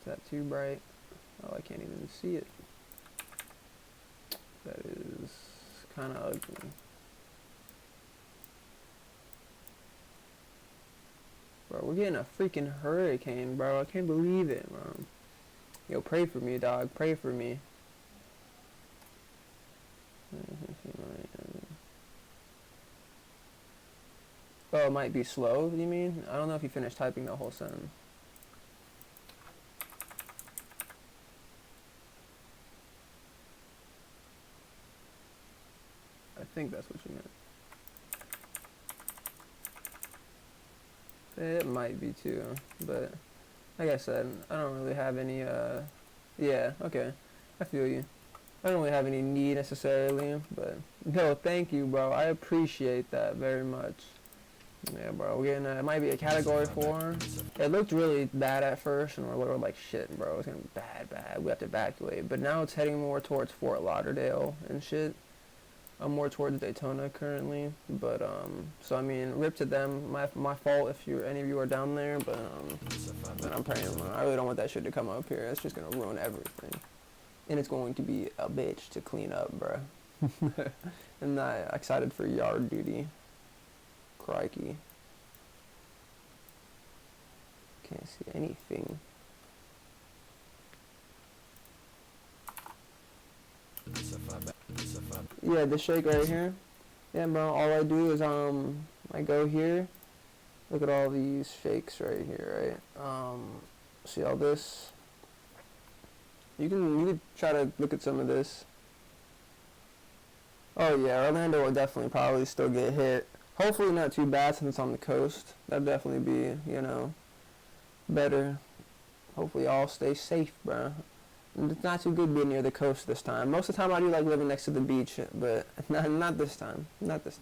that too bright? Oh, I can't even see it. That is kind of ugly. Bro, we're getting a freaking hurricane, bro. I can't believe it, bro. Yo, pray for me, dog. Pray for me. Oh, it might be slow, you mean? I don't know if you finished typing the whole sentence. I think that's what you meant. It might be too, but like I said, I don't really have any, yeah, okay, I feel you. I don't really have any need necessarily, but no, thank you, bro. I appreciate that very much. Yeah, bro, we're getting it might be a category 4. It looked really bad at first, and we're like, shit, bro, it's gonna be bad. We have to evacuate. But now it's heading more towards Fort Lauderdale and shit. I'm more towards Daytona currently, but so I mean, rip to them. My fault if any of you are down there, but man, I'm praying. I really don't want that shit to come up here. It's just gonna ruin everything, and it's going to be a bitch to clean up, bro. I'm not excited for yard duty. Crikey. Can't see anything. Yeah, the shake right here. Yeah, bro, all I do is I go here. Look at all these shakes right here, right? See all this? You can try to look at some of this. Oh yeah, Orlando will definitely probably still get hit. Hopefully not too bad since it's on the coast. That'd definitely be, you know, better. Hopefully all stay safe, bro. It's not too good being near the coast this time. Most of the time I do like living next to the beach, but not this time. Not this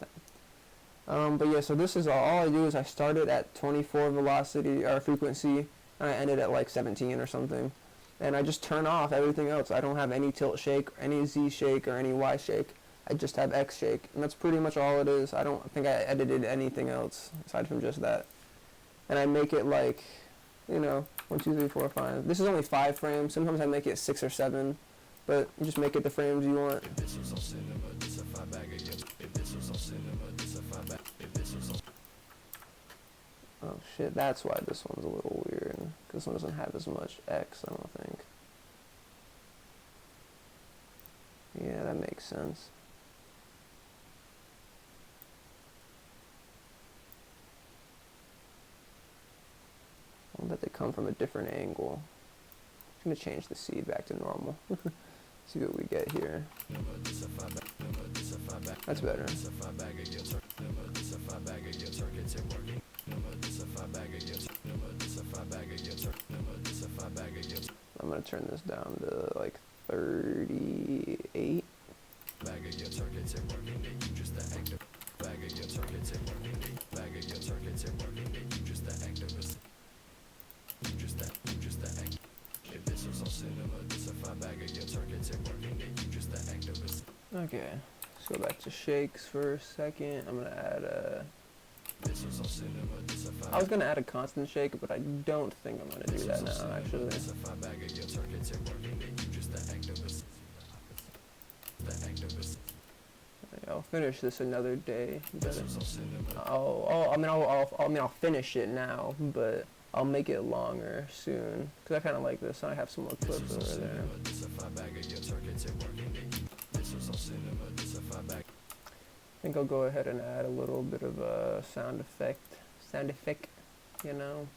time. But yeah, so this is all I do is I started at 24 velocity or frequency, and I ended at like 17 or something. And I just turn off everything else. I don't have any tilt shake, any Z shake, or any Y shake. I just have X shake, and that's pretty much all it is. I don't think I edited anything else aside from just that. And I make it like, you know, 1, 2, 3, 4, 5. This is only 5 frames. Sometimes I make it 6 or 7, but you just make it the frames you want. Oh shit, that's why this one's a little weird. This one doesn't have as much X, I don't think. Yeah, that makes sense. I want that to come from a different angle. I'm gonna change the seed back to normal. See what we get here. That's better. turn this down to like 38. Bag of your turkey tip working, you just the active. Bag of your turkey tip working, bag of your turkey tip working, you just the activist. You just the active. If this was on cinema, this if I bag of your turkey tip working, you just the activist. Okay, let's go back to shakes for a second. I'm gonna add a. This was on cinema, this if I was gonna add a constant shake, but I don't think I'm gonna do that now. Actually, this if I bag of your turkey tip working, you just the activist. The activist. I'll finish this another day. But This was on cinema. I'll finish it now, but I'll make it longer soon because I kind of like this. And I have some more clips over there. This if I bag of your turkey tip working, this was on cinema, this if I bag. I think I'll go ahead and add a little bit of a sound effect, you know.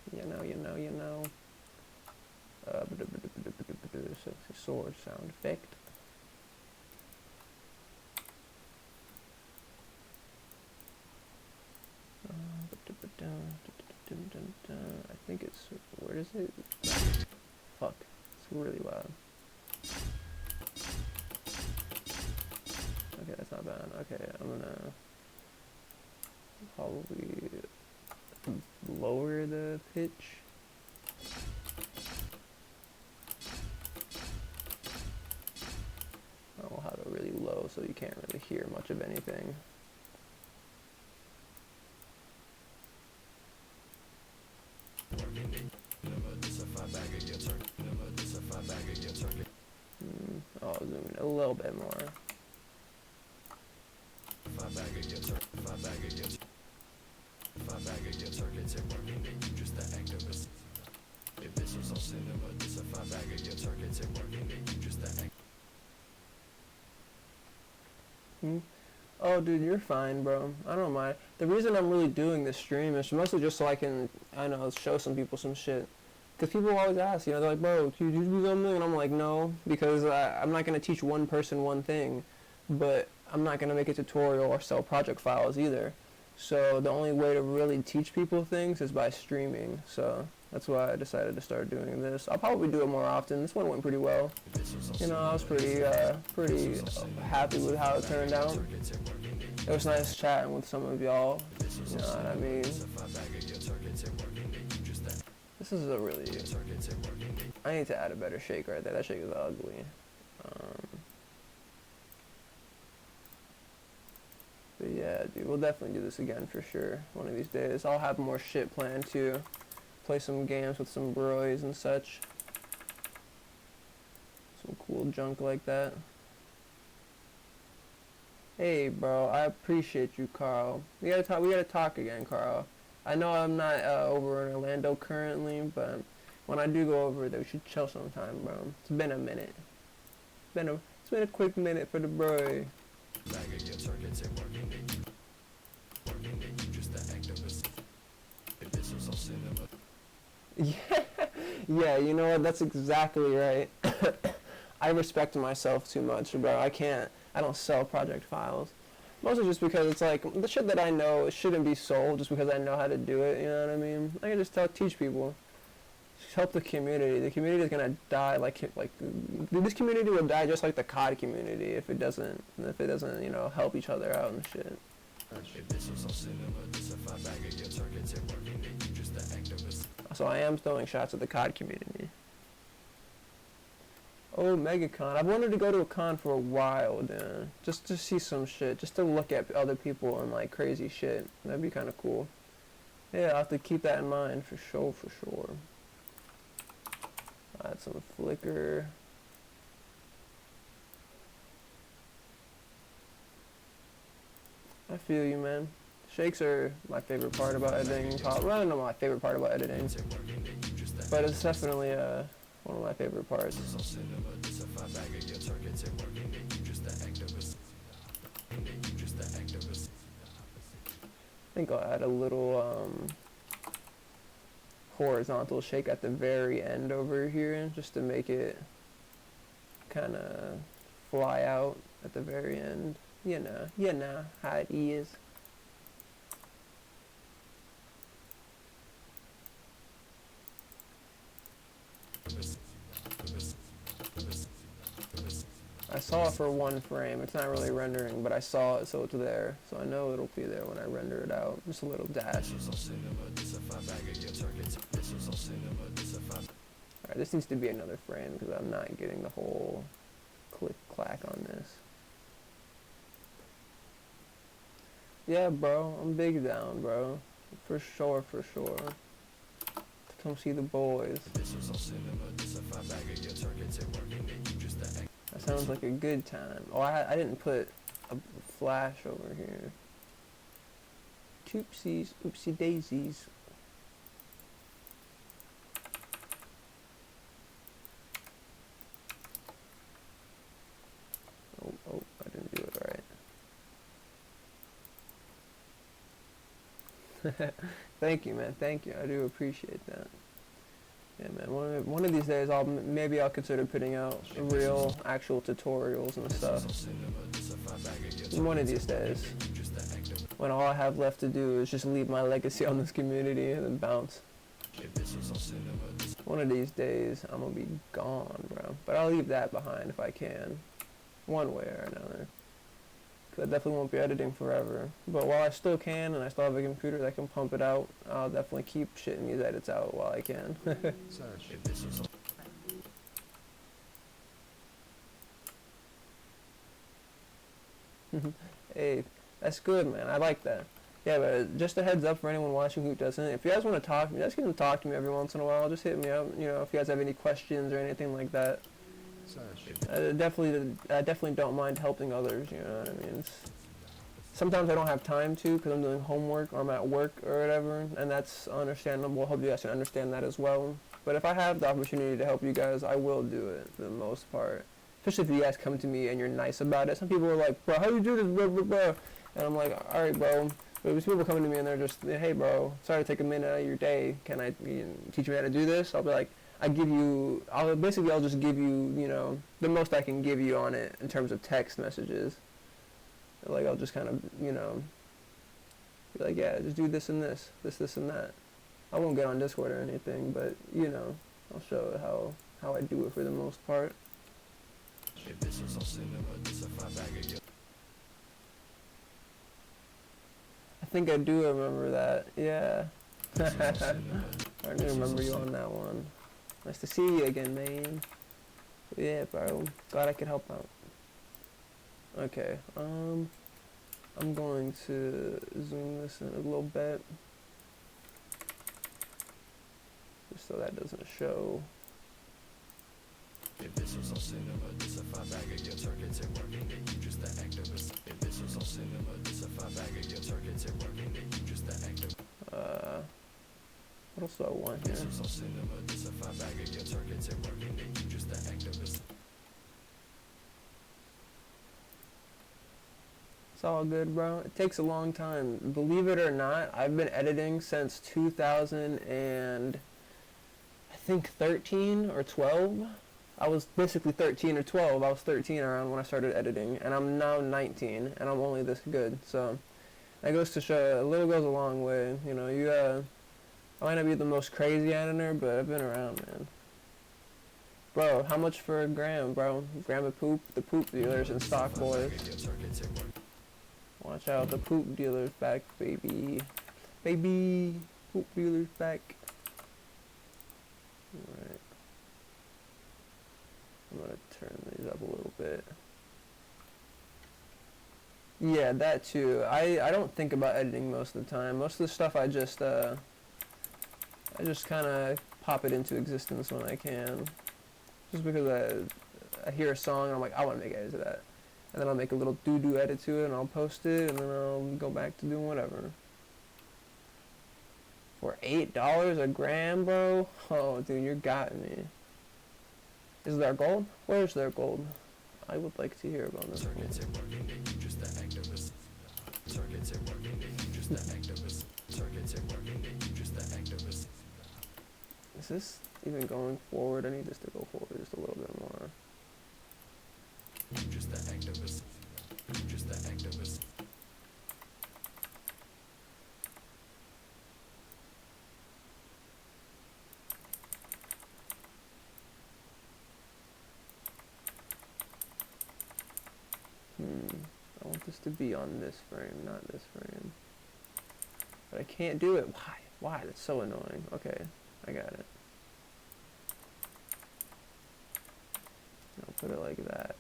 Sexy sword sound effect. I think it's, where is it? Fuck, it's really loud. Okay, that's not bad. Okay, I'm gonna probably lower the pitch. I'll have it really low so you can't really hear much of anything. I'll zoom in a little bit more. If I bag of your turkey, if I bag of your turkey tip working, you just the activist. If this was on cinema, this if I bag of your turkey tip working, you just the activist. Oh, dude, you're fine, bro. I don't mind. The reason I'm really doing this stream is mostly just so I can, I know, show some people some shit. Because people always ask, you know, they're like, bro, can you do something? And I'm like, no, because I'm not going to teach one person one thing, but I'm not going to make a tutorial or sell project files either. So the only way to really teach people things is by streaming. So that's why I decided to start doing this. I'll probably do it more often. This one went pretty well. You know, I was pretty happy with how it turned out. It was nice chatting with some of y'all. You know what I mean? This is a really... I need to add a better shake right there. That shake is ugly. But yeah, dude, we'll definitely do this again for sure. One of these days. I'll have more shit planned too. Play some games with some bros and such. Some cool junk like that. Hey, bro, I appreciate you, Carl. We gotta talk again, Carl. I know I'm not over in Orlando currently, but when I do go over there, we should chill sometime, bro. It's been a minute. It's been a quick minute for the bro. Yeah, you know what? That's exactly right. I respect myself too much, bro. I don't sell project files. Mostly just because it's like, the shit that I know shouldn't be sold just because I know how to do it, you know what I mean? I can just teach people. Just help the community. The community is gonna die this community will die just like the COD community if it doesn't, you know, help each other out and shit. So I am throwing shots at the COD community. Oh, MegaCon. I've wanted to go to a con for a while, dude. Just to see some shit. Just to look at other people and like crazy shit. That'd be kind of cool. Yeah, I'll have to keep that in mind for sure, Add some flicker. I feel you, man. Shakes are my favorite part about editing. Well, not my favorite part about editing, but it's definitely one of my favorite parts. I think I'll add a little horizontal shake at the very end over here just to make it kind of fly out at the very end. You know how it is. saw it for one frame. It's not really rendering, but I saw it, so it's there. So I know it'll be there when I render it out. Just a little dash. Alright, this needs to be another frame because I'm not getting the whole click clack on this. Yeah, bro, I'm big down, bro. For sure, for sure. Come see the boys. That sounds like a good time. Oh, I didn't put a flash over here. Oopsies, oopsie daisies. Oh, I didn't do it right. Thank you, man. Thank you. I do appreciate that. Yeah, man. One of these days, maybe I'll consider putting out real, actual tutorials and stuff. One of these days, when all I have left to do is just leave my legacy on this community and then bounce. One of these days, I'm gonna be gone, bro. But I'll leave that behind if I can, one way or another. Cause I definitely won't be editing forever. But while I still can, and I still have a computer that can pump it out, I'll definitely keep shitting these edits out while I can. Hey, that's good, man. I like that. Yeah, but just a heads up for anyone watching who doesn't. If you guys want to talk to me, just can talk to me every once in a while. Just hit me up. You know, if you guys have any questions or anything like that. I definitely don't mind helping others, you know what I mean? Sometimes I don't have time to because I'm doing homework or I'm at work or whatever, and that's understandable. I hope you guys can understand that as well. But if I have the opportunity to help you guys, I will do it for the most part. Especially if you guys come to me and you're nice about it. Some people are like, bro, how do you do this, bro, bro, bro? And I'm like, alright, bro. But there's people coming to me and they're just, hey, bro, sorry to take a minute out of your day. Can I teach you how to do this? I'll be like, I'll just give you, you know, the most I can give you on it in terms of text messages. Like, I'll just kind of, you know, be like, yeah, just do this and this and that. I won't get on Discord or anything, but, you know, I'll show how I do it for the most part. I think I do remember that, yeah. I do remember you on that one. Nice to see you again, man. But yeah, bro. Glad I could help out. Okay, I'm going to zoom this in a little bit. Just so that doesn't show. If this was on cinema, this a 5-bag of your targets and working that you just the activist. If this was on cinema, this a 5-bag of your targets and working that you just the activist. What else do I want here? This was on cinema, this a 5-bag of your targets and working that you just the activist. It's all good, bro. It takes a long time. Believe it or not, I've been editing since 2000 and I think 13 or 12. I was basically 13 or 12. I was 13 around when I started editing, and I'm now 19, and I'm only this good. So that goes to show a little goes a long way. You know, I might not be the most crazy editor, but I've been around, man. Bro, how much for a gram, bro? Gram of poop? The poop dealers and stock boys. Watch out, the poop dealer's back, baby. Baby, poop dealer's back. Alright. I'm gonna turn these up a little bit. Yeah, that too. I don't think about editing most of the time. Most of the stuff I just kind of pop it into existence when I can. Just because I hear a song and I'm like, I want to make edits of that. And then I'll make a little doo-doo edit to it and I'll post it and then I'll go back to doing whatever. For $8 a gram, bro? Oh, dude, you got me. Is there gold? Where's their gold? I would like to hear about this. Is this even going forward? I need this to go forward just a little bit more. Just the activist. Just the activist. just to be on this frame, not this frame. But I can't do it. Why? Why? That's so annoying. Okay, I got it. I'll put it like that.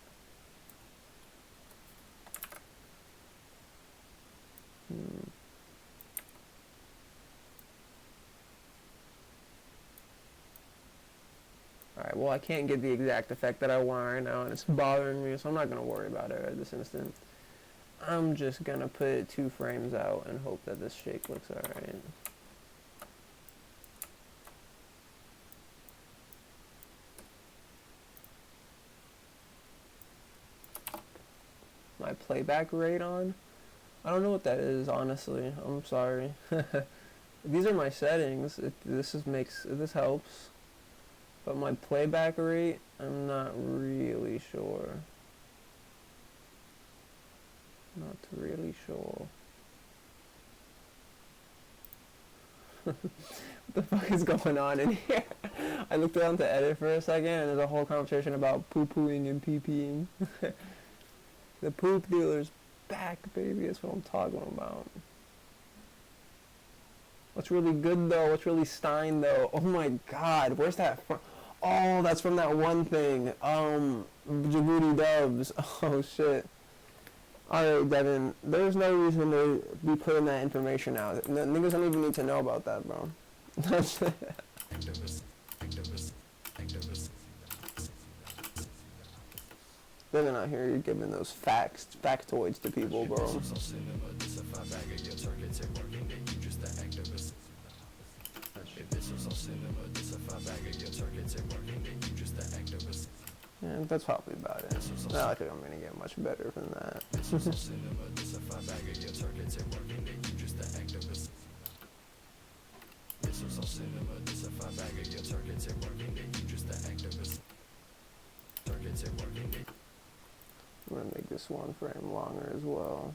Alright, well I can't get the exact effect that I want right now and it's bothering me, so I'm not going to worry about it at this instant. I'm just going to put 2 frames out and hope that this shake looks alright. My playback rate on? I don't know what that is, honestly. I'm sorry. These are my settings. If this helps. But my playback rate, I'm not really sure. Not really sure. What the fuck is going on in here? I looked around to edit for a second and there's a whole conversation about poo-pooing and pee-peeing. The poop dealer's back, baby. That's what I'm talking about. What's really good though? What's really Stein though? Oh my god, where's that from? Oh, that's from that one thing. Djibouti Dubs. Oh shit. Alright, Devin. There's no reason to be putting that information out. Niggas don't even need to know about that, bro. Devin out here, you're giving those factoids to people, bro. Yeah, that's probably about it. No, I think I'm gonna get much better than that. I'm gonna make this 1 frame longer as well.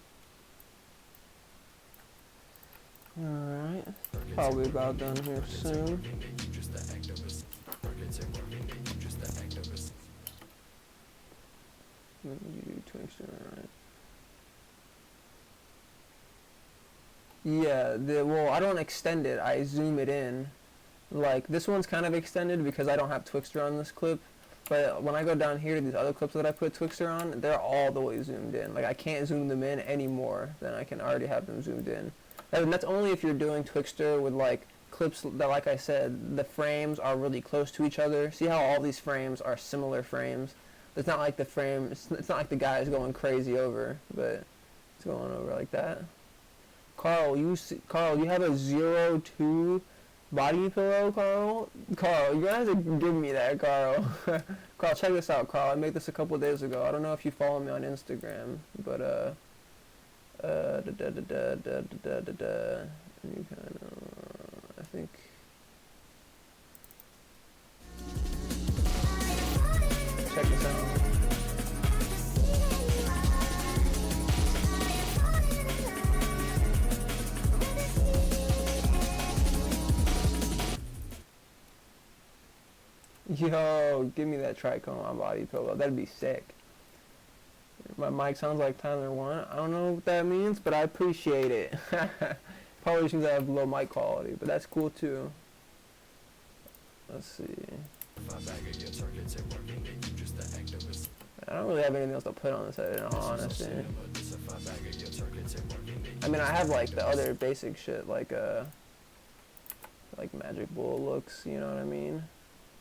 Alright, probably about done here soon. You Twinkster, alright. Yeah, well, I don't extend it, I zoom it in. Like, this one's kind of extended because I don't have Twixtor on this clip. But when I go down here to these other clips that I put Twixtor on, they're all the way zoomed in. Like, I can't zoom them in any more than I can already have them zoomed in. And that's only if you're doing Twixtor with, like, clips that, like I said, the frames are really close to each other. See how all these frames are similar frames? It's not like the frame, it's not like the guy is going crazy over, but it's going over like that. Carl, you have a 0.2 body pillow, Carl? Carl, you're gonna have to give me that, Carl. Carl, check this out, Carl. I made this a couple days ago. I don't know if you follow me on Instagram, but you kind of, I think. Check this out. Yo, give me that tricome on my body pillow. That'd be sick. My mic sounds like Tyler 1. I don't know what that means, but I appreciate it. Probably just means I have low mic quality, but that's cool too. Let's see. I don't really have anything else to put on this edit, in all honesty. I mean, I have like the other basic shit, like Magic Bull looks, you know what I mean?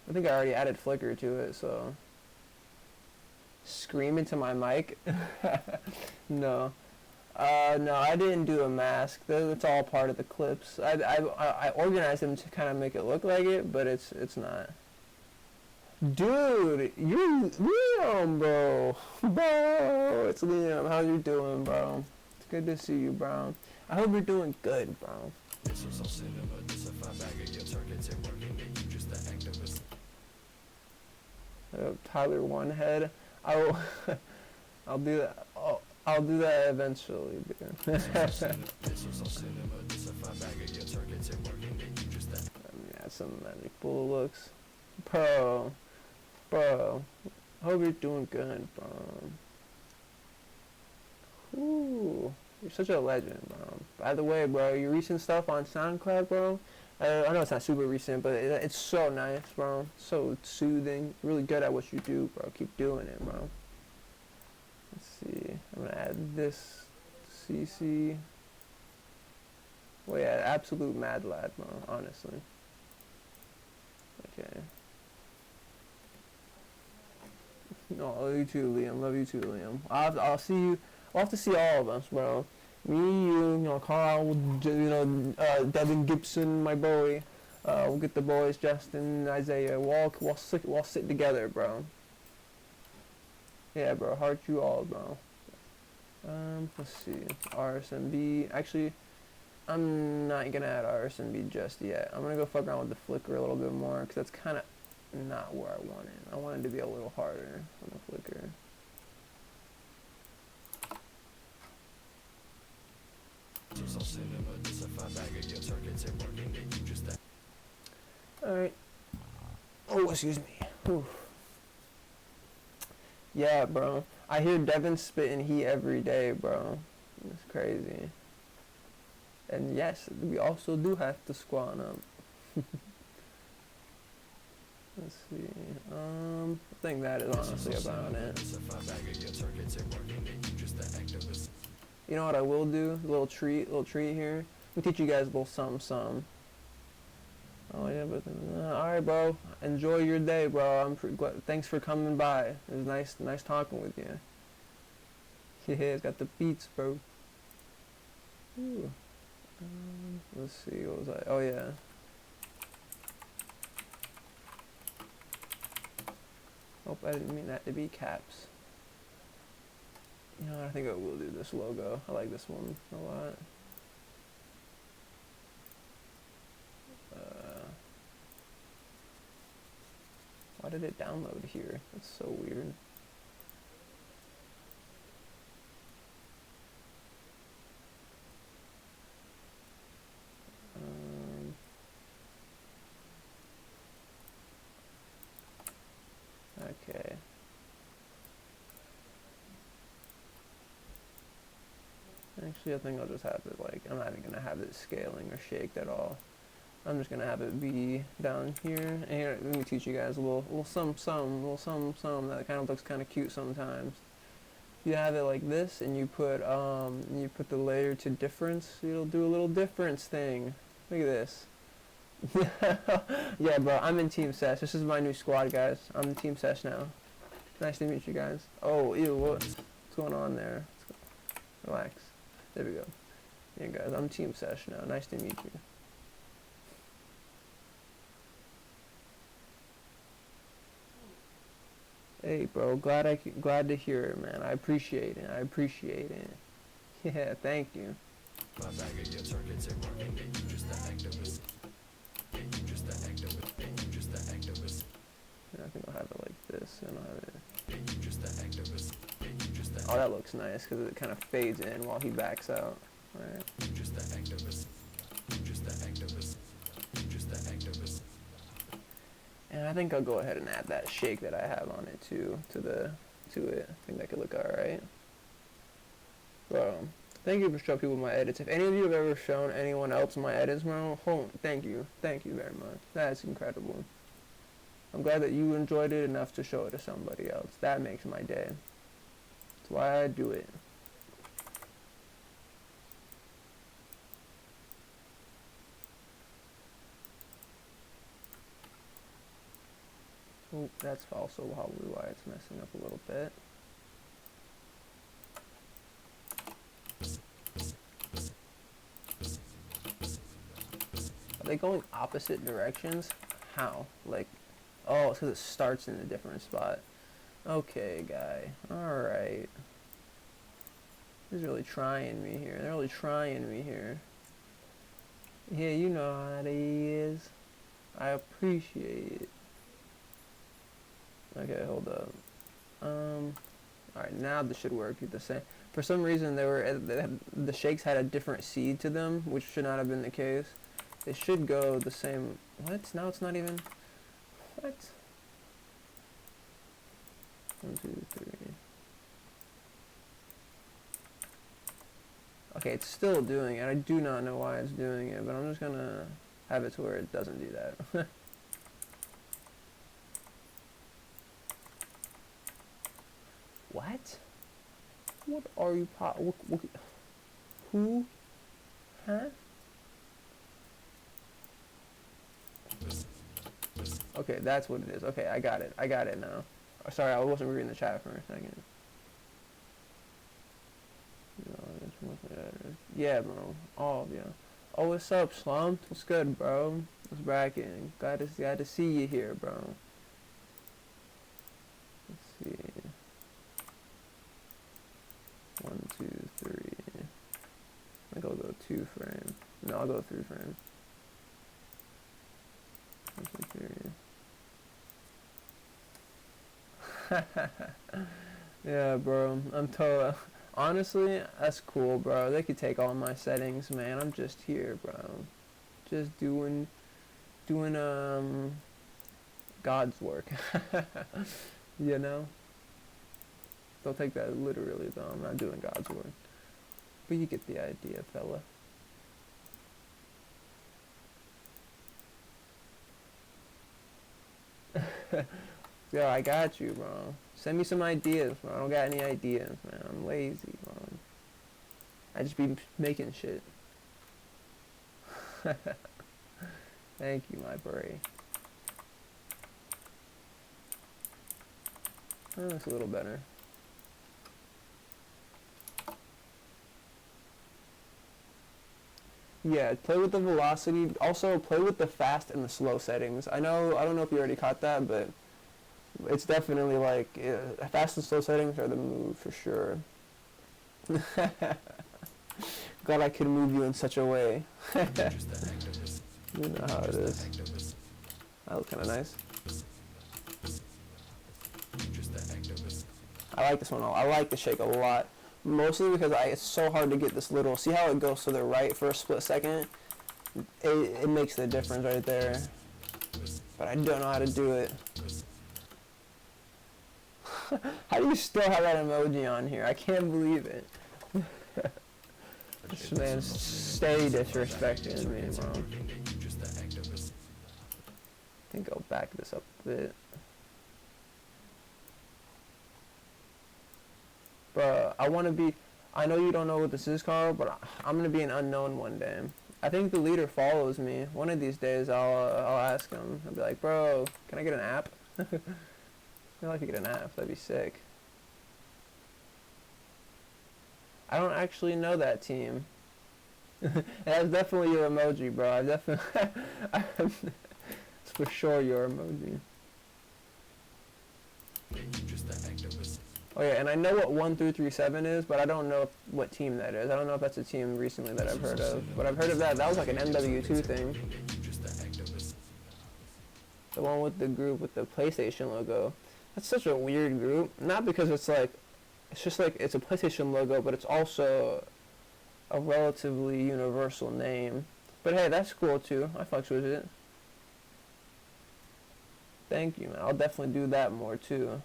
I think I already added flicker to it, so. Scream into my mic? No. No, I didn't do a mask. That's all part of the clips. I organized them to kind of make it look like it, but it's not. Dude, you're Liam, bro. Bro, it's Liam. How you doing, bro? It's good to see you, bro. I hope you're doing good, bro. Tyler One Head. I'll do that. I'll do that eventually, dude. Yeah, some Magic Bull looks. Bro. Hope you're doing good, bro. Ooh, you're such a legend, bro. By the way, bro, your recent stuff on SoundCloud, bro. I know it's not super recent, but it's so nice, bro. So soothing. Really good at what you do, bro. Keep doing it, bro. Let's see. I'm gonna add this CC. Well, yeah, absolute mad lad, bro. Honestly. Okay. No, love you too, Liam. Love you too, Liam. I'll see you. I'll have to see all of us, bro. Me, you know, Carl, Devin Gibson, my boy. We'll get the boys, Justin, Isaiah. We'll sit together, bro. Yeah, bro. Heart you all, bro. Let's see. RSMB. Actually, I'm not gonna add RSMB just yet. I'm gonna go fuck around with the flicker a little bit more, because that's kind of not where I want it. I want it to be a little harder on the flicker. Alright. Oh, excuse me. Whew. Yeah, bro. I hear Devin spitting heat every day, bro. It's crazy. And yes, we also do have to squat up. Let's see. I think that is honestly about it. You know what I will do? A little treat here. Let me teach you guys a little something. Oh yeah, but all right, bro. Enjoy your day, bro. Thanks for coming by. It was nice talking with you. Yeah, it's got the beats, bro. Ooh. Let's see. What was I? Oh yeah. Hope I didn't mean that to be caps. You know, I think I will do this logo. I like this one a lot. Why did it download here? That's so weird. Okay. Actually, I think I'll just have it like, I'm not even gonna have it scaling or shaked at all. I'm just gonna have it be down here. And here, let me teach you guys a little some that kind of looks kind of cute sometimes. You have it like this, and you put the layer to difference. It'll do a little difference thing. Look at this. Yeah, bro. I'm in Team Sesh. This is my new squad, guys. I'm in Team Sesh now. Nice to meet you guys. Oh, ew. What's going on there? Relax. There we go. Yeah, guys. I'm Team Sesh now. Nice to meet you. Hey, bro, glad to hear it, man. I appreciate it. Yeah, thank you. Yeah, I think I'll have it like this, and I'll have it. Oh, that looks nice because it kind of fades in while he backs out. Right. And I think I'll go ahead and add that shake that I have on it too, to it. I think that could look alright. Bro, thank you for showing people my edits. If any of you have ever shown anyone else my edits, bro, thank you very much. That's incredible. I'm glad that you enjoyed it enough to show it to somebody else. That makes my day. That's why I do it. Oh, that's also probably why it's messing up a little bit. Are they going opposite directions? How? Like, oh, it's because it starts in a different spot. Okay, guy. Alright. He's really trying me here. They're really trying me here. Yeah, you know how it is. I appreciate it. Okay, hold up. Alright, now this should work the same. For some reason, the shakes had a different seed to them, which should not have been the case. They should go the same. What? Now it's not even. What? 1, 2, 3. Okay, it's still doing it. I do not know why it's doing it, but I'm just gonna have it to where it doesn't do that. What? What are you who? Huh? Okay, that's what it is. Okay, I got it. I got it now. Oh, sorry, I wasn't reading the chat for a second. Yeah, bro. Oh, yeah. Oh, what's up, Slump? What's good, bro? What's bracking? Glad to see you here, bro. Let's see. 1, 2, 3. I think I'll go 2 frame. No, I'll go 3 frame. 1, 2, 3. Yeah, bro. I'm totally. Honestly, that's cool, bro. They could take all my settings, man. I'm just here, bro. Just doing God's work. You know? Don't take that literally, though. I'm not doing God's work. But you get the idea, fella. Yo, I got you, bro. Send me some ideas, bro. I don't got any ideas, man. I'm lazy, bro. I just be making shit. Thank you, my bray. Oh, that's a little better. Yeah, play with the velocity. Also, play with the fast and the slow settings. I don't know if you already caught that, but it's definitely like fast and slow settings are the move for sure. Glad I could move you in such a way. You know how it is. That looks kind of nice. I like this one. I like the shake a lot. Mostly because it's so hard to get this little. See how it goes to the right for a split second? It makes the difference right there. But I don't know how to do it. How do you still have that emoji on here? I can't believe it. This man stay disrespecting me, bro. I think I'll back this up a bit. But I want to be. I know you don't know what this is, Carl, but I'm gonna be an unknown one day. I think the leader follows me. One of these days, I'll ask him. I'll be like, bro, can I get an app? I'd like to get an app. That'd be sick. I don't actually know that team. That's definitely your emoji, bro. I definitely. It's for sure your emoji. Oh yeah, and I know what 1337 is, but I don't know what team that is. I don't know if that's a team recently that I've heard of, but I've heard of that. That was like an MW2 thing. The one with the group with the PlayStation logo. That's such a weird group. Not because it's like, it's just like it's a PlayStation logo, but it's also a relatively universal name. But hey, that's cool too. I fucks with it. Thank you, man. I'll definitely do that more too.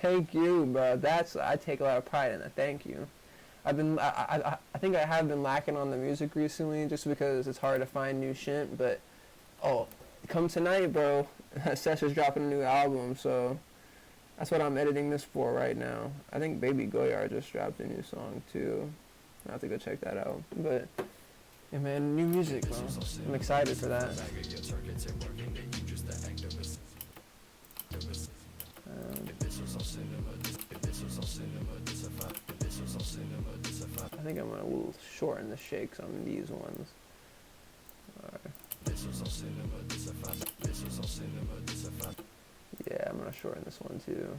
Thank you, bro. I take a lot of pride in that. Thank you. I think I have been lacking on the music recently just because it's hard to find new shit, but oh, come tonight, bro. Sesha's dropping a new album, so that's what I'm editing this for right now. I think Baby Goyard just dropped a new song too. I'll have to go check that out. But yeah, man, new music, bro. I'm excited for that. I think I'm gonna shorten the shakes on these ones. Yeah, I'm gonna shorten this one too.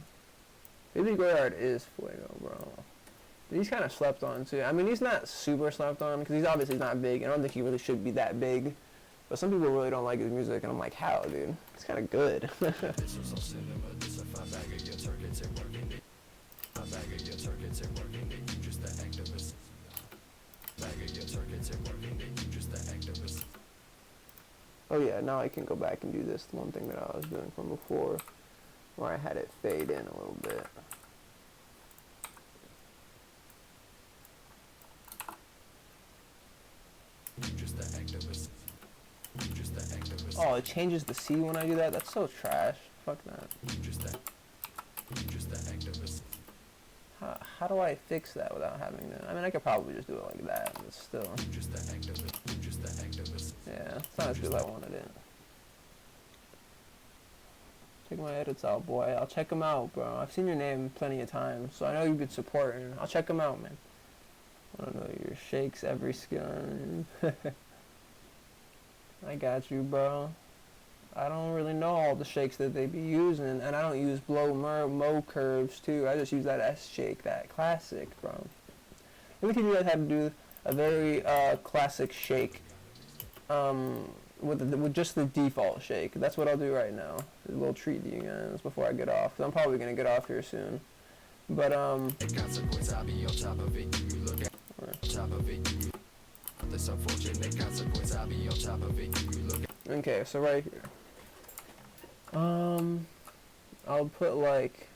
Baby Goyard is fuego, bro. He's kind of slept on too. I mean, he's not super slept on because he's obviously not big. I don't think he really should be that big. But some people really don't like his music, and I'm like, how, dude? It's kind of good. Oh yeah, now I can go back and do this one thing that I was doing from before, where I had it fade in a little bit. Oh, it changes the C when I do that? That's so trash. Fuck that. You just the activist. How do I fix that without having to? I mean, I could probably just do it like that, but still. You just the activist. You just the activist. Yeah, it's not as good as I wanted it. Check my edits out, boy. I'll check them out, bro. I've seen your name plenty of times, so I know you've been supporting. I'll check them out, man. I don't know your shakes, every skin. I got you, bro. I don't really know all the shakes that they be using, and I don't use mo curves too. I just use that S shake, that classic, bro. Maybe you guys had to do a very classic shake, with just the default shake. That's what I'll do right now. A little treat to you guys before I get off, 'cause I'm probably gonna get off here soon. But The consequence, I'll be on top of it. You look at top of it. This unfortunate consequence, I'll be on top of it. You look at okay, so right here. I'll put like,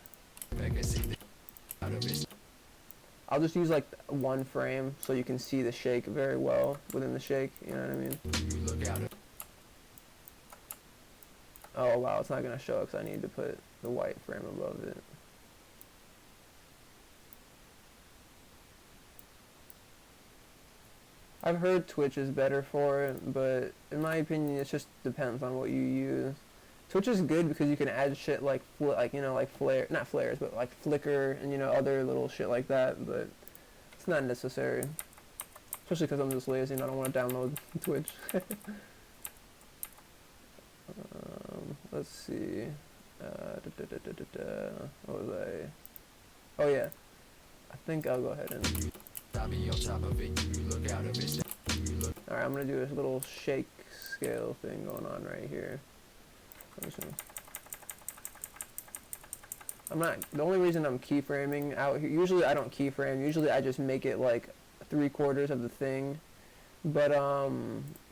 out of it. I'll just use like one frame so you can see the shake very well within the shake, you know what I mean? You look out of Oh wow, it's not gonna show because I need to put the white frame above it. I've heard Twitch is better for it, but in my opinion, it just depends on what you use. Twitch is good because you can add shit like flare, not flares, but like flicker and other little shit like that. But it's not necessary, especially because I'm just lazy and I don't want to download Twitch. Let's see. What was I? Oh yeah, I think I'll go ahead and. I'll be on top of it. You look out of it. Alright, I'm gonna do this little shake scale thing going on right here. The only reason I'm keyframing out here, usually I don't keyframe, usually I just make it like 3/4 of the thing. But,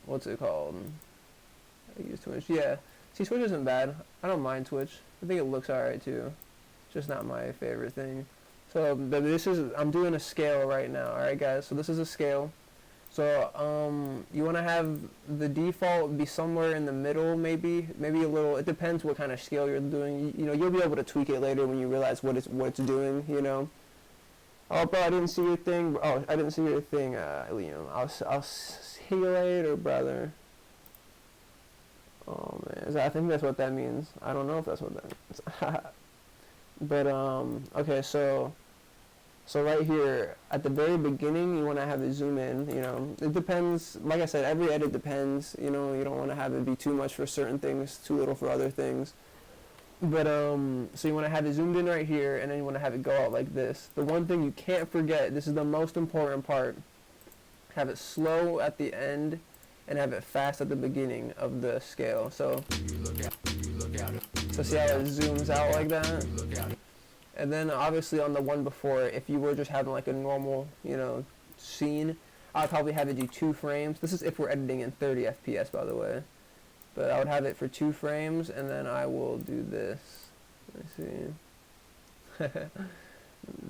what's it called? I use Twitch, yeah. See, Twitch isn't bad. I don't mind Twitch. I think it looks alright too. It's just not my favorite thing. So, but I'm doing a scale right now, alright guys? So this is a scale. So, you want to have the default be somewhere in the middle, maybe a little. It depends what kind of scale you're doing. You'll be able to tweak it later when you realize what it's doing. Oh, bro, I didn't see your thing. Oh, I didn't see your thing, Liam. I'll see you later, brother. Oh man, I think that's what that means. I don't know if that's what that means. But okay, so right here, at the very beginning, you want to have it zoom in, It depends, like I said, every edit depends, you don't want to have it be too much for certain things, too little for other things. But, so you want to have it zoomed in right here, and then you want to have it go out like this. The one thing you can't forget, this is the most important part, have it slow at the end, and have it fast at the beginning of the scale. So see how it zooms out like that? And then obviously on the one before, if you were just having like a normal, scene, I'd probably have it do 2 frames. This is if we're editing in 30 FPS, by the way. But I would have it for 2 frames, and then I will do this. Let me see.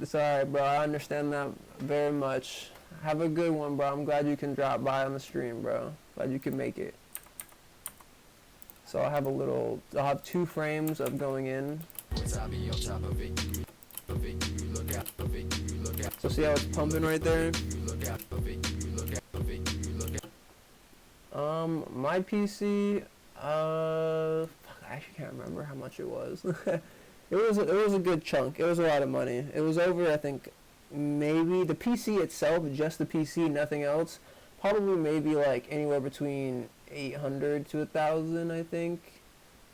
It's alright, bro. I understand that very much. Have a good one, bro. I'm glad you can drop by on the stream, bro. Glad you can make it. So I'll have 2 frames of going in. So see how it's pumping right there? My PC, fuck, I actually can't remember how much it was. It was a good chunk. It was a lot of money. It was over, I think, maybe the PC itself, just the PC, nothing else, probably maybe like anywhere between 800 to 1,000, I think,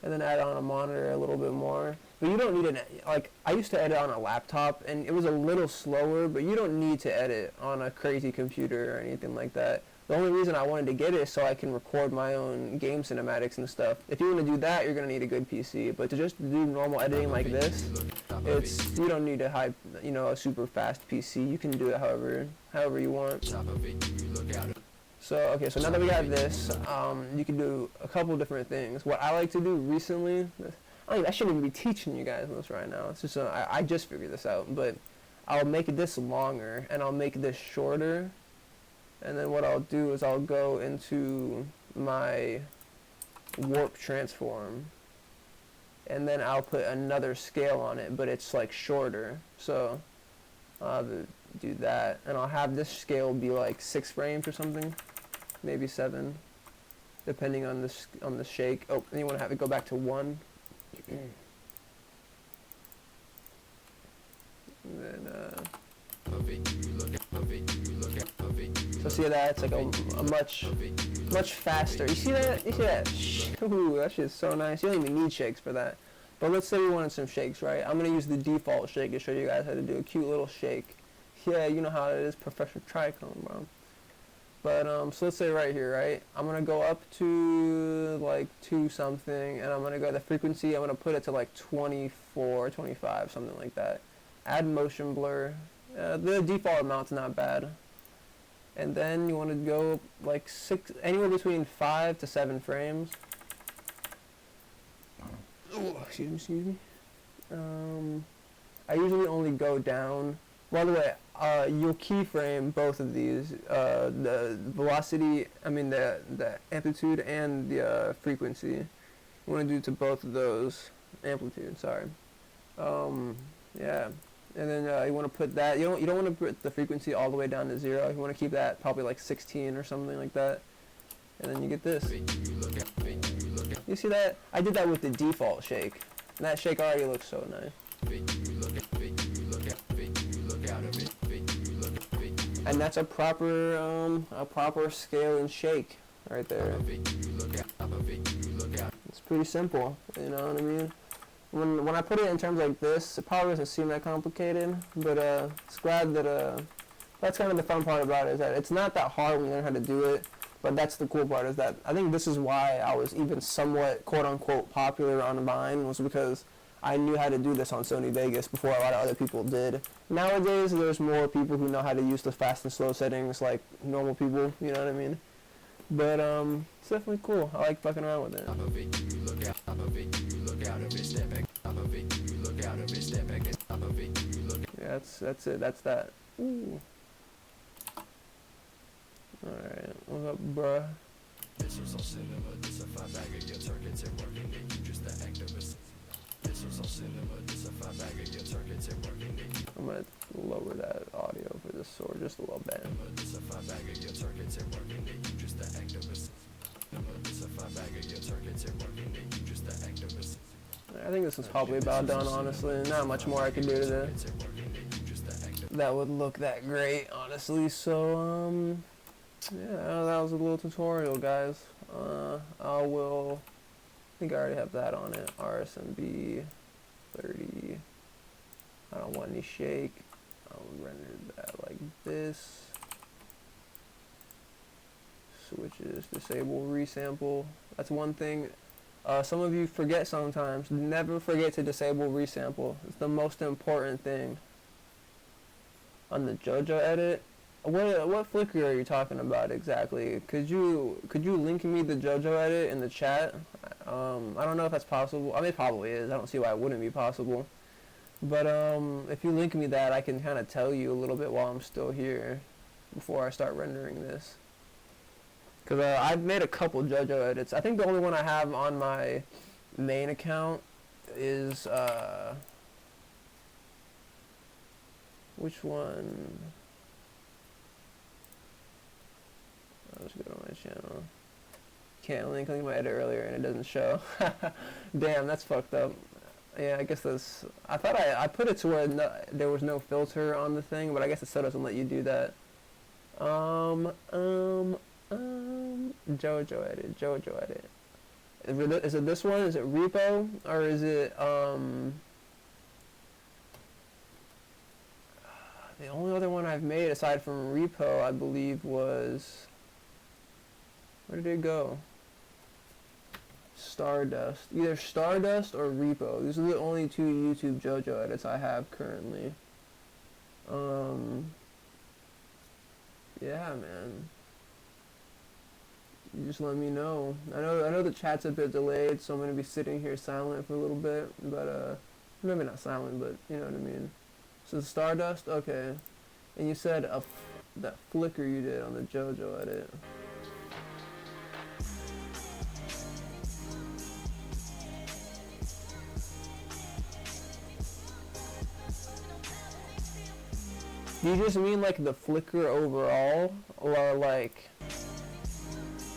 and then add on a monitor a little bit more. But you don't need I used to edit on a laptop, and it was a little slower, but you don't need to edit on a crazy computer or anything like that. The only reason I wanted to get it is so I can record my own game cinematics and stuff. If you want to do that, you're going to need a good PC. But to just do normal editing like this, you don't need a super fast PC. You can do it however you want. So, okay, so now that we got this, you can do a couple different things. What I like to do recently, I shouldn't even be teaching you guys this right now. It's just I just figured this out, but I'll make this longer and I'll make this shorter. And then what I'll do is I'll go into my warp transform, and then I'll put another scale on it, but it's like shorter. So I'll have to do that, and I'll have this scale be like 6 frames or something, maybe 7, depending on the shake. Oh, and you want to have it go back to 1. And then so see that it's like a much faster. You see that? You see that? Ooh, that shit's so nice. You don't even need shakes for that. But let's say we wanted some shakes, right? I'm gonna use the default shake to show you guys how to do a cute little shake. Yeah, you know how it is, Professor Tricome, bro. But so let's say right here, right? I'm gonna go up to like 2 something, and I'm gonna go to the frequency. I'm gonna put it to like 24, 25, something like that. Add motion blur. The default amount's not bad. And then you want to go like 6, anywhere between 5 to 7 frames. Oh, excuse me. I usually only go down. By the way, you'll keyframe both of these, the velocity, the amplitude and the frequency. You want to do to both of those, amplitude, sorry. Yeah, and then you want to put that, you don't want to put the frequency all the way down to 0. You want to keep that probably like 16 or something like that. And then you get this. You see that? I did that with the default shake. And that shake already looks so nice. And that's a proper scale and shake right there. It's pretty simple, you know what I mean? When I put it in terms like this, it probably doesn't seem that complicated, but it's glad that that's kind of the fun part about it, is that it's not that hard when you learn how to do it. But that's the cool part, is that I think this is why I was even somewhat quote-unquote popular on Vine, was because I knew how to do this on Sony Vegas before a lot of other people did. Nowadays, there's more people who know how to use the fast and slow settings like normal people, you know what I mean? But it's definitely cool. I like fucking around with it. Yeah, that's it. That's that. Ooh. Alright, what's up, bruh? This was all cinema, this a 5 bag of your targets and working it, you just the activist. This was all cinema, this a 5 bag of your targets and working it. I'm gonna lower that audio for this sword just a little bit. This a 5 bag of your targets and working it, you just the activist. This a 5 bag of your targets and working it, you just the activist. I think this is probably about done, honestly. Not much more I could do to this. That would look that great, honestly. So, yeah, that was a little tutorial, guys. I think I already have that on it. RSMB 30. I don't want any shake. I'll render that like this. Switches, disable resample. That's one thing some of you forget sometimes. Never forget to disable resample. It's the most important thing. On the JoJo edit, what flicker are you talking about exactly? Could you link me the JoJo edit in the chat? I don't know if that's possible. I mean, it probably is. I don't see why it wouldn't be possible. But if you link me that, I can kind of tell you a little bit while I'm still here before I start rendering this. Because I've made a couple JoJo edits. I think the only one I have on my main account is which one? I'll just go to my channel. Can't link my edit earlier and it doesn't show. Damn, that's fucked up. Yeah, I guess that's. I thought I put it to where there was no filter on the thing, but I guess it still doesn't let you do that. JoJo edit. Is it this one? Is it repo or is it the only other one I've made aside from repo, I believe, was, where did it go? Stardust. Either Stardust or repo. These are the only 2 YouTube JoJo edits I have currently. Yeah, man. You just let me know. I know the chat's a bit delayed, so I'm gonna be sitting here silent for a little bit, but maybe not silent, but you know what I mean. So Stardust, okay. And you said that flicker you did on the JoJo edit. Do you just mean like the flicker overall, or like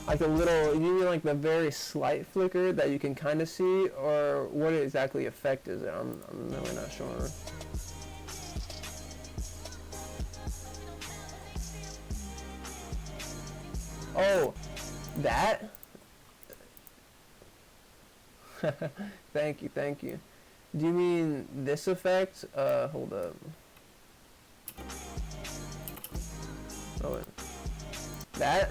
a little? You mean like the very slight flicker that you can kind of see, or what exactly effect is it? I'm really not sure. Oh, that? Thank you, thank you. Do you mean this effect? Hold up. Oh, wait. That?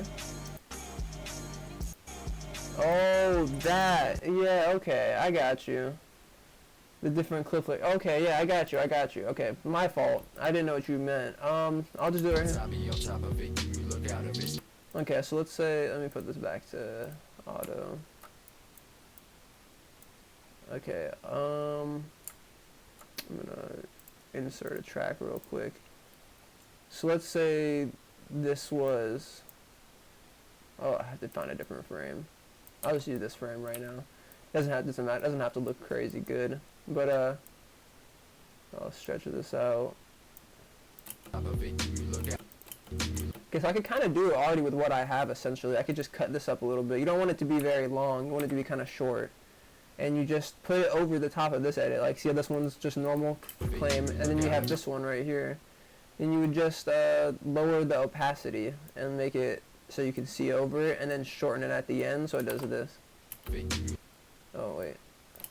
Oh, that. Yeah, okay, I got you. The different clip flick. Okay, yeah, I got you, I got you. Okay, my fault. I didn't know what you meant. I'll just do it right here. Okay, so let's say, let me put this back to auto. Okay, I'm gonna insert a track real quick. So let's say this was, oh, I have to find a different frame. I'll just use this frame right now. Doesn't have to look crazy good, but I'll stretch this out. Okay, so I could kind of do it already with what I have essentially. I could just cut this up a little bit. You don't want it to be very long. You want it to be kind of short. And you just put it over the top of this edit. Like, see how this one's just normal claim, and then you have this one right here. And you would just lower the opacity and make it so you can see over it, and then shorten it at the end so it does this. Oh wait.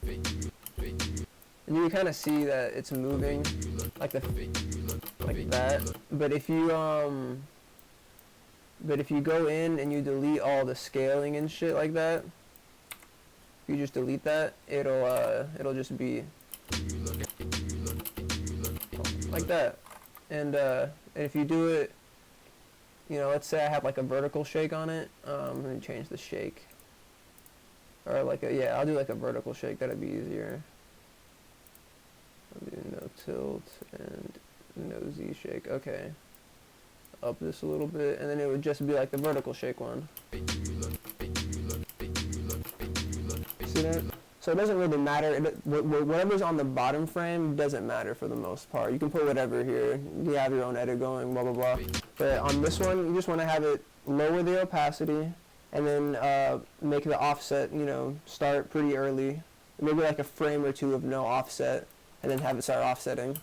And you can kind of see that it's moving like that. But if you go in and you delete all the scaling and shit like that, if you just delete that, it'll just be like that. And if you do it, you know, let's say I have like a vertical shake on it. Let me change the shake. Or like yeah, I'll do like a vertical shake. That'd be easier. I'll do no tilt and no Z shake. Okay. Up this a little bit, and then it would just be like the vertical shake one. See that? So it doesn't really matter. Whatever's on the bottom frame doesn't matter for the most part. You can put whatever here. You have your own edit going, blah, blah, blah. But on this one, you just want to have it lower the opacity, and then make the offset, you know, start pretty early. Maybe like a frame or two of no offset, and then have it start offsetting.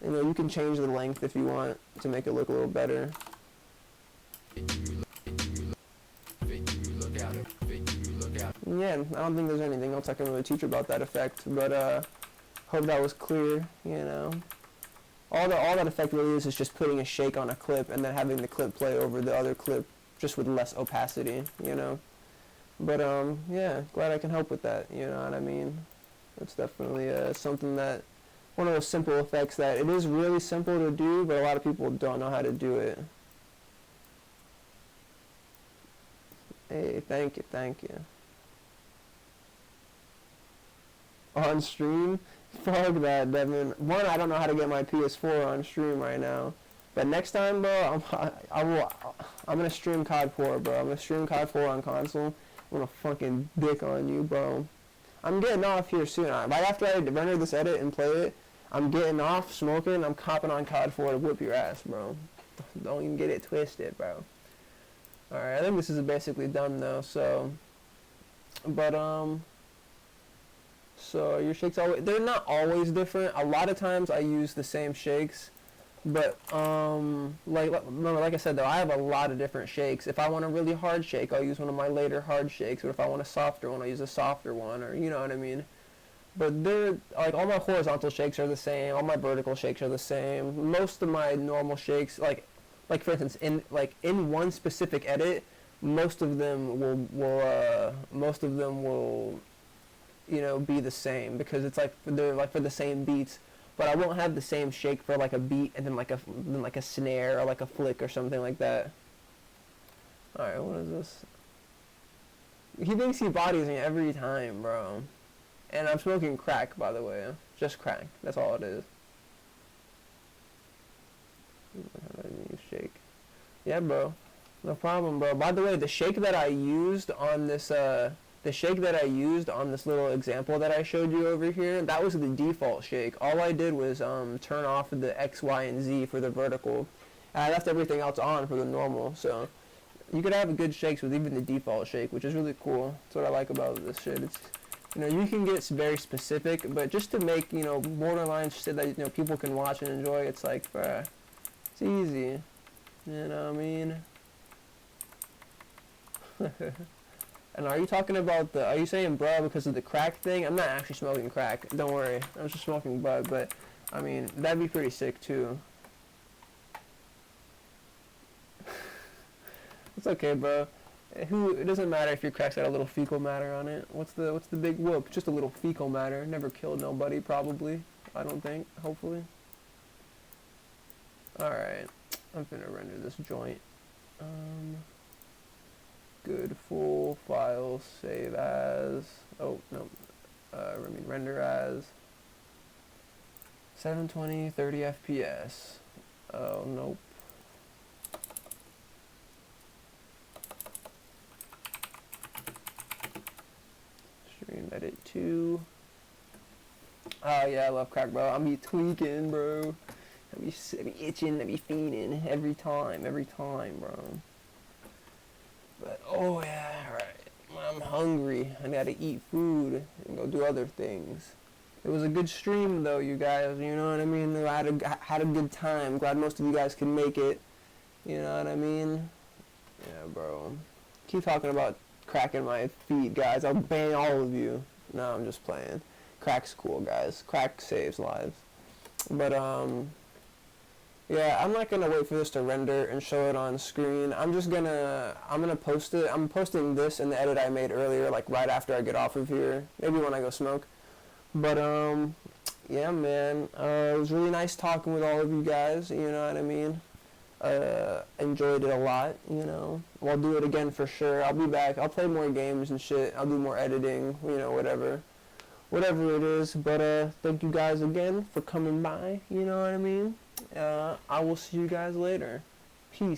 You know, you can change the length if you want to make it look a little better. Yeah, I don't think there's anything else I can really teach about that effect, but hope that was clear, you know. All that effect really is just putting a shake on a clip and then having the clip play over the other clip just with less opacity, you know. But yeah, glad I can help with that, you know what I mean. It's definitely something that, one of those simple effects that it is really simple to do, but a lot of people don't know how to do it. Hey, thank you, thank you. On stream? Fuck that, Devin. One, I don't know how to get my PS4 on stream right now. But next time, bro, I'm gonna stream COD 4, bro. I'm gonna stream COD 4 on console. I'm gonna fucking dick on you, bro. I'm getting off here soon. Right after I render this edit and play it, I'm getting off, smoking, I'm copping on COD 4 to whip your ass, bro. Don't even get it twisted, bro. Alright, I think this is basically done, though, so... But, so your shakes always, they're not always different. A lot of times I use the same shakes, but like I said though, I have a lot of different shakes. If I want a really hard shake, I'll use one of my later hard shakes, but if I want a softer one, I'll use a softer one, or you know what I mean. But they're like, all my horizontal shakes are the same, all my vertical shakes are the same. Most of my normal shakes, like for instance, in one specific edit, most of them will you know, be the same, because it's like they're like for the same beats, but I won't have the same shake for like a beat and then like a snare or like a flick or something like that. All right, what is this? He thinks he bodies me every time, bro. And I'm smoking crack, by the way. Just crack. That's all it is. Shake. Yeah, bro. No problem, bro. By the way, the shake that I used on this the shake that I used on this little example that I showed you over here, that was the default shake. All I did was turn off the X, Y, and Z for the vertical, and I left everything else on for the normal. So you could have good shakes with even the default shake, which is really cool. That's what I like about this shit. It's, you know, you can get very specific, but just to make, you know, borderline shit that, you know, people can watch and enjoy, it's like, bruh, it's easy. You know what I mean? And are you talking about are you saying bruh because of the crack thing? I'm not actually smoking crack, don't worry. I was just smoking bud, but, I mean, that'd be pretty sick, too. It's okay, bro. It doesn't matter if your crack's got a little fecal matter on it. What's the big whoop? Just a little fecal matter. Never killed nobody, probably. I don't think. Hopefully. Alright. I'm finna render this joint. Good full file, save as. Oh, no. I mean, render as. 720, 30 FPS. Oh, nope. Stream edit 2. Oh yeah, I love crack, bro. I be tweaking, bro. I be itching, I be fiending every time, bro. But oh yeah, alright. I'm hungry. I gotta eat food and go do other things. It was a good stream though, you guys. You know what I mean? I had a good time. Glad most of you guys could make it. You know what I mean? Yeah, bro. Keep talking about cracking my feet, guys. I'll ban all of you. No, I'm just playing. Crack's cool, guys. Crack saves lives. But yeah, I'm not gonna wait for this to render and show it on screen. I'm gonna post it. I'm posting this in the edit I made earlier, like right after I get off of here. Maybe when I go smoke. But yeah, man. It was really nice talking with all of you guys. You know what I mean? Enjoyed it a lot, you know. I'll do it again for sure. I'll be back. I'll play more games and shit. I'll do more editing, you know, whatever it is. But thank you guys again for coming by, you know what I mean. I will see you guys later. Peace.